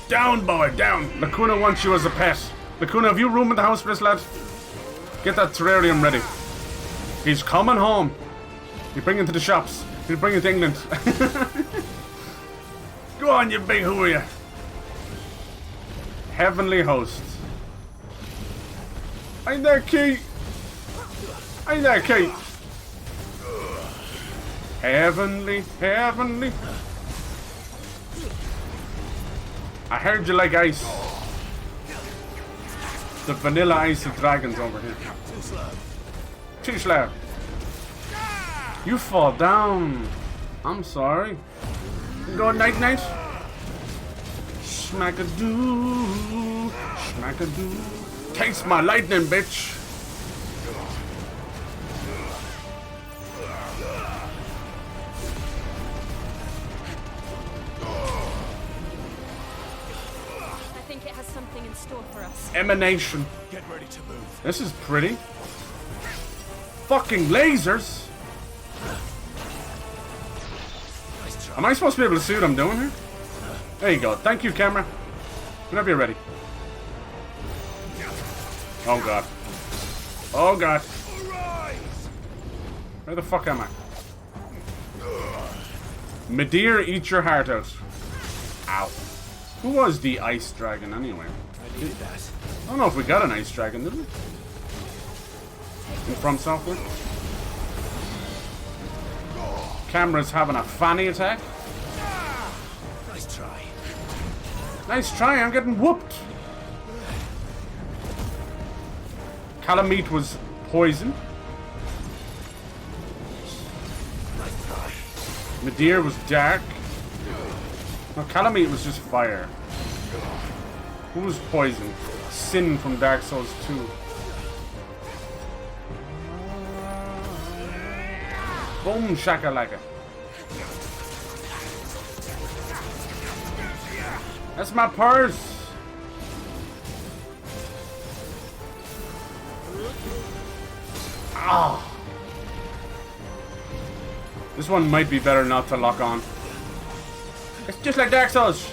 Down, boy, down. Lacuna wants you as a pet. Lacuna, have you room in the house for this lad? Get that terrarium ready. He's coming home. You bring him to the shops. You bring him to England. Go on, you big hooey. Heavenly host. Ain't that cute? Ain't that cute? Heavenly, heavenly. I heard you like ice. The vanilla icy dragons over here. Too slow. You fall down. I'm sorry. Go night night. Smack-a-doo. Smack-a-doo. Taste my lightning, bitch. I think it has something in store for us. Emanation. Get ready to move. This is pretty. Fucking lasers. Am I supposed to be able to see what I'm doing here? There you go. Thank you, camera. Whenever you're ready. Oh god. Oh god. Where the fuck am I? Midir, eat your heart out. Ow. Who was the ice dragon anyway? I needed that. I don't know if we got an ice dragon, did we? From software. Camera's having a fanny attack. Nice try. Nice try, I'm getting whooped. Calamite was poison. Nice try. Medea was dark. No, Calamite was just fire. Who was poison? Sin from Dark Souls 2. Boom shakalaka. That's my purse. Ah. This one might be better not to lock on. It's just like Dark Souls.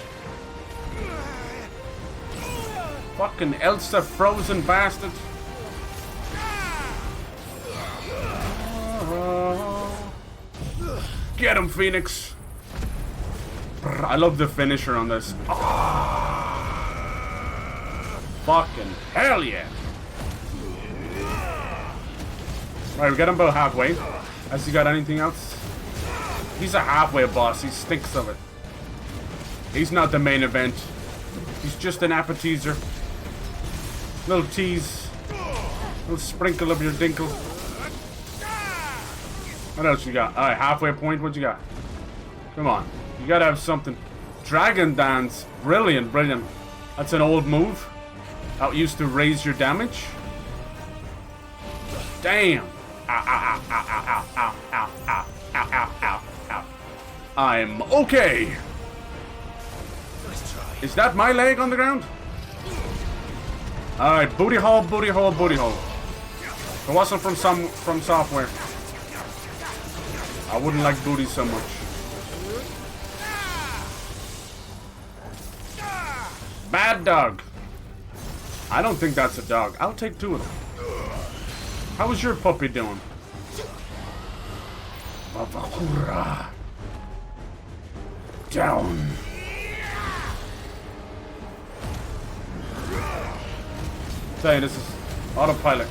Fucking Elsa frozen bastard. Get him, Phoenix. I love the finisher on this. Fucking hell yeah. Right, we got him about halfway. Has he got anything else? He's a halfway boss. He stinks of it. He's not the main event. He's just an appetizer. Little tease. Little sprinkle of your dinkle. What else you got? Alright, halfway point. What you got? Come on. You gotta have something. Dragon Dance. Brilliant, brilliant. That's an old move. That used to raise your damage. Damn. Ow, ow, ow, ow, ow, ow, ow, ow, ow, ow, ow. I'm okay. Is that my leg on the ground? Alright, booty hole, booty hole, booty hole. If it wasn't from software, I wouldn't like booty so much. Bad dog. I don't think that's a dog. I'll take two of them. How is your puppy doing? Down. Tell you, this is autopilot.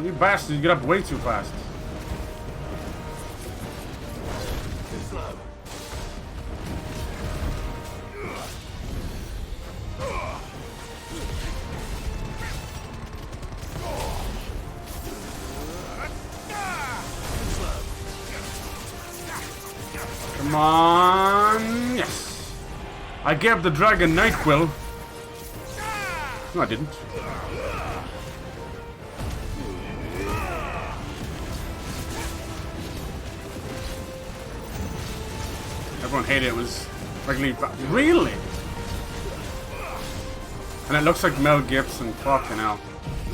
You bastard, you get up way too fast. Come on. Yes. I gave the dragon Nightquill. No, I didn't. Everyone hated it. It was really? And it looks like Mel Gibson. Fucking hell.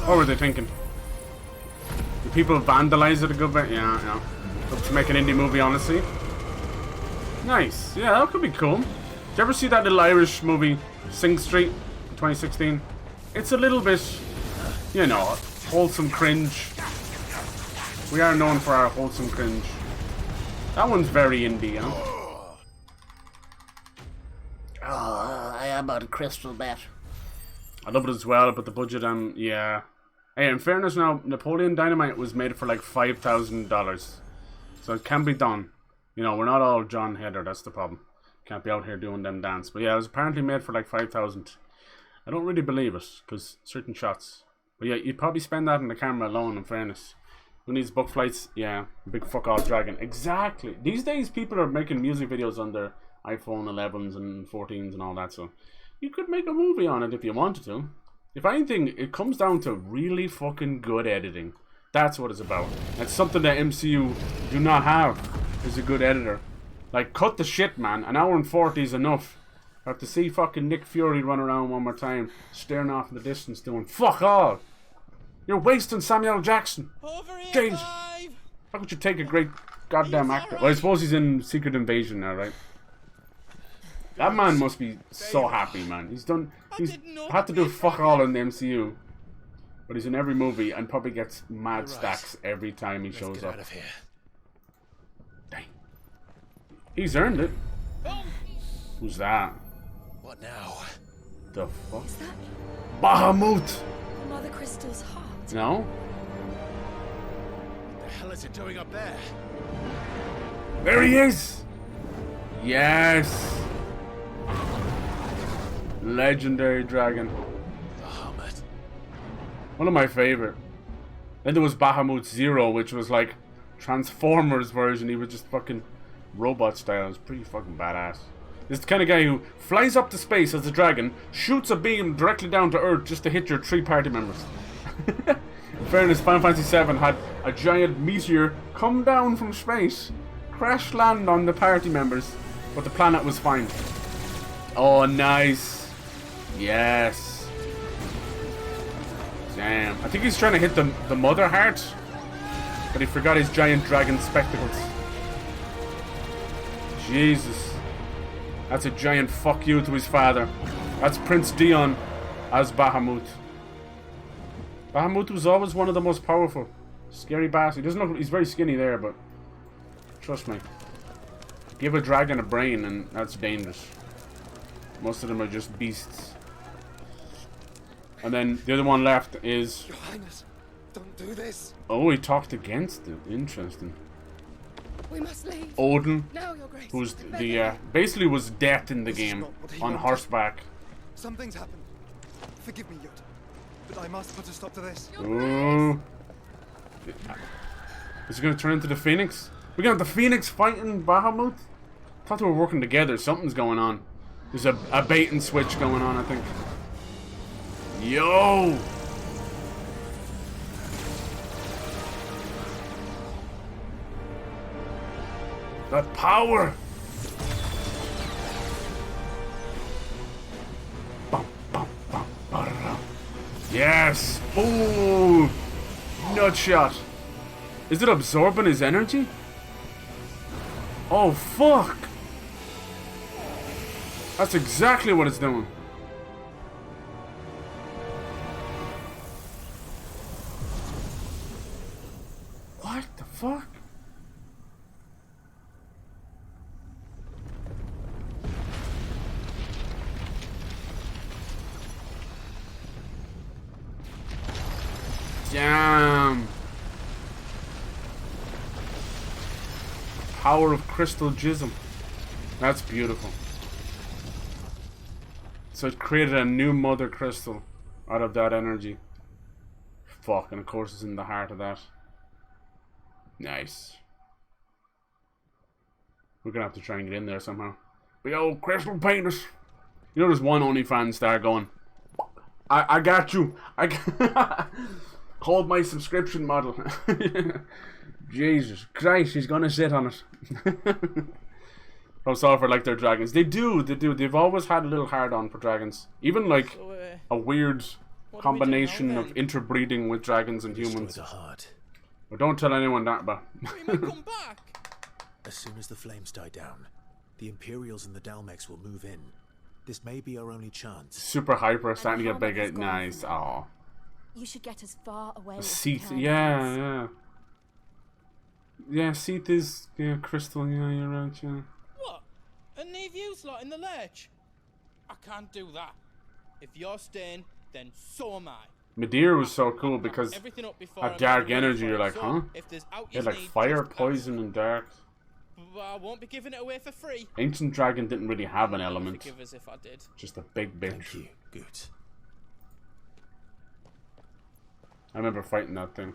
What were they thinking? Do people vandalize it a good bit? Yeah, yeah. Hope to make an indie movie, honestly. Nice. Yeah, that could be cool. Did you ever see that little Irish movie, Sing Street, in 2016? It's a little bit, you know, wholesome cringe. We are known for our wholesome cringe. That one's very indie, you know? Oh, I am on crystal meth. I love it as well, but the budget, yeah. Hey, in fairness now, Napoleon Dynamite was made for like $5,000. So it can be done. You know, we're not all John Heder, that's the problem. Can't be out here doing them dance. But yeah, it was apparently made for like 5,000. I don't really believe it, because certain shots. But yeah, you'd probably spend that on the camera alone, in fairness. Who needs book flights? Yeah, big fuck off dragon. Exactly. These days, people are making music videos on their iPhone 11s and 14s and all that, so you could make a movie on it if you wanted to. If anything, it comes down to really fucking good editing. That's what it's about. That's something that MCU do not have, is a good editor. Like, cut the shit, man. An hour and 40 is enough. I have to see fucking Nick Fury run around one more time, staring off in the distance doing fuck all. You're wasting Samuel Jackson. James, how could you take a great goddamn actor? Well, I suppose he's in Secret Invasion now, right? That man must be so happy, man. He's had to do fuck all in the MCU, but he's in every movie and probably gets mad stacks every time he shows up. Dang. He's earned it. Who's that? What now? The fuck? Is that Bahamut! Mother Crystal's heart? No? What the hell is it doing up there? There he is! Yes! Legendary dragon. Bahamut. One of my favorite. Then there was Bahamut Zero, which was like Transformers version. He was just fucking robot style. It was pretty fucking badass. This is the kind of guy who flies up to space as a dragon, shoots a beam directly down to Earth just to hit your 3 party members. In fairness, Final Fantasy VII had a giant meteor come down from space, crash land on the party members, but the planet was fine. Oh, nice. Yes. Damn. I think he's trying to hit the mother heart, but he forgot his giant dragon spectacles. Jesus. That's a giant fuck you to his father. That's Prince DION as Bahamut. Bahamut was always one of the most powerful. Scary bastard. He doesn't look, he's very skinny there, but trust me. Give a dragon a brain and that's dangerous. Most of them are just beasts. And then the other one left is... Your Highness, don't do this. Oh, he talked against it. Interesting. We must leave. Odin, Now, Your Grace. who's the basically was death in the game on horseback. Something's happened. Forgive me, Yoda, but I must put a stop to this. Ooh. Is it gonna turn into the Phoenix? We're gonna have the Phoenix fighting Bahamut? Thought they were working together. Something's going on. There's a bait and switch going on, I think. Yo! The power! Bum, bum, bum, ba-da-da. Yes! Ooh! Nut shot! Is it absorbing his energy? Oh, fuck! That's exactly what it's doing. What the fuck? Damn. Power of crystal jism. That's beautiful. So it created a new mother crystal out of that energy. Fuck, and of course it's in the heart of that. Nice. We're gonna have to try and get in there somehow. But yo, crystal penis. You know there's one OnlyFans star going, I got you. I got hold my subscription model. Jesus Christ, he's gonna sit on it. I'm sorry for like their dragons. They do. They've always had a little hard on for dragons. Even like a weird combination of interbreeding with dragons and humans. But don't tell anyone that, but come back. As soon as the flames die down, the Imperials and the Dalmex will move in. This may be our only chance. Super hyper, starting to get bigger. Nice. Aw. You should get as far away as Seath, you can. yeah. Yeah, Seath is, crystal, yeah, you're right, yeah. What? And leave you lot in the lurch? I can't do that. If you're staying, then so am I. Madeira was so cool because of dark energy, you're like, huh? Yeah, like fire, poison, and dark. I won't be giving it away for free. Ancient Dragon didn't really have an element. Forgive us if I did. Just a big bitch. Thank you, good. I remember fighting that thing.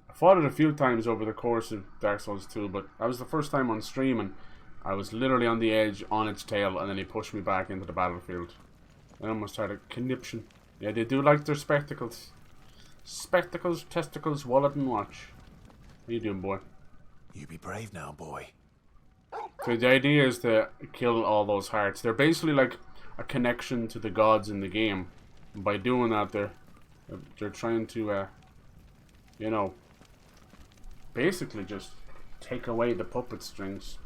I fought it a few times over the course of Dark Souls 2, but that was the first time on stream, and I was literally on the edge, on its tail, and then he pushed me back into the battlefield. I almost had a conniption. Yeah, they do like their spectacles. Spectacles, testicles, wallet, and watch. How you doing, boy? You be brave now, boy. So the idea is to kill all those hearts. They're basically like a connection to the gods in the game. And by doing that, they're trying to, you know, basically just take away the puppet strings.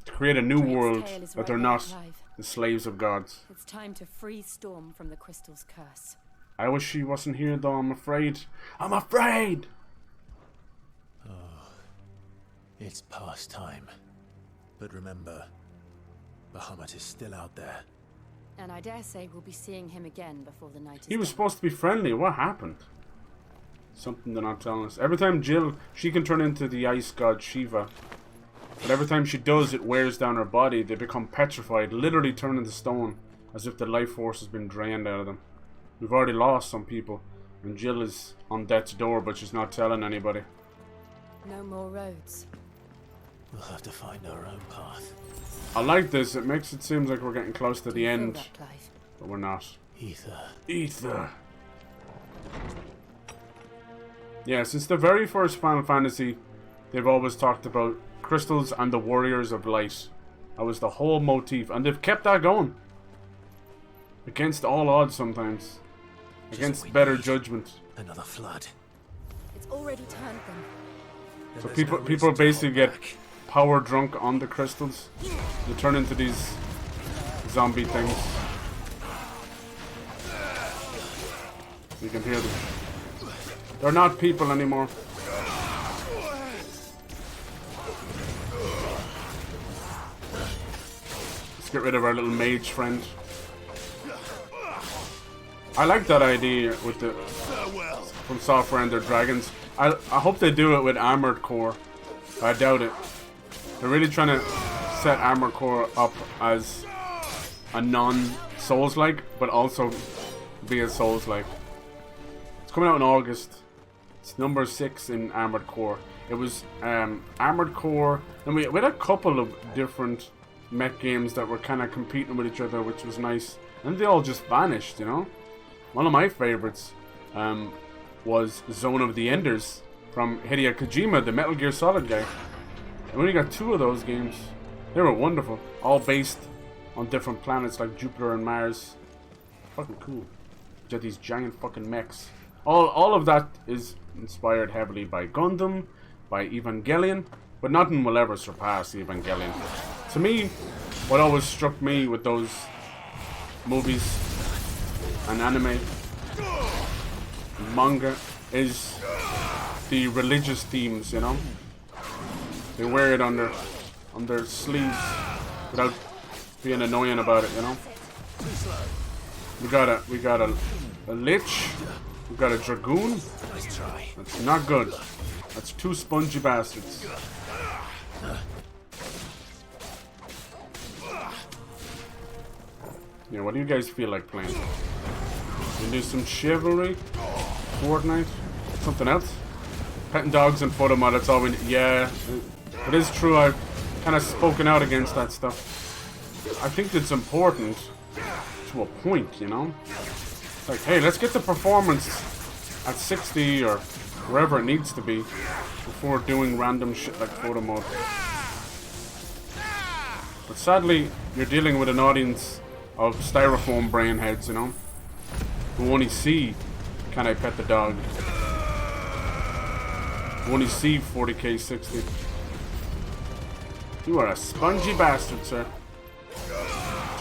To create a new world that they're not the slaves of gods. It's time to free Storm from the crystal's curse. I wish she wasn't here though, I'm afraid. I'm afraid! Oh, it's past time. But remember, Bahamut is still out there. And I dare say we'll be seeing him again before the night is He was done. supposed to be friendly. What happened? Something they're not telling us. Every time Jill, she can turn into the ice god Shiva. But every time she does, it wears down her body. They become petrified, literally turn into stone, as if the life force has been drained out of them. We've already lost some people, and Jill is on death's door, but she's not telling anybody. No more roads. We'll have to find our own path. I like this. It makes it seem like we're getting close to the end, that, Clive? but we're not. Ether. Ether. Yeah, since the very first Final Fantasy, they've always talked about crystals and the warriors of light. That was the whole motif, and they've kept that going. Against all odds sometimes. Against better judgment. Another flood. It's already turned them. So people basically get power drunk on the crystals. They turn into these zombie things. You can hear them. They're not people anymore. Let's get rid of our little mage friend. I like that idea with the from Software and their dragons. I hope they do it with Armored Core. I doubt it. They're really trying to set Armored Core up as a non-Souls-like, but also be a Souls-like. It's coming out in August. It's number 6 in Armored Core. It was Armored Core, and we had a couple of different mech games that were kind of competing with each other, which was nice. And they all just vanished, you know? One of my favorites was Zone of the Enders from Hideo Kojima, the Metal Gear Solid guy. We only got 2 of those games. They were wonderful. All based on different planets like Jupiter and Mars. Fucking cool. You had these giant fucking mechs. All of that is inspired heavily by Gundam, by Evangelion, but nothing will ever surpass Evangelion. To me, what always struck me with those movies and anime and manga is the religious themes, you know? They wear it on their sleeves without being annoying about it, you know? We got a lich, we got a dragoon. That's not good. That's 2 spongy bastards. Yeah, what do you guys feel like playing? You do some chivalry, Fortnite, something else? Petting dogs and photo mod, that's all we need. Yeah, it is true, I've kind of spoken out against that stuff. I think it's important to a point, you know? Like, hey, let's get the performance at 60 or wherever it needs to be before doing random shit like photo mode. But sadly, you're dealing with an audience of styrofoam brain heads, you know? Who only see, can I pet the dog? Who only see 40k 60. You are a spongy bastard, sir.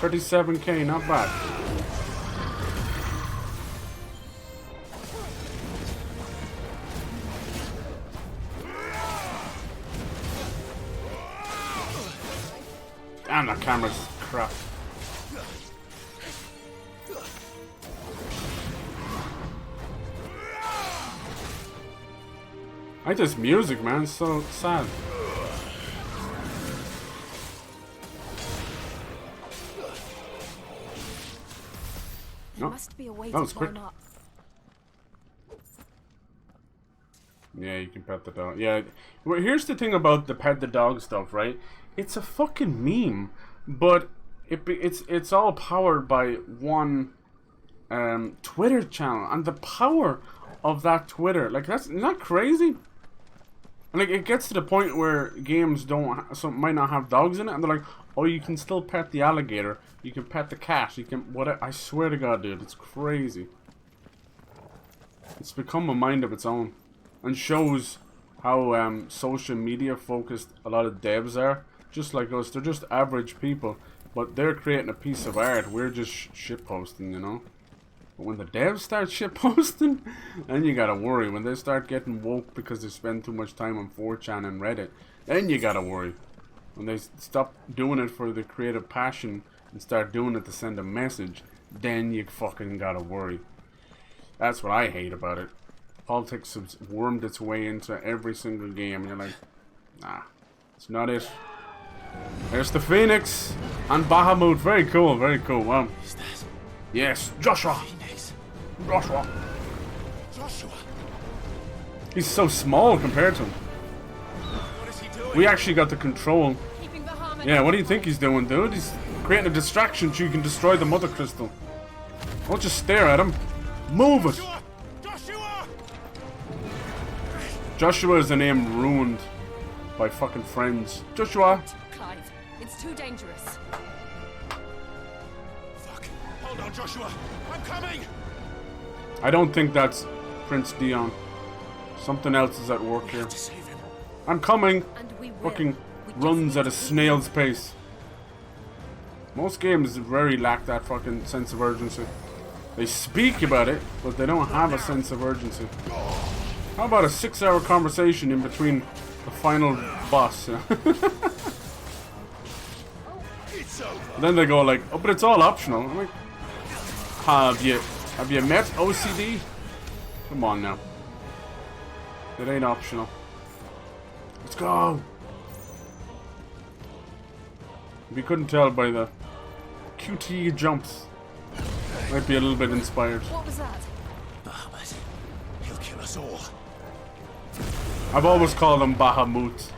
37k, not bad. Damn, that camera's crap. I like this music, man. It's so sad. He must be a way that to was quick. climb up. Yeah, you can pet the dog. Yeah, well, here's the thing about the pet the dog stuff, right? It's a fucking meme, but it's all powered by one Twitter channel, and the power of that Twitter, like, that's not crazy. And like, it gets to the point where games might not have dogs in it, and they're like, oh, you can still pet the alligator, you can pet the cat, you can whatever. I swear to God, dude, it's crazy. It's become a mind of its own, and shows how social media focused a lot of devs are. Just like us, they're just average people, but they're creating a piece of art. We're just shitposting, you know. But when the devs start shitposting, then you gotta worry. When they start getting woke because they spend too much time on 4chan and Reddit, then you gotta worry. When they stop doing it for the creative passion and start doing it to send a message, then you fucking gotta worry. That's what I hate about it. Politics has wormed its way into every single game, and you're like, nah, it's not it. There's the Phoenix and Bahamut. Very cool, very cool. Wow. Yes, Joshua. Joshua. He's so small compared to him. We actually got the control. Yeah, what do you think he's doing, dude? He's creating a distraction so you can destroy the Mother Crystal. Don't just stare at him. Move it. Joshua is a name ruined by fucking friends. Joshua. Clive, it's too dangerous. Fuck. Hold on, Joshua. I'm coming. I don't think that's Prince DION. Something else is at work here. I'm coming. Fucking runs at a snail's pace. Most games very lack that fucking sense of urgency. They speak about it, but they don't have a sense of urgency. How about a 6-hour conversation in between the final boss? You know? Then they go like, oh, but it's all optional. I'm like, have you met OCD? Come on now. It ain't optional. Let's go. If you couldn't tell by the QT jumps, might be a little bit inspired. What was that? Bahamut. He'll kill us all. I've always called them Bahamut.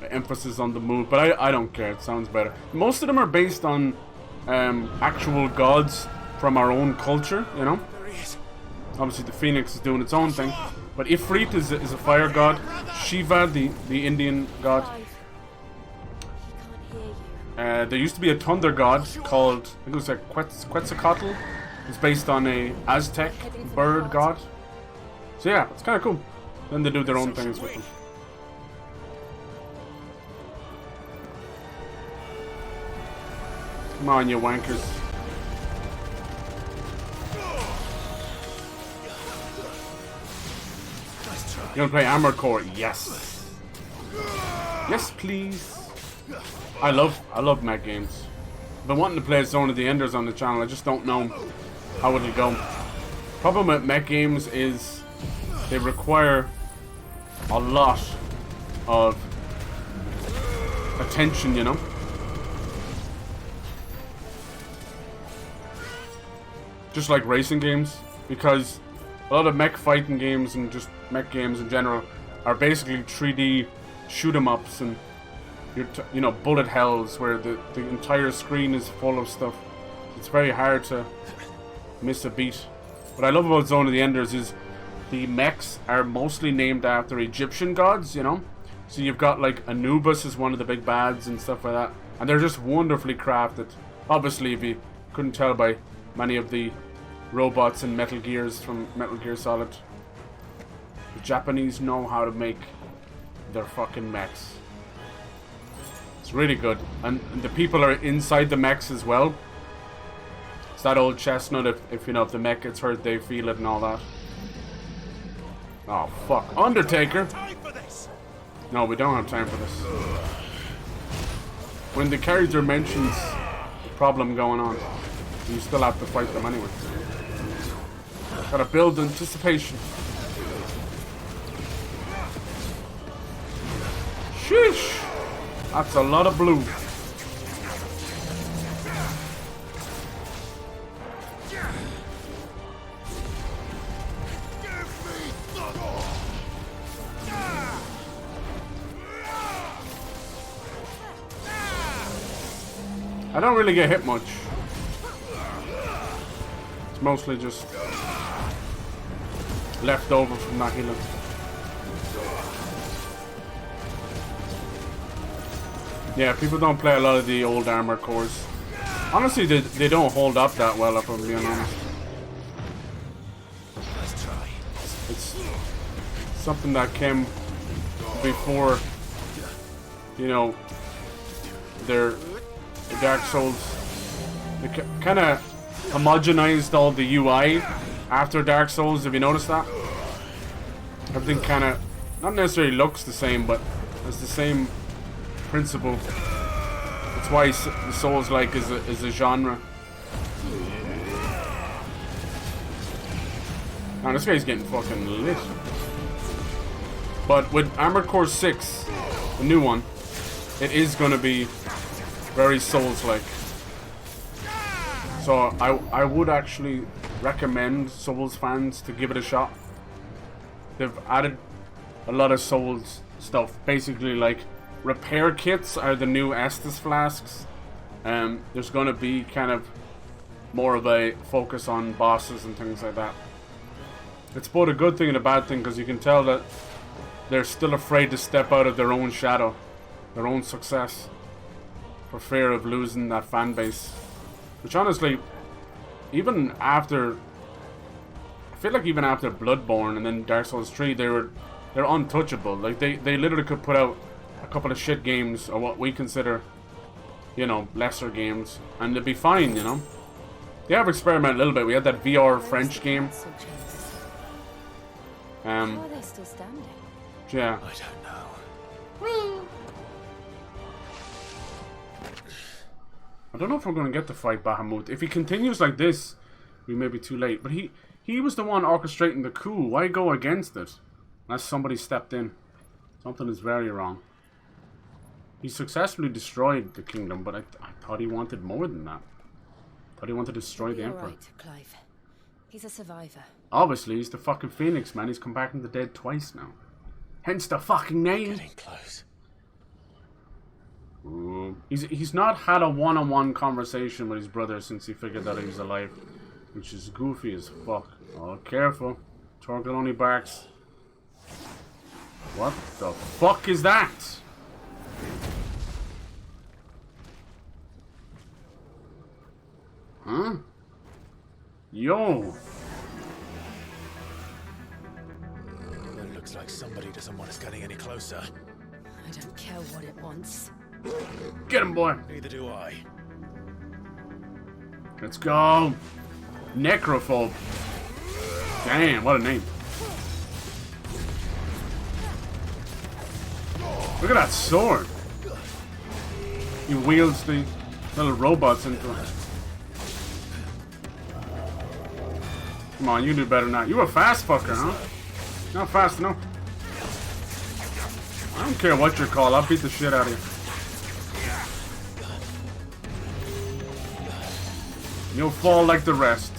Emphasis on the mood, but I don't care. It sounds better. Most of them are based on actual gods from our own culture, you know? Obviously the Phoenix is doing its own thing. But Ifrit is a fire god. Shiva, the Indian god. There used to be a thunder god called, I think it was like Quetzalcoatl. It's based on a Aztec bird god. So yeah, it's kind of cool. Then they do their own things with them. Come on, you wankers. You wanna play Armored Core? Yes. Yes, please. I love mech games. I've been wanting to play Zone of the Enders on the channel. I just don't know how it'll go. Problem with mech games is they require a lot of attention, you know? Just like racing games, because a lot of mech fighting games and just mech games in general are basically 3D shoot 'em ups and you know, bullet hells where the entire screen is full of stuff. It's very hard to miss a beat. What I love about Zone of the Enders is the mechs are mostly named after Egyptian gods, you know? So you've got like Anubis is one of the big bads and stuff like that. And they're just wonderfully crafted. Obviously, if you couldn't tell by many of the robots and Metal Gears from Metal Gear Solid, the Japanese know how to make their fucking mechs. It's really good. And the people are inside the mechs as well. It's that old chestnut, if you know, if the mech gets hurt, they feel it and all that. Oh, fuck. Undertaker! No, we don't have time for this. When the character mentions the problem going on, you still have to fight them anyway. Gotta build anticipation. Sheesh! That's a lot of blue. I don't really get hit much. It's mostly just left over from that healing. Yeah, people don't play a lot of the old Armored Cores. Honestly, they don't hold up that well, if I'm being honest. It's something that came before, you know, the Dark Souls. They kind of homogenized all the UI after Dark Souls. Have you noticed that? Everything kind of, not necessarily looks the same, but has the same principle. The That's why the Souls-like is a genre. Man, this guy's getting fucking lit. But with Armored Core 6, the new one, it is gonna be very Souls-like. So I would actually recommend Souls fans to give it a shot. They've added a lot of Souls stuff. Basically, like, repair kits are the new Estus flasks. There's gonna be kind of more of a focus on bosses and things like that. It's both a good thing and a bad thing, because you can tell that they're still afraid to step out of their own shadow, their own success, for fear of losing that fan base. Which honestly, even after, I feel like even after Bloodborne and then Dark Souls 3, they're untouchable. Like they literally could put out a couple of shit games, or what we consider, you know, lesser games, and they'd be fine, you know. They have experimented a little bit. We had that VR French game. How are they still standing? Yeah. I don't know. I don't know if we're going to get to fight Bahamut. If he continues like this, we may be too late. But he was the one orchestrating the coup. Why go against it? Unless somebody stepped in. Something is very wrong. He successfully destroyed the kingdom, but I thought he wanted more than that. I thought he wanted to destroy the Emperor. Right, Clive. He's a survivor. Obviously, he's the fucking Phoenix, man. He's come back from the dead twice now. Hence the fucking name. Getting close. Ooh. He's not had a one-on-one conversation with his brother since he figured that he was alive, which is goofy as fuck. Oh, careful. Torgal only barks. What the fuck is that? Huh? Yo. It looks like somebody doesn't want us getting any closer. I don't care what it wants. Get him, boy. Neither do I. Let's go. Necrophobe. Damn, what a name. Look at that sword. He wields the little robots into it. Come on, you do better than that. You a fast fucker, huh? Not fast enough. I don't care what you're called. I'll beat the shit out of you. You'll fall like the rest.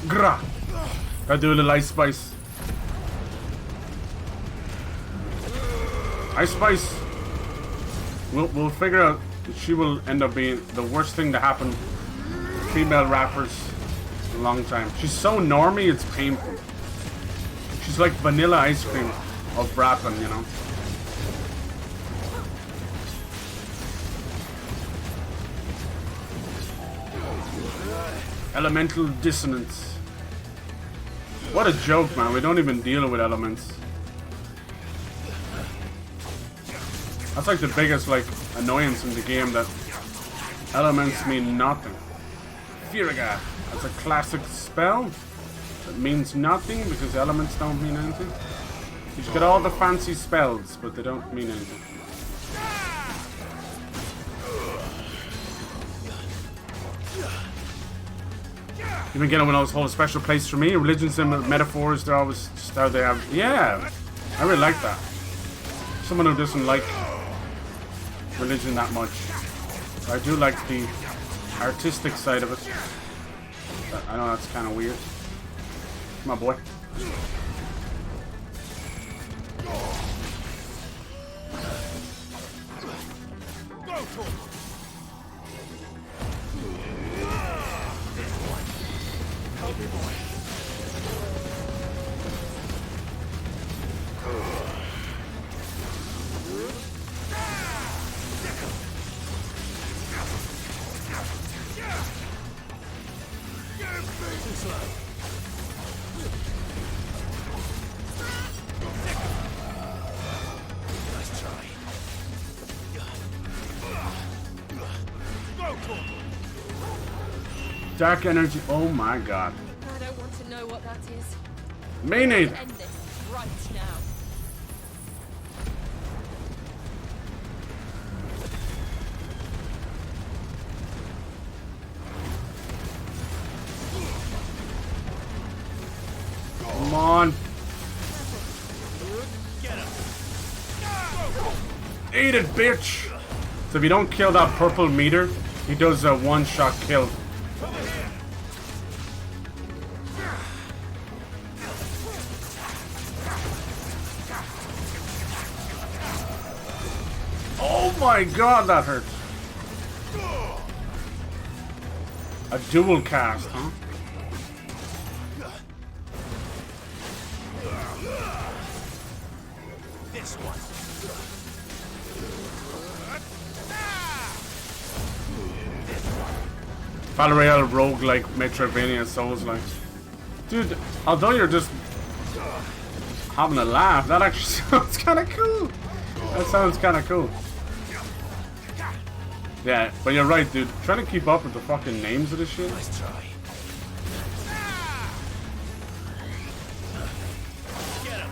Gra. Gotta do a little Ice Spice. Ice Spice. We'll figure out that she will end up being the worst thing to happen to female rappers in a long time. She's so normie, it's painful. She's like vanilla ice cream of rapping, you know. Elemental dissonance. What a joke, man. We don't even deal with elements. That's like the biggest, like, annoyance in the game, that elements mean nothing. Furiga. That's a classic spell that means nothing because elements don't mean anything. You just get all the fancy spells, but they don't mean anything. You've been getting one of those whole special place for me. Religions and metaphors, they're always just how they have. Yeah, I really like that. Someone who doesn't like religion that much. I do like the artistic side of it. But I know that's kind of weird. Come on, boy. Dark energy. Oh my god. I don't want to know what that is. Me neither. End this right now. Come on. Eat it, bitch. So if you don't kill that purple meter, he does a one-shot kill. Oh my god, that hurts. A dual cast, huh? This one. Battle Royale roguelike Metroidvania Souls-like. Dude, although you're just having a laugh, that actually sounds kind of cool. That sounds kind of cool. Yeah, but you're right, dude. Trying to keep up with the fucking names of this shit. Nice try. Get him.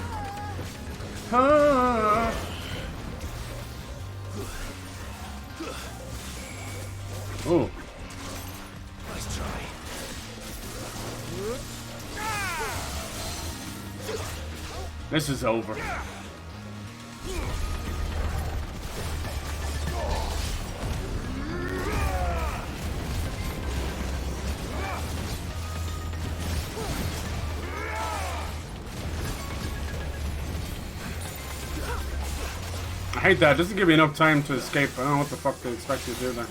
Oh. Nice try. This is over. I hate that. It doesn't give me enough time to escape. I don't know what the fuck they expect you to do there.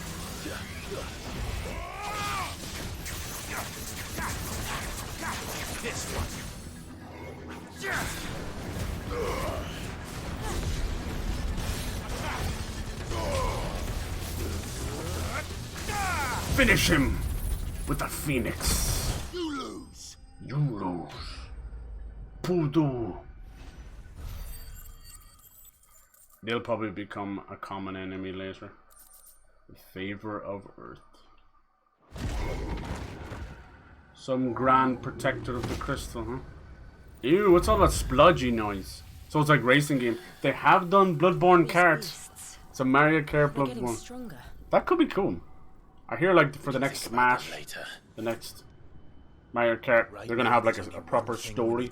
This one. Finish him with the Phoenix. You lose. You lose. Poodoo. They'll probably become a common enemy later. The favor of Earth. Some grand protector of the crystal, huh? Ew, what's all that spludgy noise? So it's like racing game. They have done Bloodborne Kart. It's a Mario Kart Bloodborne. That could be cool. I hear like for the next Smash, the next Mario Kart, they're gonna have like a proper story.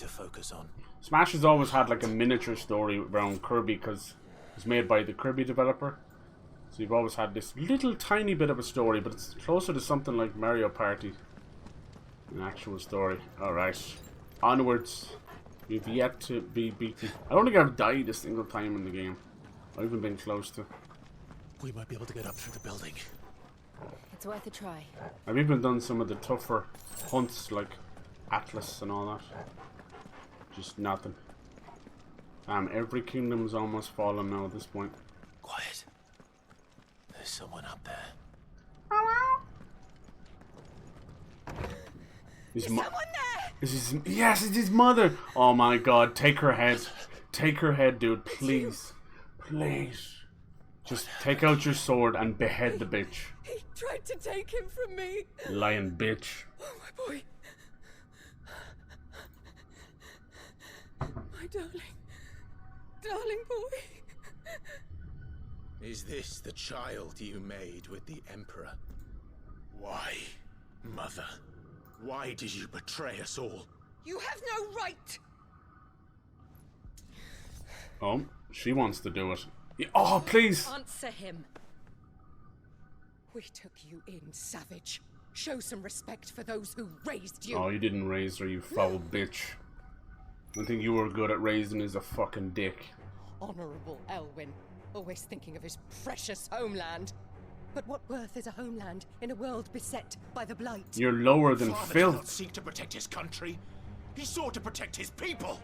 Smash has always had like a miniature story around Kirby because it's made by the Kirby developer. So you've always had this little tiny bit of a story, but it's closer to something like Mario Party. An actual story. Alright. Onwards. We've yet to be beaten. I don't think I've died a single time in the game. I've even been close to. We might be able to get up through the building. It's worth a try. I've even done some of the tougher hunts like Atlas and all that. Just nothing. Every kingdom's almost fallen now at this point. Quiet. There's someone up there. Is someone there? Yes, it's his mother. Oh my god, take her head. Take her head, dude, please. Please. Just take out your sword and behead the bitch. He tried to take him from me. Lying bitch. Oh, my boy. My darling. Darling boy. Is this the child you made with the Emperor? Why, Mother? Why did you betray us all? You have no right. Oh, she wants to do it. Yeah, oh, please. Answer him. We took you in, savage. Show some respect for those who raised you. Oh, you didn't raise her, you foul bitch. One thing you were good at raising is a fucking dick. Honorable Elwyn, always thinking of his precious homeland. But what worth is a homeland in a world beset by the Blight? You're lower than Father did filth. not seek to protect his country. He sought to protect his people.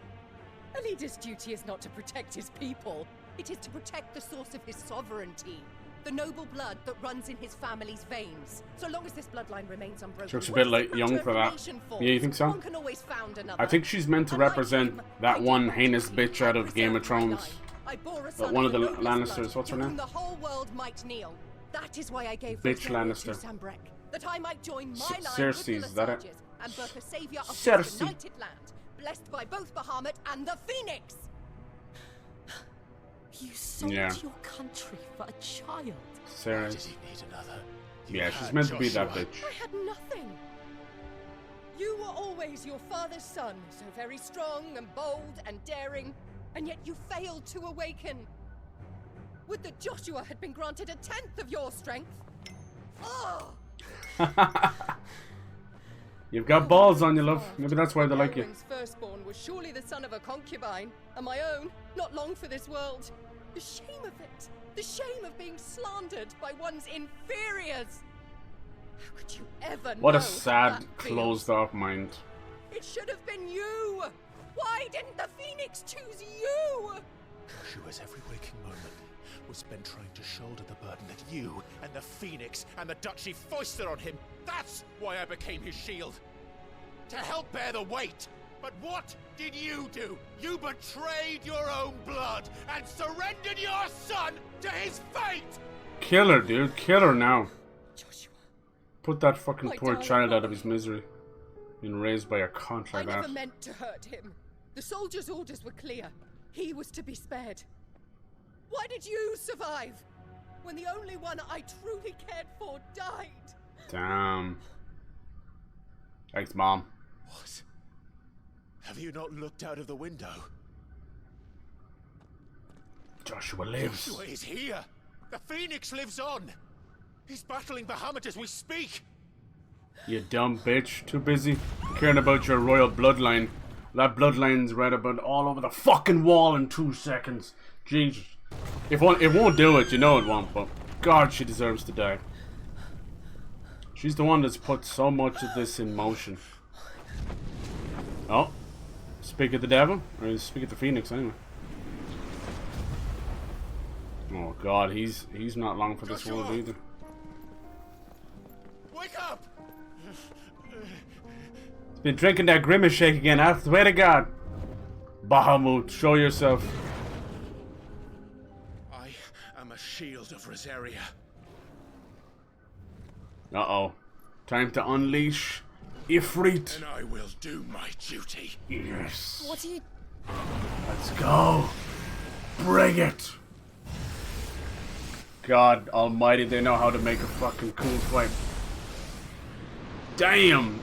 A leader's duty is not to protect his people. It is to protect the source of his sovereignty. The noble blood that runs in his family's veins. So long as this bloodline remains unbroken. She looks a bit like young for that. Yeah, you think so? One can always found another. I think she's meant to represent that one heinous bitch out of Game of Thrones. But one of the Lannisters, what's her name? The whole world might kneel. That is why I gave Bitch Rosario to Lannister. Sambrek. that I might join my line Cersei's, with the is that it? Lesages and birth a savior of Cersei. this united land, blessed by both Bahamut and the Phoenix. You sold Yeah. your country for a child. Sarah. Did he need another? Yeah, she's meant to be that bitch. I had nothing. You were always your father's son, so very strong and bold and daring, and yet you failed to awaken. Would that Joshua had been granted 1/10 of your strength? Oh! You've got balls on you, love. Maybe that's why they like you. Elwyn's firstborn was surely the son of a concubine, and my own, not long for this world. The shame of it! The shame of being slandered by one's inferiors! How could you ever What know a sad, how that feels? closed-off mind. It should have been you! Why didn't the Phoenix choose you? Joshua's every waking moment was spent trying to shoulder the burden that you and the Phoenix and the Duchy foisted on him. That's why I became his shield. To help bear the weight. But what did you do? You betrayed your own blood and surrendered your son to his fate! Kill her, dude. Kill her now. Joshua. Put that fucking My poor darling child out boy. of his misery. Being raised by a cunt I like never that. meant to hurt him. The soldiers' orders were clear. He was to be spared. Why did you survive? When the only one I truly cared for died. Damn. Thanks, Mom. What? Have you not looked out of the window? Joshua lives. Joshua is here! The Phoenix lives on! He's battling Bahamut as we speak! You dumb bitch. Too busy caring about your royal bloodline. That bloodline's right about all over the fucking wall in 2 seconds. Jesus. It won't do it, you know it won't, but God, she deserves to die. She's the one that's put so much of this in motion. Oh. Speak of the devil? Or speak of the Phoenix, anyway. Oh God, he's not long for this world either. Wake up! He's been drinking that grimace shake again, I swear to God. Bahamut, show yourself. I am a shield of Rosaria. Uh-oh. Time to unleash Ifrit. And I will do my duty. Yes. What are you... Let's go. Bring it. God almighty, they know how to make a fucking cool fight. Damn.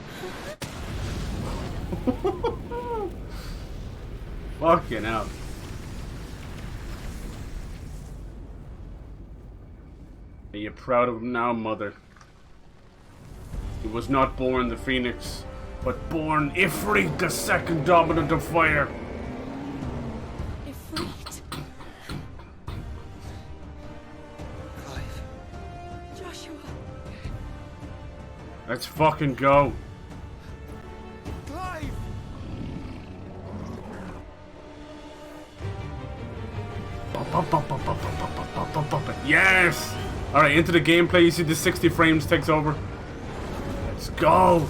Fucking hell. Are you proud of him now, mother? He was not born the Phoenix, but born Ifrit, the second dominant of fire. Ifrit. Joshua. Let's fucking go. Clive! Yes! Alright, into the gameplay. You see the 60 frames takes over. Let's go.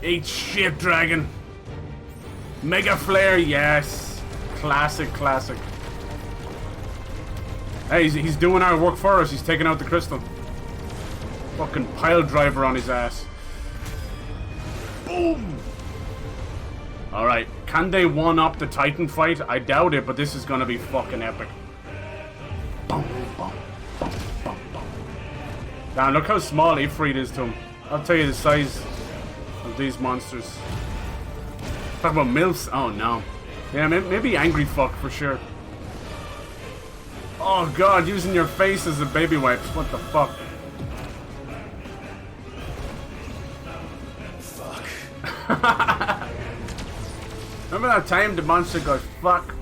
Eat shit, dragon. Mega flare, yes. Classic, classic. Hey, he's doing our work for us. He's taking out the crystal. Fucking pile driver on his ass. Boom! Alright, can they one-up the Titan fight? I doubt it, but this is gonna be fucking epic. Boom, boom, boom, boom, boom. Damn, look how small Ifrit is to him. I'll tell you the size of these monsters. Talk about MILFs? Oh no. Yeah, maybe angry fuck for sure. Oh God, using your face as a baby wipes. What the fuck? Fuck. Remember that time the monster goes fuck?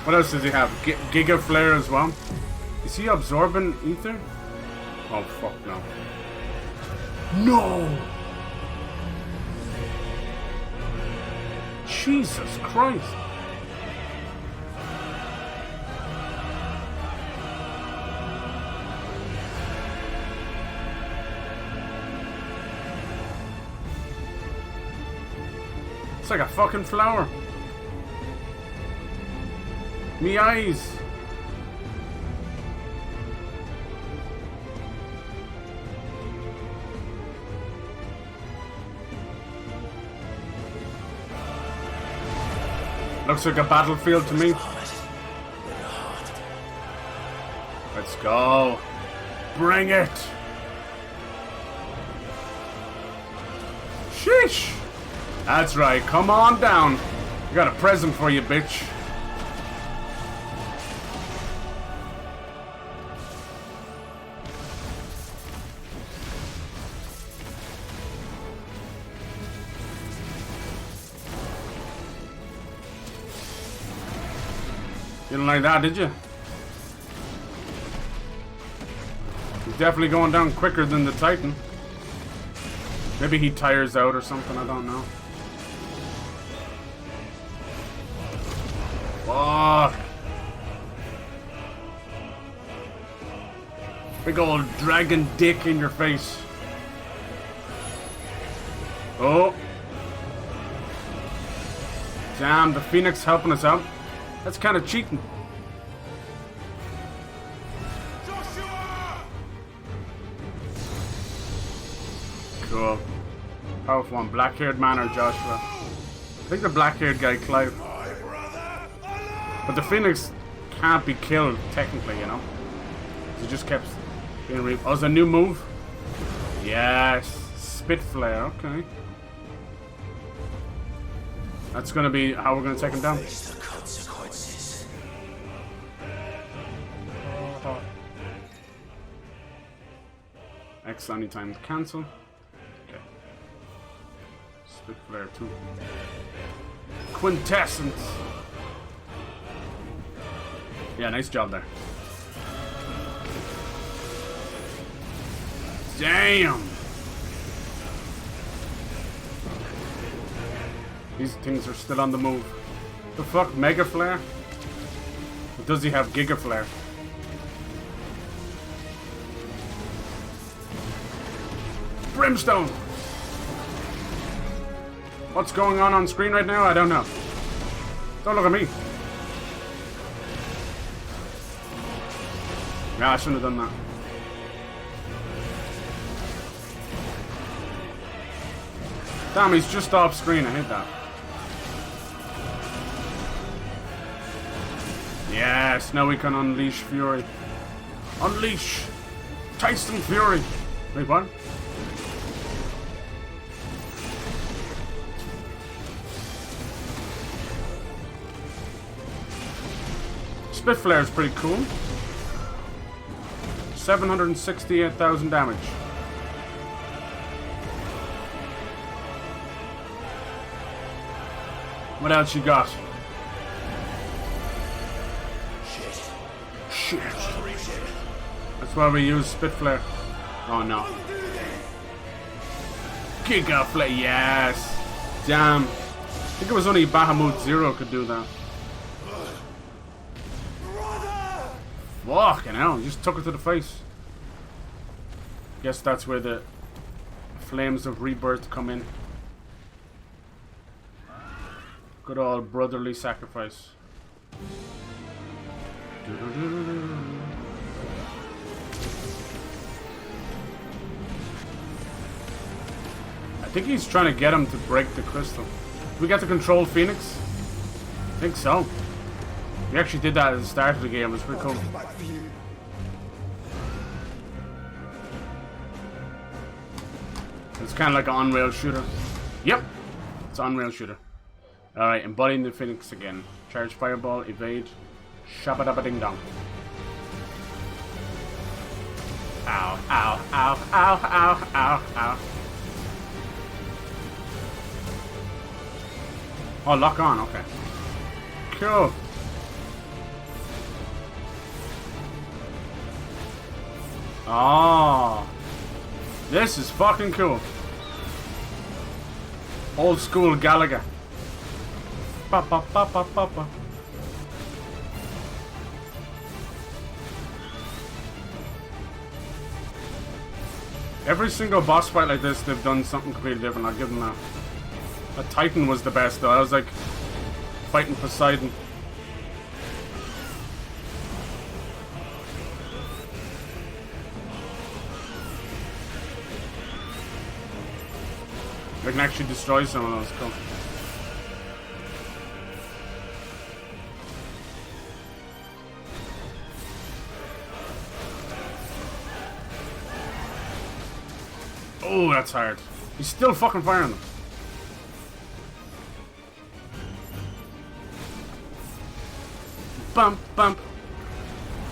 What else does he have? Giga Flare as well? Is he absorbing ether? Oh fuck no. No! Jesus Christ! It's like a fucking flower. Me eyes. Looks like a battlefield to me. Let's go. Bring it. Sheesh. That's right. Come on down. I got a present for you, bitch. You didn't like that, did you? He's definitely going down quicker than the Titan. Maybe he tires out or something, I don't know. Fuck. Big old dragon dick in your face. Oh. Damn, the Phoenix helping us out. That's kind of cheating. Cool. Powerful one. Black-haired man or Joshua? I think the black-haired guy, Clive. But the Phoenix can't be killed, technically, you know? He just kept being oh, it's a new move? Yes. Spit flare, okay. That's gonna be how we're gonna take him down. X anytime cancel. Okay. Spit flare 2. Quintessence. Yeah, nice job there. Damn. These things are still on the move. The fuck, Mega Flare? Or does he have Giga Flare? Brimstone! What's going on screen right now? I don't know. Don't look at me. Yeah, I shouldn't have done that. Damn, he's just off screen. I hate that. Yes, now we can unleash Fury. Unleash! Tyson Fury! Wait, what? Spit Flare is pretty cool. 768,000 damage. What else you got? Shit. That's why we use Spit Flare. Oh no. Giga Flare, yes. Damn. I think it was only Bahamut 0 could do that. Fucking hell, he just took it to the face. Guess that's where the flames of rebirth come in. Good old brotherly sacrifice. I think he's trying to get him to break the crystal. We got to control Phoenix? I think so. We actually did that at the start of the game. It was pretty cool. It's kind of like an on-rail shooter. Yep, it's an on-rail shooter. Alright, embodying the Phoenix again. Charge Fireball, evade. Shabba-dabba-ding-dong. Ow, ow, ow, ow, ow, ow, ow. Oh, lock on, okay. Cool. Oh, this is fucking cool. Old school Galaga. Ba, ba, ba, ba, ba, ba. Every single boss fight like this, they've done something completely different. I'll give them that. A Titan was the best though. I was like fighting Poseidon. I can actually destroy some of those. Cool. Oh, that's hard. He's still fucking firing them. Bump, bump.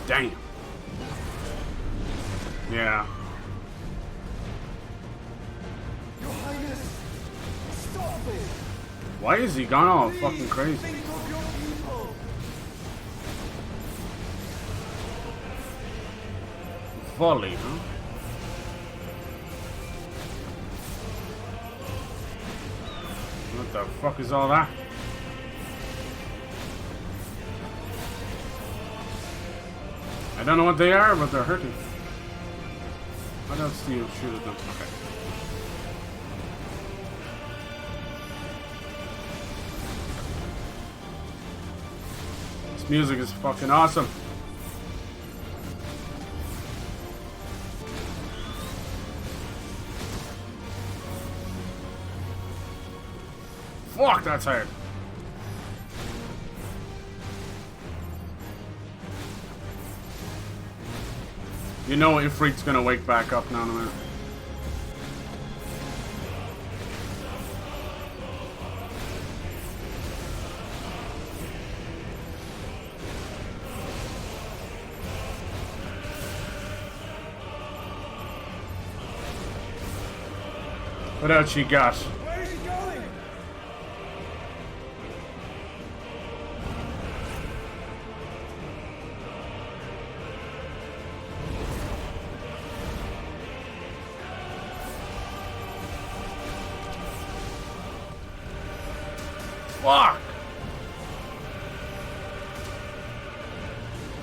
Damn. Yeah. Your Highness, stop it! Why is he gone all fucking crazy? Think of your people. Volley, huh? What the fuck is all that? I don't know what they are, but they're hurting. What else do you shoot at them? Okay. This music is fucking awesome. Fuck, that's hard. You know Ifrit's gonna wake back up now in a minute. What else you got? Where is he going? Fuck!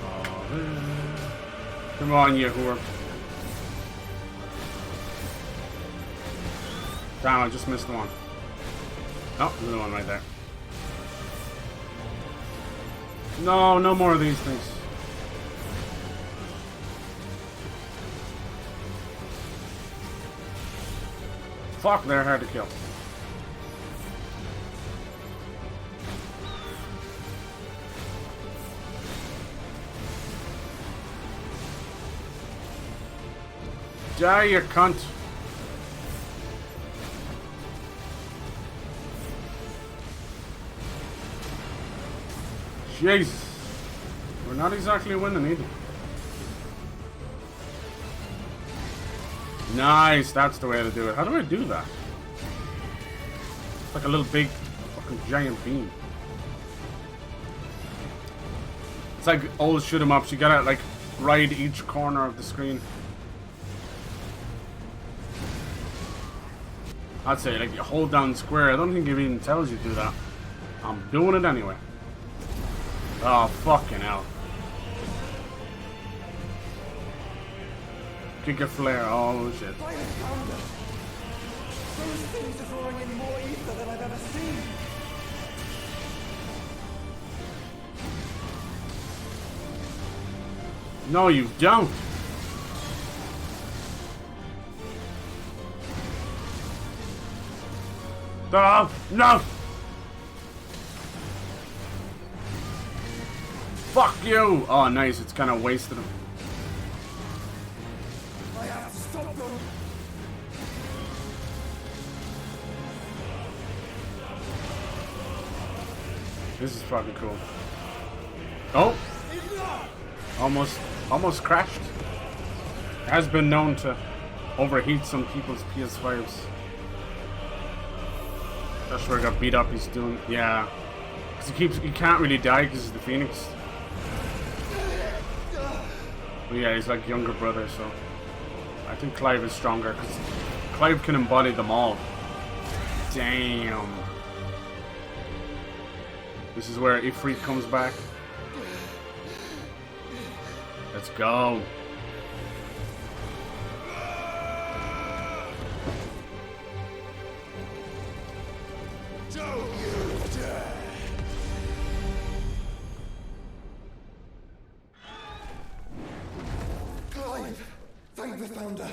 Oh, come on, you whore. Damn, I just missed one. Oh, another one right there. No, no more of these things. Fuck, they're hard to kill. Die, you cunt. Jesus. We're not exactly winning either. Nice, that's the way to do it. How do I do that? It's like a little big fucking giant beam. It's like old shoot 'em ups. You gotta like ride each corner of the screen. I'd say like you hold down square. I don't think it even tells you to do that. I'm doing it anyway. Oh, fucking hell. Kick a flare. Oh, shit. Those things are drawing in more ether than I've ever seen. No, you don't. Oh, no! Fuck you! Oh, nice. It's kind of wasted him. I have to stop them. This is fucking cool. Oh! Almost crashed. It has been known to overheat some people's PS5s. That's where he got beat up. He's doing, yeah. Because he can't really die because he's the Phoenix. But yeah, he's like younger brother, so I think Clive is stronger because Clive can embody them all. Damn. This is where Ifrit comes back. Let's go. Don't you dare! Clive, thank the Founder.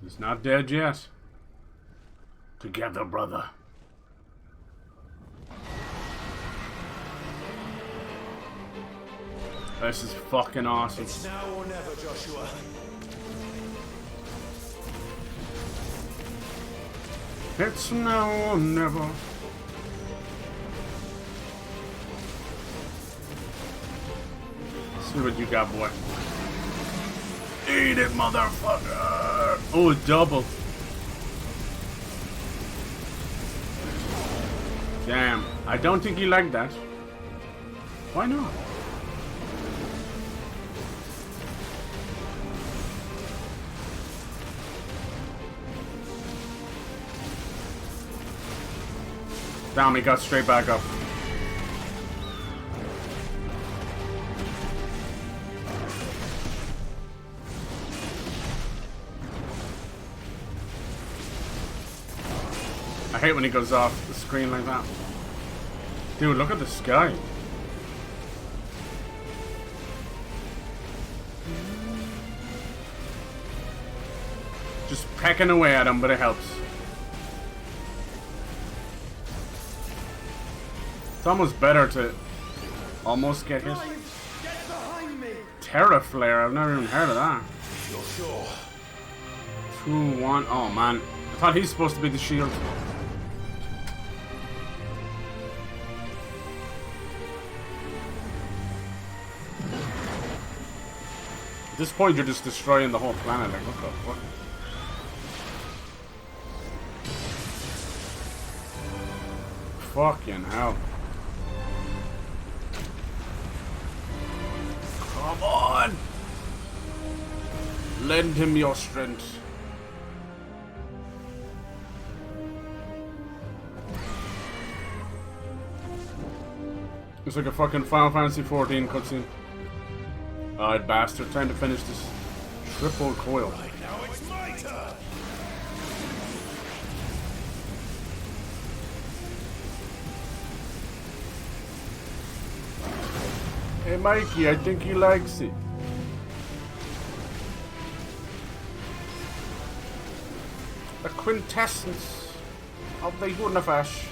He's not dead yet. Together, brother. This is fucking awesome. It's now or never, Joshua. It's now or never. See what you got, boy. Eat it, motherfucker! Oh, double. Damn, I don't think you like that. Why not? Damn, he got straight back up. I hate when he goes off the screen like that. Dude, look at the sky. Just pecking away at him, but it helps. It's almost better to almost get hit. Terra Flare, I've never even heard of that. You're sure? 2-1. Oh man. I thought he's supposed to be the shield. At this point you're just destroying the whole planet, like what the fuck? Fucking hell. Come on! Lend him your strength. It's like a fucking Final Fantasy XIV cutscene. Alright, bastard. Time to finish this triple coil. Right now it's my turn. Hey Mikey, I think he likes it. A quintessence of the universe.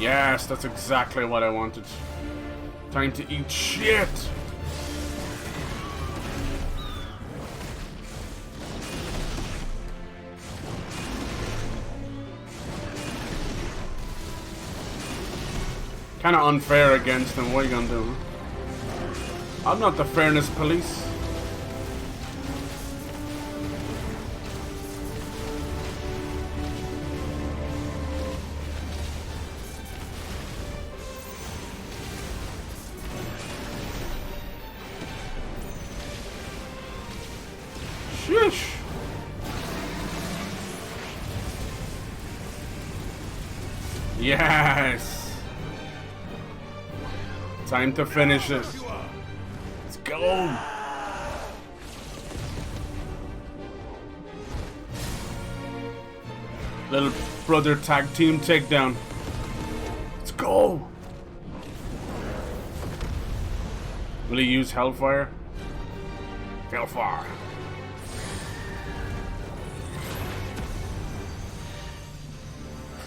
Yes, that's exactly what I wanted. Time to eat shit. Kind of unfair against them. What are you gonna do? I'm not the fairness police. Sheesh. Yes. Time to finish it. Let's go. Little brother tag team takedown. Let's go. Will he use Hellfire? Hellfire.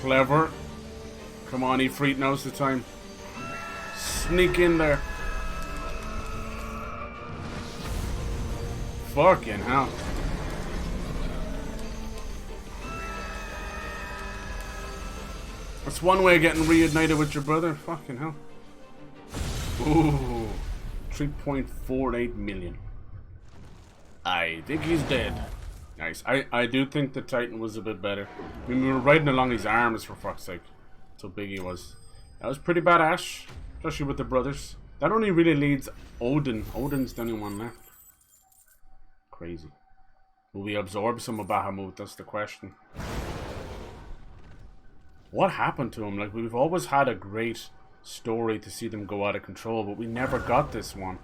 Clever. Come on, Ifrit, now's the time. Sneak in there. Fucking hell. That's one way of getting reunited with your brother. Fucking hell. Ooh. 3.48 million. I think he's dead. Nice. I do think the Titan was a bit better. I mean, we were riding along his arms for fuck's sake. So big he was. That was pretty badass. Especially with the brothers. That only really leads Odin. Odin's the only one left. Crazy. Will we absorb some of Bahamut? That's the question. What happened to him? Like, we've always had a great story to see them go out of control, but we never got this one.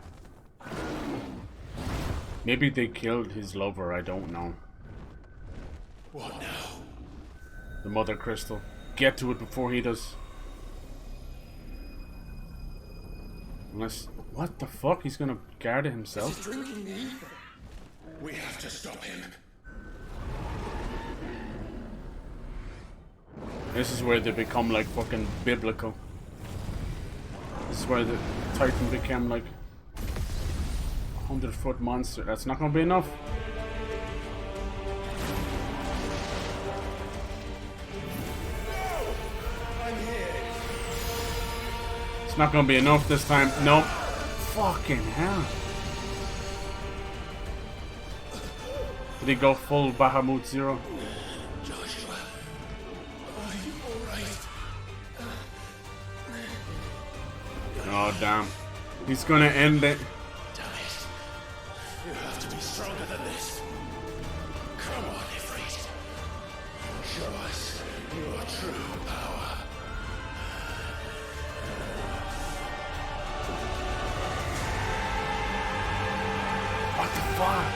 Maybe they killed his lover, I don't know. What now? The Mother Crystal. get to it before he does. Unless, what the fuck? He's gonna guard it himself? We have to stop him. This is where they become like fucking biblical. This is where the Titan became like 100-foot monster. That's not gonna be enough. It's not gonna be enough this time. Nope. Fucking hell. Did he go full Bahamut Zero? Joshua, are you alright? Oh damn. He's gonna end it. Damn it. You have to be stronger than this. Come on, Ifrit. Show us your true power. What the fuck?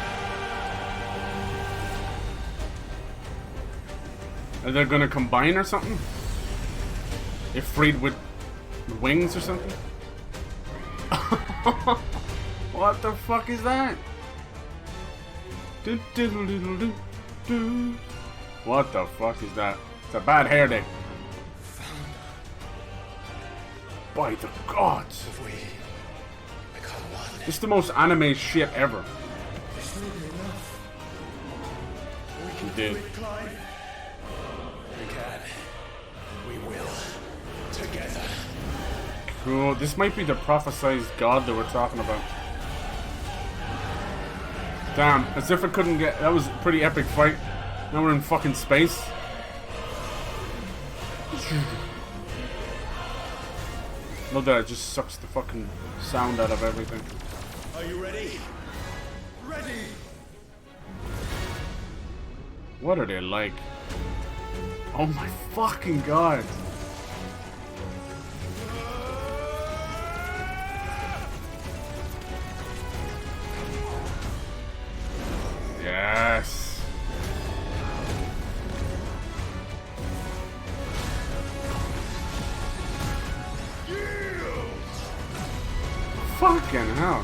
Are they gonna combine or something? Ifrit with wings or something? What the fuck is that? What the fuck is that? It's a bad hair day. By the gods! This is the most anime shit ever. This may be enough. We He did. We can. We will. Together. Cool. This might be the prophesized god that we're talking about. Damn, as if it couldn't get... That was a pretty epic fight. Now we're in fucking space. Love that it just sucks the fucking sound out of everything. Are you ready? Ready! What are they like? Oh my fucking god. Yes. Fucking hell.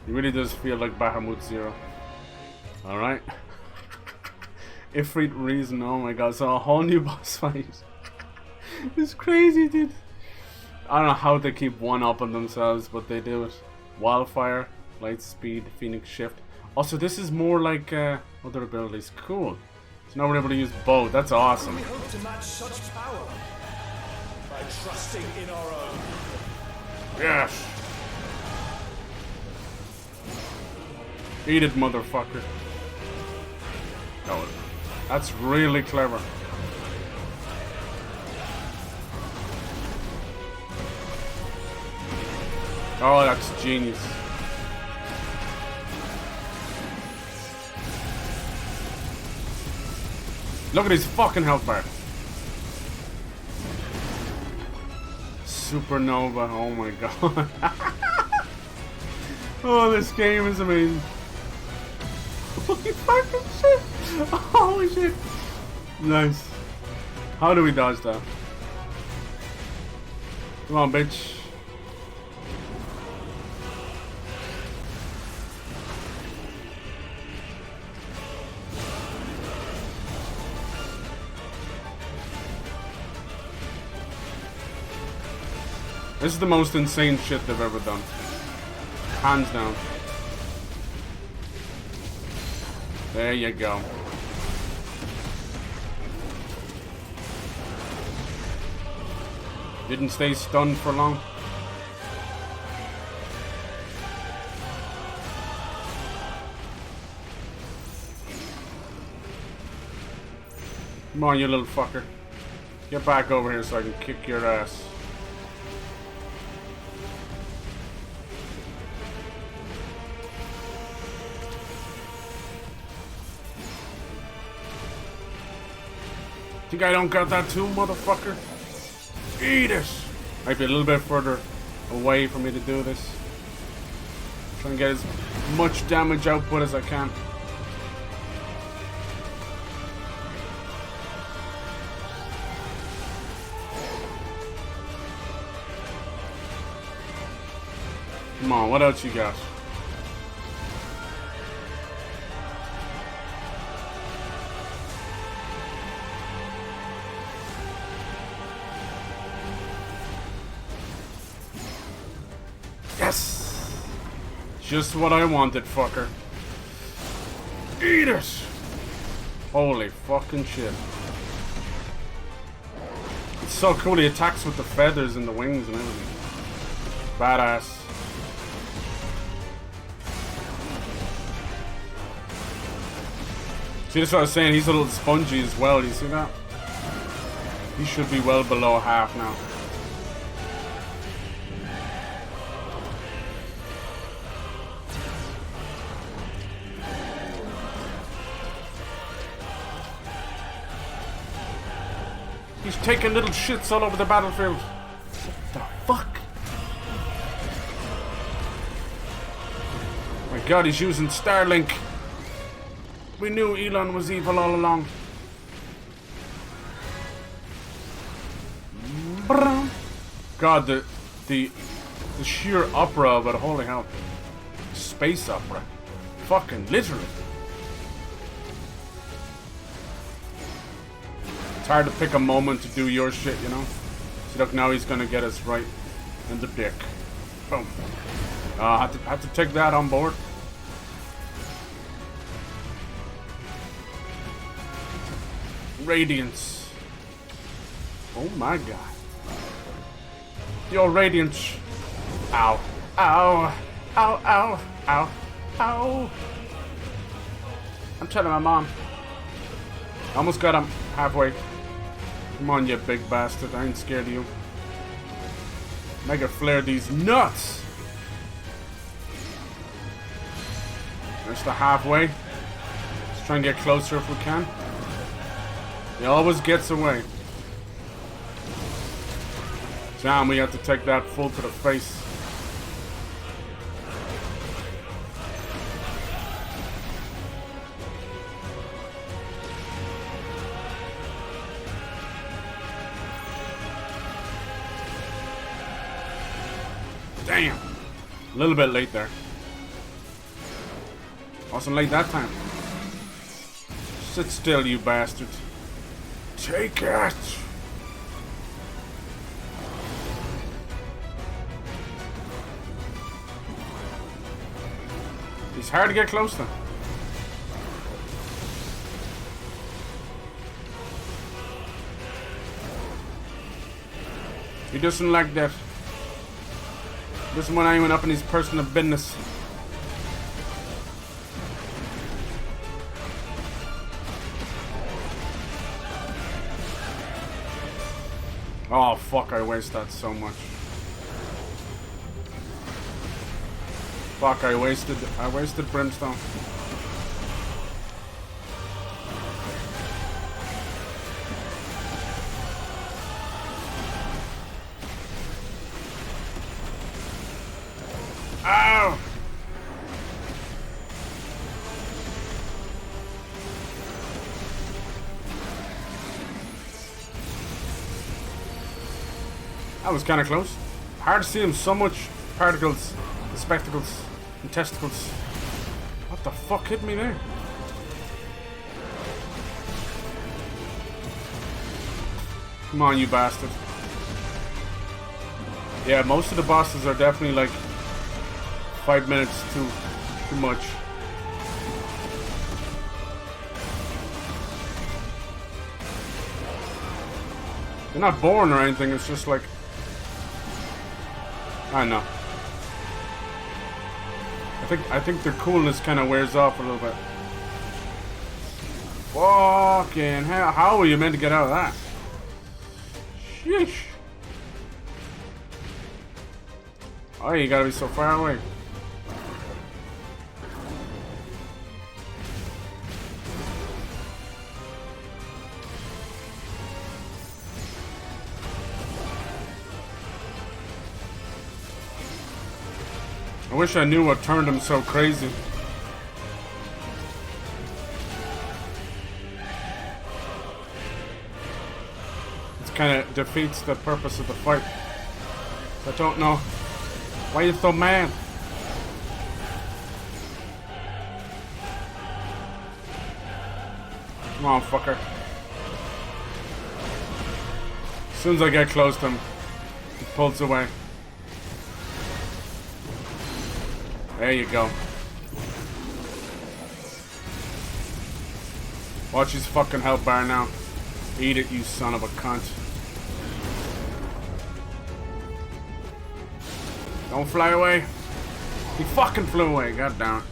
It really does feel like Bahamut Zero. Alright. Ifrit reason, oh my god, so a whole new boss fight. It's crazy, dude. I don't know how they keep one-upping themselves, but they do it. Wildfire, light speed, phoenix shift. Also, this is more like other abilities. Cool. So now we're able to use bow. That's awesome. We hope to match such power by trusting in our own. Yes. Eat it, motherfucker. No, that's really clever. Oh, that's genius. Look at his fucking health bar. Supernova, oh my god. Oh, this game is amazing. Holy fucking shit. Holy shit. Nice. How do we dodge that? Come on, bitch. This is the most insane shit they've ever done. Hands down. There you go. Didn't stay stunned for long. Come on, you little fucker. Get back over here so I can kick your ass. Think I don't got that too, motherfucker? Eat it! Might be a little bit further away for me to do this. Try and get as much damage output as I can. Come on, what else you got? Yes! Just what I wanted, fucker. Eat it! Holy fucking shit. It's so cool, he attacks with the feathers and the wings and everything. Badass. See, that's what I was saying, he's a little spongy as well, you see that? He should be well below half now. He's taking little shits all over the battlefield. What the fuck? My god, he's using Starlink. We knew Elon was evil all along. God, the sheer opera of it, holy hell. Space opera. Fucking literally. It's hard to pick a moment to do your shit, you know? See, look, now he's gonna get us right in the dick. Boom. Had to take that on board. Radiance. Oh my god. Your radiance. Ow. Ow. Ow, ow, ow, ow. I'm telling my mom. Almost got him halfway. Come on, you big bastard. I ain't scared of you. Mega flare these nuts. There's the halfway. Let's try and get closer if we can. He always gets away. Damn, we have to take that full to the face. Damn. A little bit late there. Wasn't late that time. Sit still, you bastard. Take it! It's hard to get close to. He doesn't like that. Doesn't want anyone up in his personal business. Oh fuck, I waste that so much. Fuck, I wasted brimstone. Ow! That was kind of close. Hard to see him, so much particles, spectacles, and testicles. What the fuck hit me there? Come on, you bastard. Yeah, most of the bosses are definitely like 5 minutes too much. They're not boring or anything, it's just like, I don't know. I think their coolness kind of wears off a little bit. Fucking hell, how were you meant to get out of that? Sheesh. Oh, you gotta be so far away. I wish I knew what turned him so crazy. It kind of defeats the purpose of the fight. I don't know. Why are you so mad? Come on, fucker. As soon as I get close to him, he pulls away. There you go. Watch his fucking health bar now. Eat it, you son of a cunt. Don't fly away. He fucking flew away, god damn it.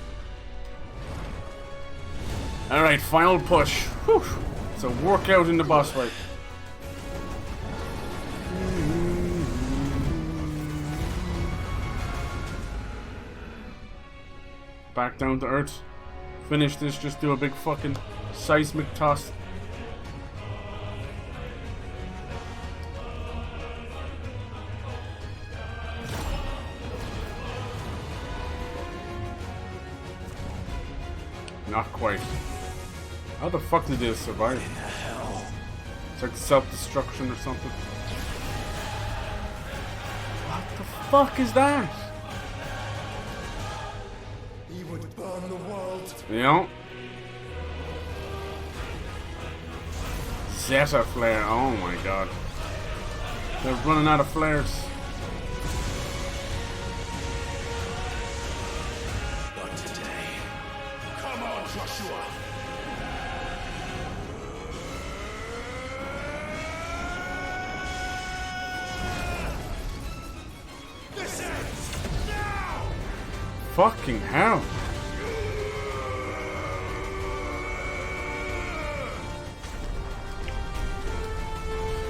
Alright, final push. Whew. It's a workout in the boss fight. Back down to earth. Finish this, just do a big fucking seismic toss. Not quite. How the fuck did they survive? It's like self-destruction or something. What the fuck is that? He would burn the world. Yeah. Zeta flare. Oh my god. They're running out of flares. Not today. Come on, Joshua. This ends now. Fucking hell.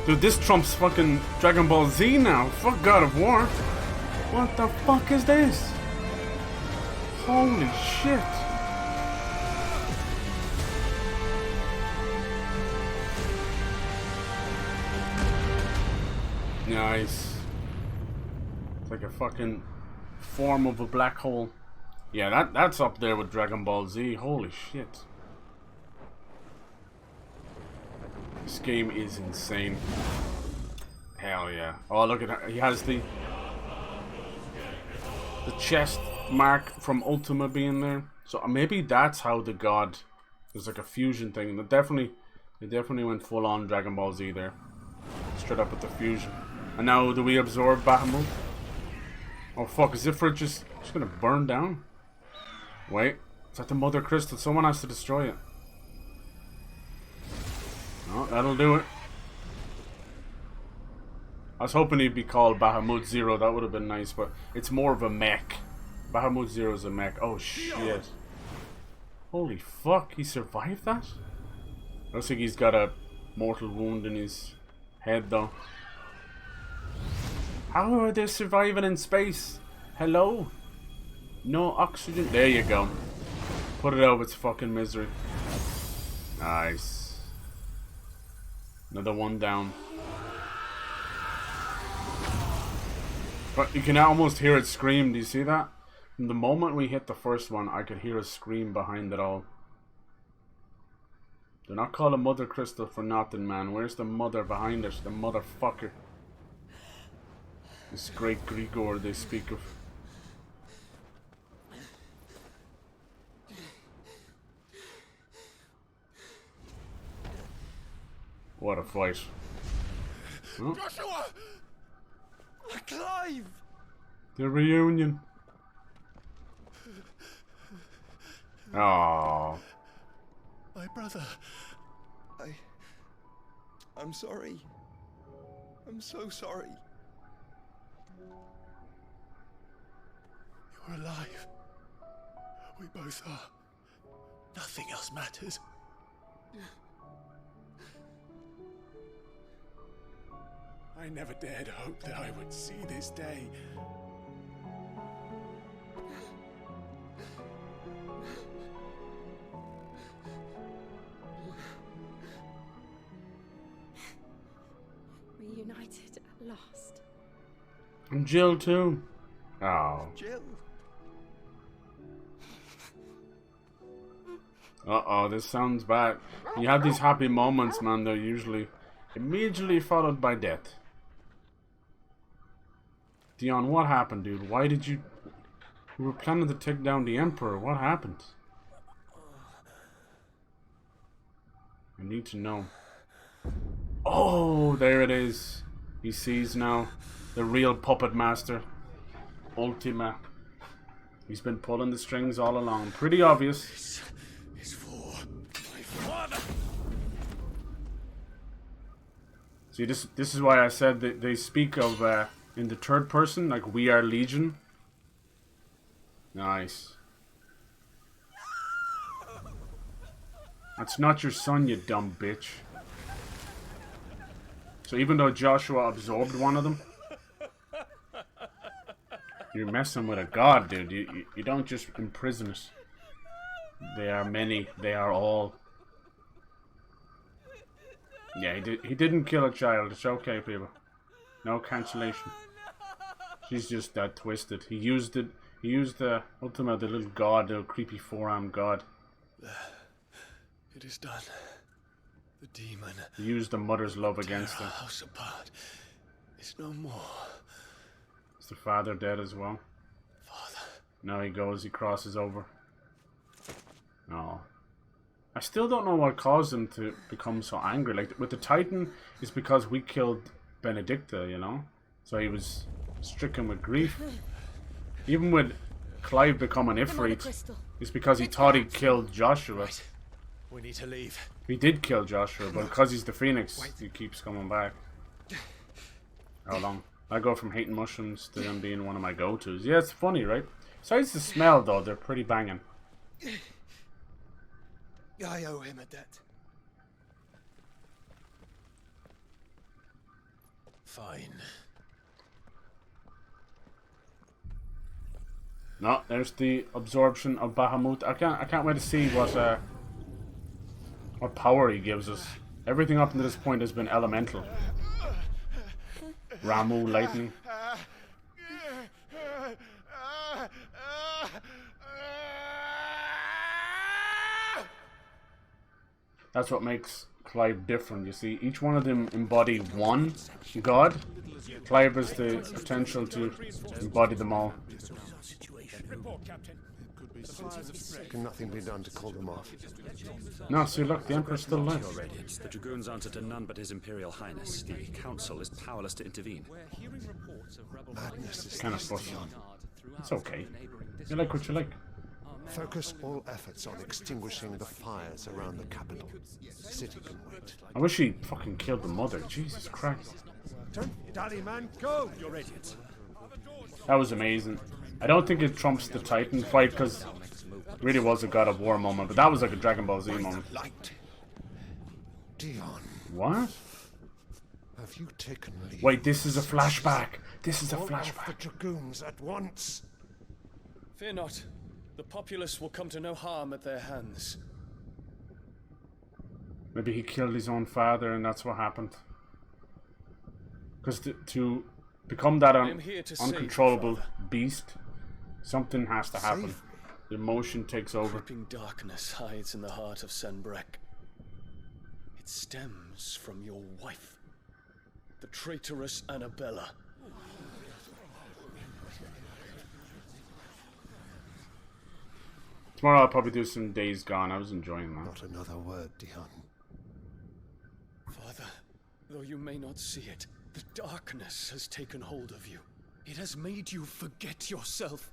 Dude, this trumps fucking Dragon Ball Z now. Fuck God of War. What the fuck is this? Holy shit. Nice. It's like a fucking form of a black hole. Yeah, that's up there with Dragon Ball Z. Holy shit. This game is insane. Hell yeah. Oh, look at that. He has the chest mark from Ultima being there. So maybe that's how the god... There's like a fusion thing. They definitely went full on Dragon Ball Z there. Straight up with the fusion. And now do we absorb Bahamut? Oh fuck, is Ifrit just gonna burn down? Wait, is that the Mother Crystal? Someone has to destroy it. Oh, that'll do it. I was hoping he'd be called Bahamut Zero. That would have been nice, but it's more of a mech. Bahamut Zero is a mech. Oh shit. Holy fuck, he survived that? Looks like he's got a mortal wound in his head though. How are they surviving in space? Hello? No oxygen? There you go. Put it out of its fucking misery. Nice. Another one down. But you can almost hear it scream. Do you see that? From the moment we hit the first one, I could hear a scream behind it all. They're not calling Mother Crystal for nothing, man. Where's the mother behind it? The motherfucker. This great Grigor they speak of. What a fight. Huh? Joshua! Clive! The reunion. Oh. My brother. I'm sorry. I'm so sorry. You're alive. We both are. Nothing else matters. I never dared hope that I would see this day. Reunited at last. And Jill too. Oh. Jill. Uh-oh, this sounds bad. You have these happy moments, man, they're usually immediately followed by death. Dion, what happened, dude? Why did you... We were planning to take down the Emperor. What happened? I need to know. Oh, there it is. He sees now. The real puppet master. Ultima. He's been pulling the strings all along. Pretty obvious. This is for my father. See, this is why I said that they speak of in the third person, like we are Legion. Nice. That's not your son, you dumb bitch. So even though Joshua absorbed one of them, you're messing with a god, dude. You don't just imprison it. They are many. They are all. Yeah, he didn't kill a child. It's okay, people. No cancellation. She's just that twisted. He used it. He used the Ultima, the little god, the creepy forearm god. It is done. The demon. He used the mother's love against her. House apart. It's no more. Is the father dead as well? Father. Now he goes. He crosses over. No. I still don't know what caused him to become so angry. Like with the Titan, it's because we killed Benedicta, you know. So he was stricken with grief. Even with Clive becoming Ifrit, it's because he thought he killed Joshua. We need to leave. He did kill Joshua, but because he's the Phoenix, he keeps coming back. How long? I go from hating mushrooms to them being one of my go-tos. Yeah, it's funny, right? Besides the smell, though, they're pretty banging. I owe him a debt. Fine. No, there's the absorption of Bahamut. I can't wait to see what power he gives us. Everything up to this point has been elemental. Ramu, lightning. That's what makes Clive different, you see. Each one of them embody one god. Clive has the potential to embody them all. Can nothing be done to call them off? No, see, look, the Emperor's still alive. Your Radiance, the Dragoons answer to none but His Imperial Highness. The Council is powerless to intervene. Madness is Kind of fussy. It's okay. You like what you like. Focus all efforts on extinguishing the fires around the capital. City can wait. I wish he fucking killed the mother. Jesus Christ. Don't dally, man, go! Your Radiance. That was amazing. I don't think it trumps the Titan fight because it really was a God of War moment, but that was like a Dragon Ball Z moment. Light. DION. What? Have you taken leave? Wait, this is a flashback. This is a Call off flashback. the dragoons at once. Fear not. The populace will come to no harm at their hands. Maybe he killed his own father and that's what happened. Because to become that uncontrollable beast, something has to happen. The emotion takes over. Creeping darkness hides in the heart of Senbrek. It stems from your wife, the traitorous Annabella. Tomorrow I'll probably do some Days Gone. I was enjoying that. Not another word, DION. Father, though you may not see it, the darkness has taken hold of you. It has made you forget yourself.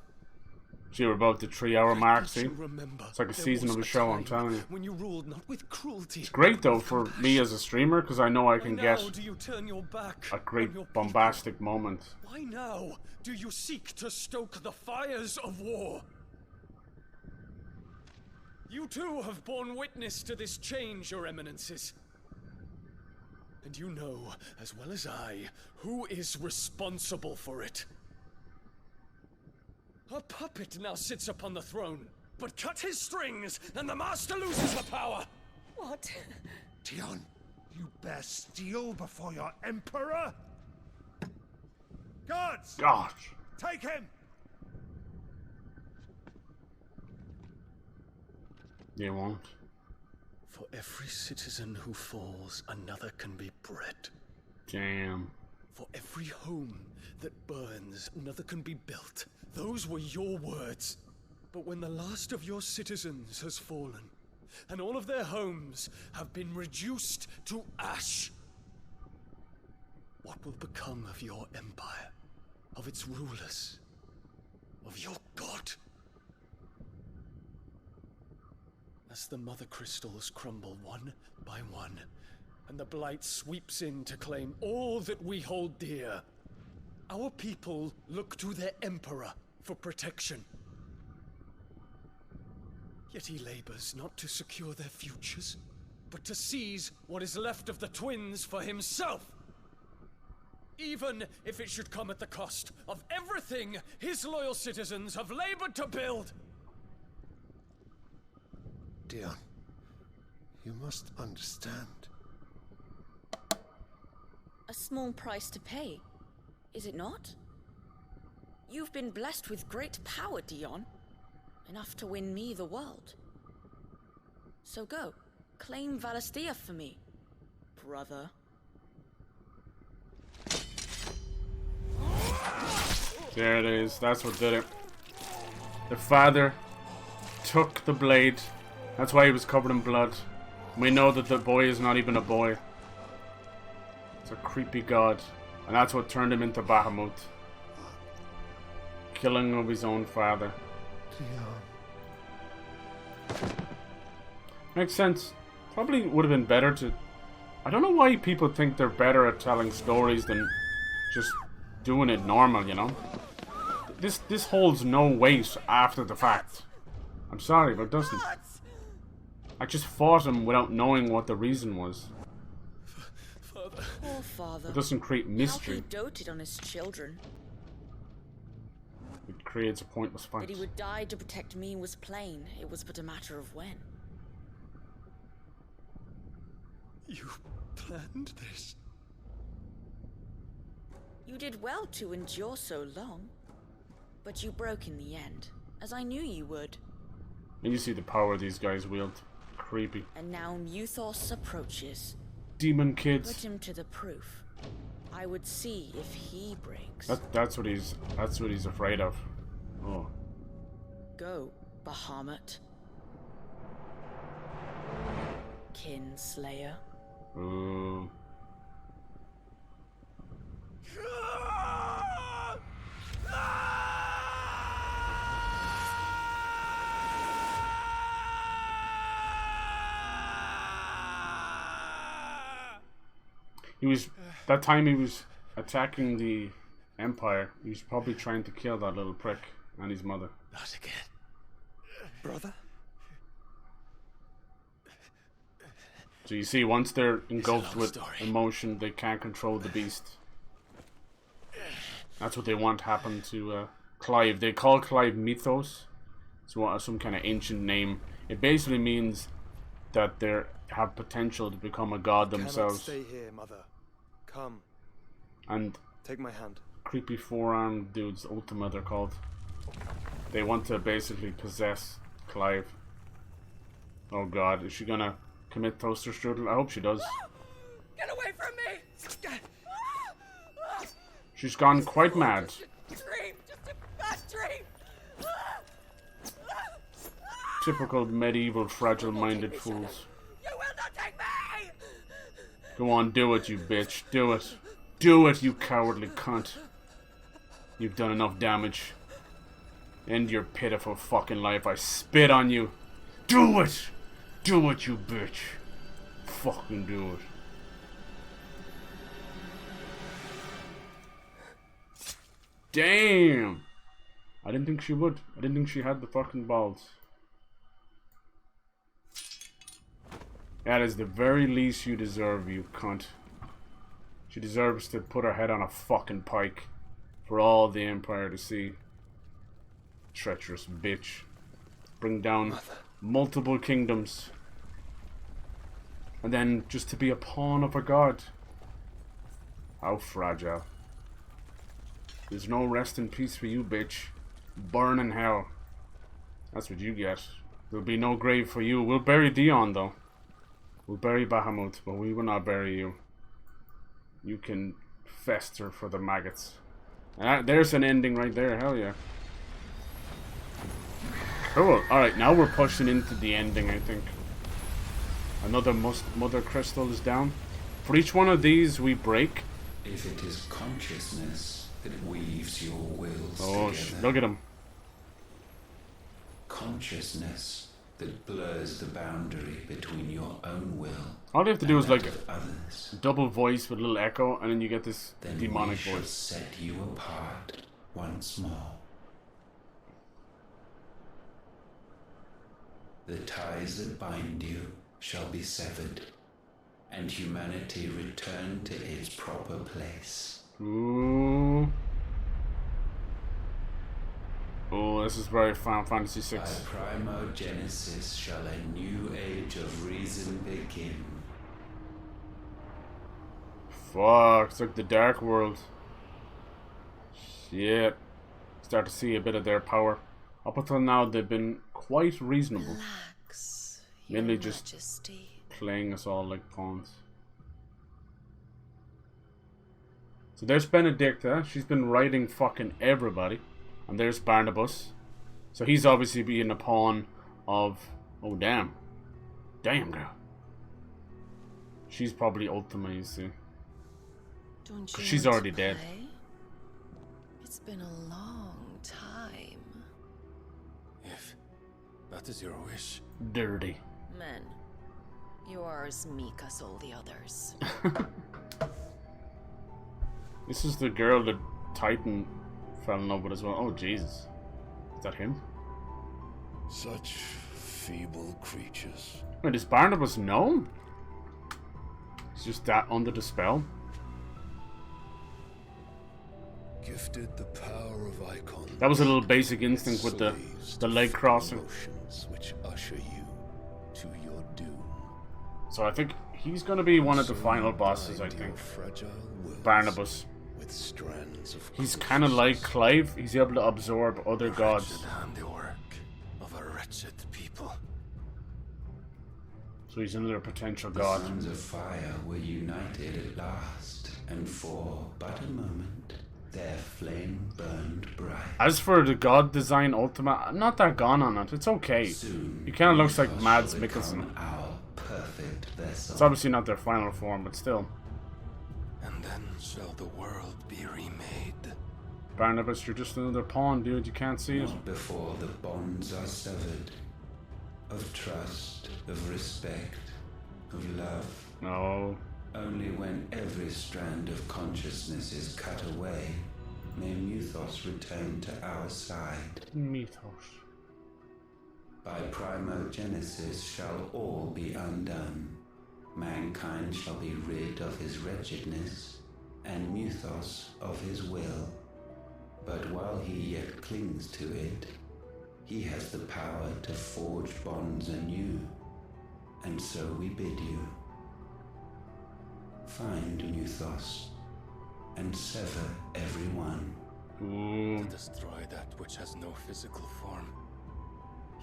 See, we're about the 3-hour mark, see? Remember, It's like a season of a show, I'm telling you. When you ruled not with cruelty. It's great, though, for me as a streamer, because I know I can get do you turn your back a great bombastic moment. Why now do you seek to stoke the fires of war? You too have borne witness to this change, your eminences. And you know, as well as I, who is responsible for it. A puppet now sits upon the throne, but cut his strings, and the master loses the power! What? DION, you bear steel before your emperor? Guards! Gosh! Take him! They won't. For every citizen who falls, another can be bred. Damn. For every home that burns, another can be built. Those were your words. But when the last of your citizens has fallen, and all of their homes have been reduced to ash. What will become of your empire, of its rulers, of your god? As the mother crystals crumble one by one, and the blight sweeps in to claim all that we hold dear, our people look to their emperor for protection. Yet he labors not to secure their futures, but to seize what is left of the twins for himself. Even if it should come at the cost of everything his loyal citizens have labored to build. Dion, you must understand. A small price to pay, is it not? You've been blessed with great power, Dion. Enough to win me the world. So go, claim Valisthea for me, brother. There it is. That's what did it. The father took the blade. That's why he was covered in blood. We know that the boy is not even a boy. It's a creepy god. And that's what turned him into Bahamut. Killing of his own father. Makes sense. Probably would have been better to... I don't know why people think they're better at telling stories than just doing it normal, you know? This holds no weight after the fact. I'm sorry, but it doesn't. I just fought him without knowing what the reason was. Poor father. It doesn't create mystery. How he doted on his children. It creates a pointless fight. That he would die to protect me was plain. It was but a matter of when. You planned this? You did well to endure so long. But you broke in the end, as I knew you would. And you see the power these guys wield. Creepy. And now Muthos approaches. Demon kids. Put him to the proof. I would see if he breaks. That's what he's afraid of. Oh. Go, Bahamut. Kinslayer. Ooh. He was, that time he was attacking the Empire, he was probably trying to kill that little prick and his mother. Not again. Brother? So you see, once they're engulfed with emotion, they can't control the beast. That's what they want to happen to Clive. They call Clive Mythos. It's some kind of ancient name. It basically means that they have potential to become a god themselves. Stay here, mother. Come. And take my hand. Creepy four-armed dudes, Ultima they're called. They want to basically possess Clive. Oh god, is she gonna commit toaster strudel? I hope she does. Get away from me! She's gone quite mad. Dream, just a bad dream. Typical medieval fragile-minded fools. You will not take me! Go on, do it, you bitch. Do it. Do it, you cowardly cunt. You've done enough damage. End your pitiful fucking life. I spit on you. Do it! Do it, you bitch. Fucking do it. Damn! I didn't think she would. I didn't think she had the fucking balls. That is the very least you deserve, you cunt. She deserves to put her head on a fucking pike for all the Empire to see. Treacherous bitch. Bring down multiple kingdoms. And then just to be a pawn of a god. How fragile. There's no rest in peace for you, bitch. Burn in hell. That's what you get. There'll be no grave for you. We'll bury Dion, though. We'll bury Bahamut, but we will not bury you. You can fester for the maggots. And there's an ending right there, hell yeah. Cool. Alright, now we're pushing into the ending, I think. Another mother crystal is down. For each one of these we break. If it is consciousness that weaves your wills together. Look at him. Consciousness that blurs the boundary between your own will. All you have to do is like others. Double voice with a little echo, and then you get this Then demonic we shall voice. set you apart once more. The ties that bind you shall be severed, and humanity return to its proper place. Ooh. Oh, this is very Final Fantasy VI. By primogenesis shall a new age of reason begin. Fuck, it's like the Dark World. Shit. Start to see a bit of their power. Up until now, they've been quite reasonable. Relax, Mainly Your just Majesty. playing us all like pawns. So there's Benedicta. She's been riding fucking everybody. And there's Barnabas. So he's obviously being a pawn of... Oh, damn. Damn, girl. She's probably Ultima, you see. Don't you She's want already to dead. play? It's been a long time. If that is your wish. Dirty. Men, you are as meek as all the others. This is the girl that Titan fell in love with as well. Oh, Jesus. Is that him? Such feeble creatures. Wait, does Barnabas know? He's just that under the spell. Gifted the power of Eikons. That was a little basic instinct with the leg crossing. Emotions which usher you to your doom. So I think he's going to be one of the final bosses, I think. Barnabas. With strands of He's kind of like Clive. He's able to absorb other gods. Handiwork of a wretched people. So he's another potential The god. sons of fire were united at last, and for but a moment, their flame burned bright. As for the god design Ultima, I'm not that gone on it. It's okay. Soon, He kind of looks like Mythos Mads shall Mikkelsen. become our perfect vessel. It's obviously not their final form, but still. And then shall the world be remade. Barnabas, you're just another pawn, dude. You can't see it. Not before the bonds are severed. Of trust, of respect, of love. No. Only when every strand of consciousness is cut away, may Mythos return to our side. Mythos. By primogenesis shall all be undone. Mankind shall be rid of his wretchedness, and Mythos of his will. But while he yet clings to it, he has the power to forge bonds anew, and so we bid you. Find Mythos, and sever every one. To destroy that which has no physical form.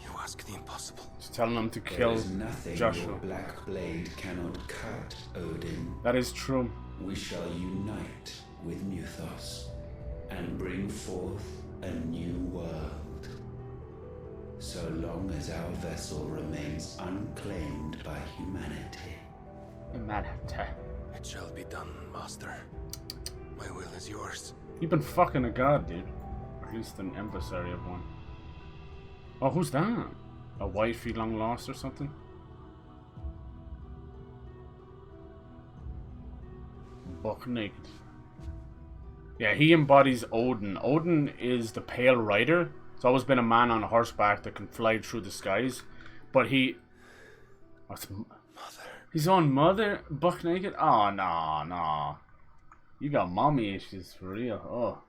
You ask the impossible. Just telling him to There kill is nothing Joshua. your black blade cannot cut, Odin. That is true. We shall unite with Mythos, and bring forth a new world. So long as our vessel remains unclaimed by humanity. It shall be done, Master. My will is yours. You've been fucking a god, dude. Or at least an emissary of one. Oh, who's that? A wifey long lost or something? Buck naked. Yeah, he embodies Odin. Odin is the Pale Rider. It's always been a man on horseback that can fly through the skies. But he... What's... His own mother? Buck naked? Oh, no. You got mommy issues for real. Oh.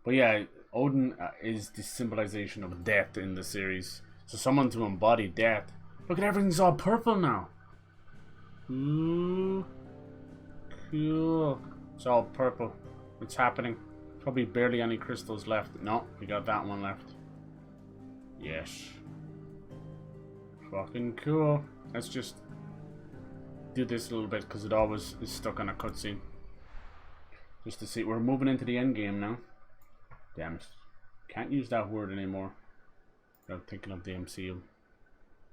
But yeah, Odin is the symbolization of death in the series. So someone to embody death. Look at everything's all purple now. Ooh. Cool. It's all purple. What's happening? Probably barely any crystals left. No, we got that one left. Yes. Fucking cool. Let's just do this a little bit because it always is stuck on a cutscene. Just to see. We're moving into the end game now. Damn it. Can't use that word anymore. I'm thinking of the MCU.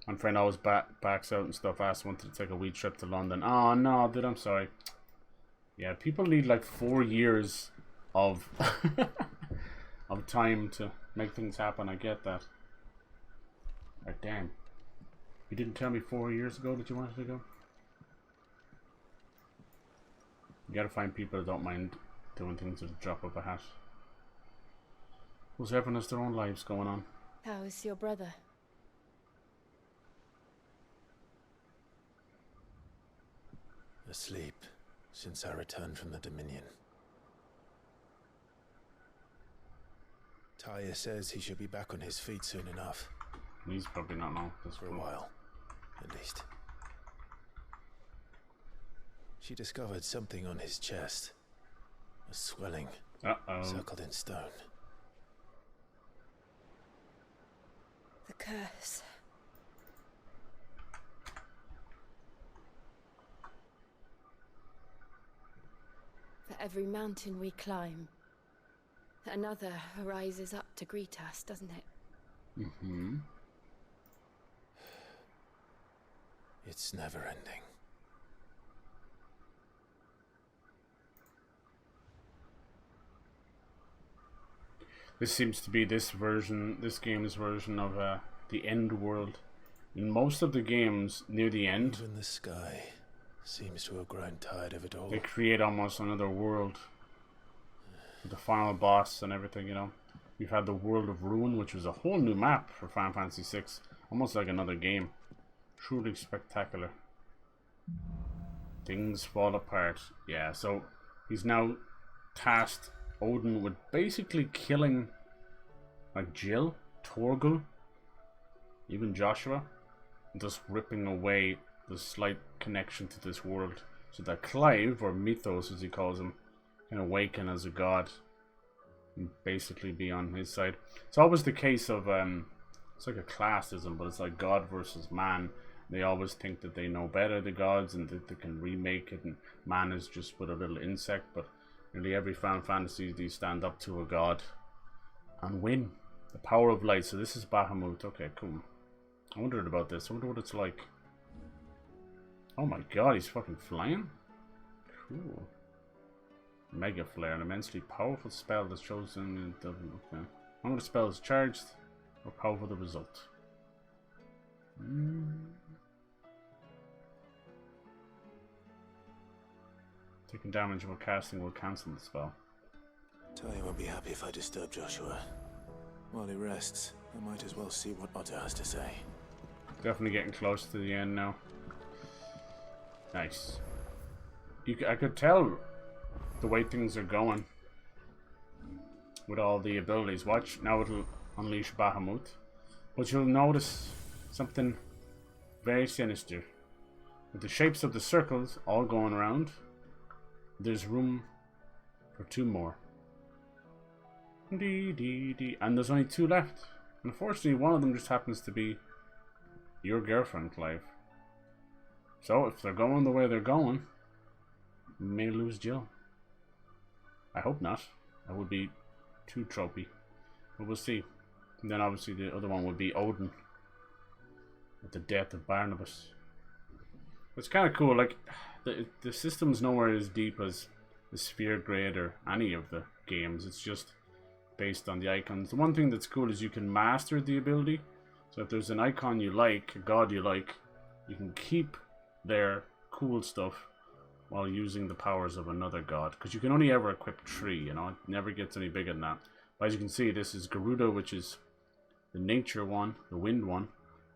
My friend always backs out and stuff. Asked wanted to take a wee trip to London. Oh no, dude, I'm sorry. Yeah, people need like 4 years of of time to make things happen. I get that. Oh, damn. You didn't tell me 4 years ago that you wanted to go? You gotta find people that don't mind doing things at the drop of a hat. Because everyone has their own lives going on. How is your brother? Asleep since I returned from the Dominion. Taya says he should be back on his feet soon enough. He's probably not now. For a while, at least. She discovered something on his chest. A swelling, circled in stone. The curse. For every mountain we climb, another rises up to greet us, doesn't it? Mm-hmm. It's never ending. This seems to be this game's version of the end world. In most of the games, near the end, even the sky seems to have grown tired of it all. They create almost another world. With the final boss and everything, you know. We've had the World of Ruin, which was a whole new map for Final Fantasy VI. Almost like another game. Truly spectacular. Things fall apart. Yeah, so he's now tasked Odin with basically killing like Jill, Torgal, even Joshua, and just ripping away the slight connection to this world, so that Clive, or Mythos as he calls him, can awaken as a god and basically be on his side. It's always the case of it's like a classism, but it's like God versus man. They always think that they know better, the gods, and that they can remake it, and man is just but a little insect. But nearly every Final Fantasy, they stand up to a god and win. The power of light. So this is Bahamut. Okay, cool. I wondered about this. I wonder what it's like. Oh my god, he's fucking flying? Cool. Mega Flare, an immensely powerful spell that's chosen. Okay. How many spell is charged or powerful the result? Taking damage while casting will cancel the spell. Taya won't be happy if I disturb Joshua. While he rests, I might as well see what Otto has to say. Definitely getting close to the end now. Nice. I could tell the way things are going with all the abilities. Watch, now it'll unleash Bahamut. But you'll notice something very sinister. With the shapes of the circles all going around, there's room for 2 more. And there's only 2 left. Unfortunately, one of them just happens to be your girlfriend, Clive. So if they're going the way they're going, we may lose Jill. I hope not. That would be too tropey. But we'll see. And then obviously the other one would be Odin. With the death of Barnabas. It's kind of cool. Like, the system's nowhere as deep as the Sphere Grade or any of the games. It's just based on the icons. The one thing that's cool is you can master the ability. So if there's an icon you like, a god you like, you can keep their cool stuff while using the powers of another god. Because you can only ever equip 3, you know. It never gets any bigger than that. But as you can see, this is Garuda, which is the nature one, the wind one.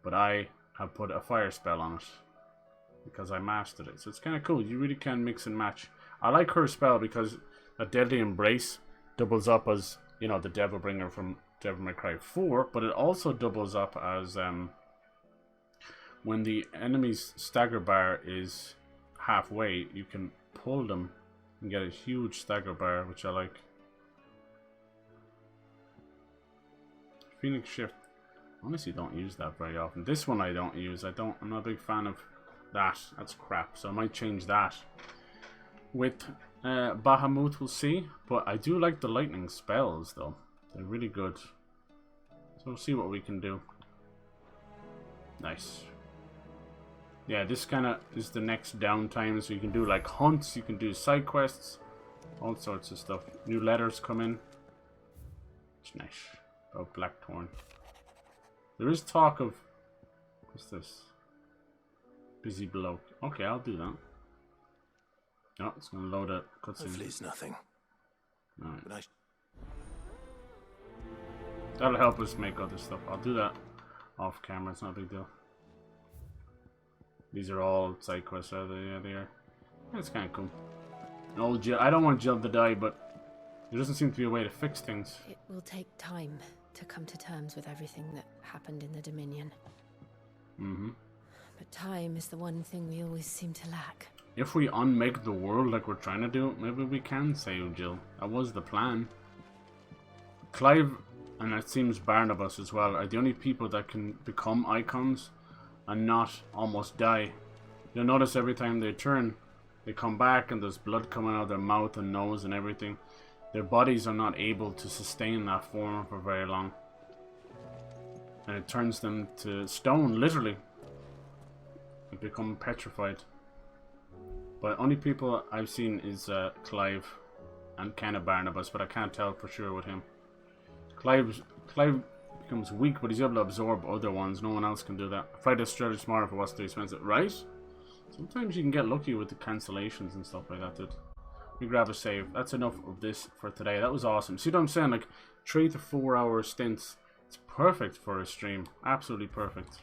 But I have put a fire spell on it because I mastered it. So it's kind of cool. You really can mix and match. I like her spell because a Deadly Embrace doubles up as, you know, the Devil Bringer from Devil May Cry 4. But it also doubles up as when the enemy's stagger bar is halfway, you can pull them and get a huge stagger bar, which I like. Phoenix Shift. Honestly, don't use that very often. This one I don't use. I'm not a big fan of that. That's crap. So I might change that. With Bahamut, we'll see. But I do like the lightning spells, though. They're really good. So we'll see what we can do. Nice. Yeah, this kind of is the next downtime, so you can do like hunts, you can do side quests, all sorts of stuff. New letters come in. It's nice. Oh, Blackthorn. There is talk of... What's this? Busy bloke. Okay, I'll do that. Oh, it's gonna load a cutscene. Hopefully it's nothing. Alright. That'll help us make other stuff. I'll do that off camera, it's not a big deal. These are all side quests, are they? Yeah, they are. That's kind of cool. No, Jill. I don't want Jill to die, but there doesn't seem to be a way to fix things. It will take time to come to terms with everything that happened in the Dominion. Mm-hmm. But time is the one thing we always seem to lack. If we unmake the world like we're trying to do, maybe we can save Jill. That was the plan. Clive, and it seems Barnabas as well, are the only people that can become Eikons and not almost die. You'll notice every time they turn, they come back and there's blood coming out of their mouth and nose and everything. Their bodies are not able to sustain that form for very long. And it turns them to stone, literally. They become petrified. But only people I've seen is Clive and kind of Barnabas, but I can't tell for sure with him. Clive becomes weak, but he's able to absorb other ones. No one else can do that. Fight Australia smarter for what's too expensive, right? Sometimes you can get lucky with the cancellations and stuff like that, dude. Let me grab a save. That's enough of this for today. That was awesome. See what I'm saying? Like 3 to 4 hour stints. It's perfect for a stream. Absolutely perfect.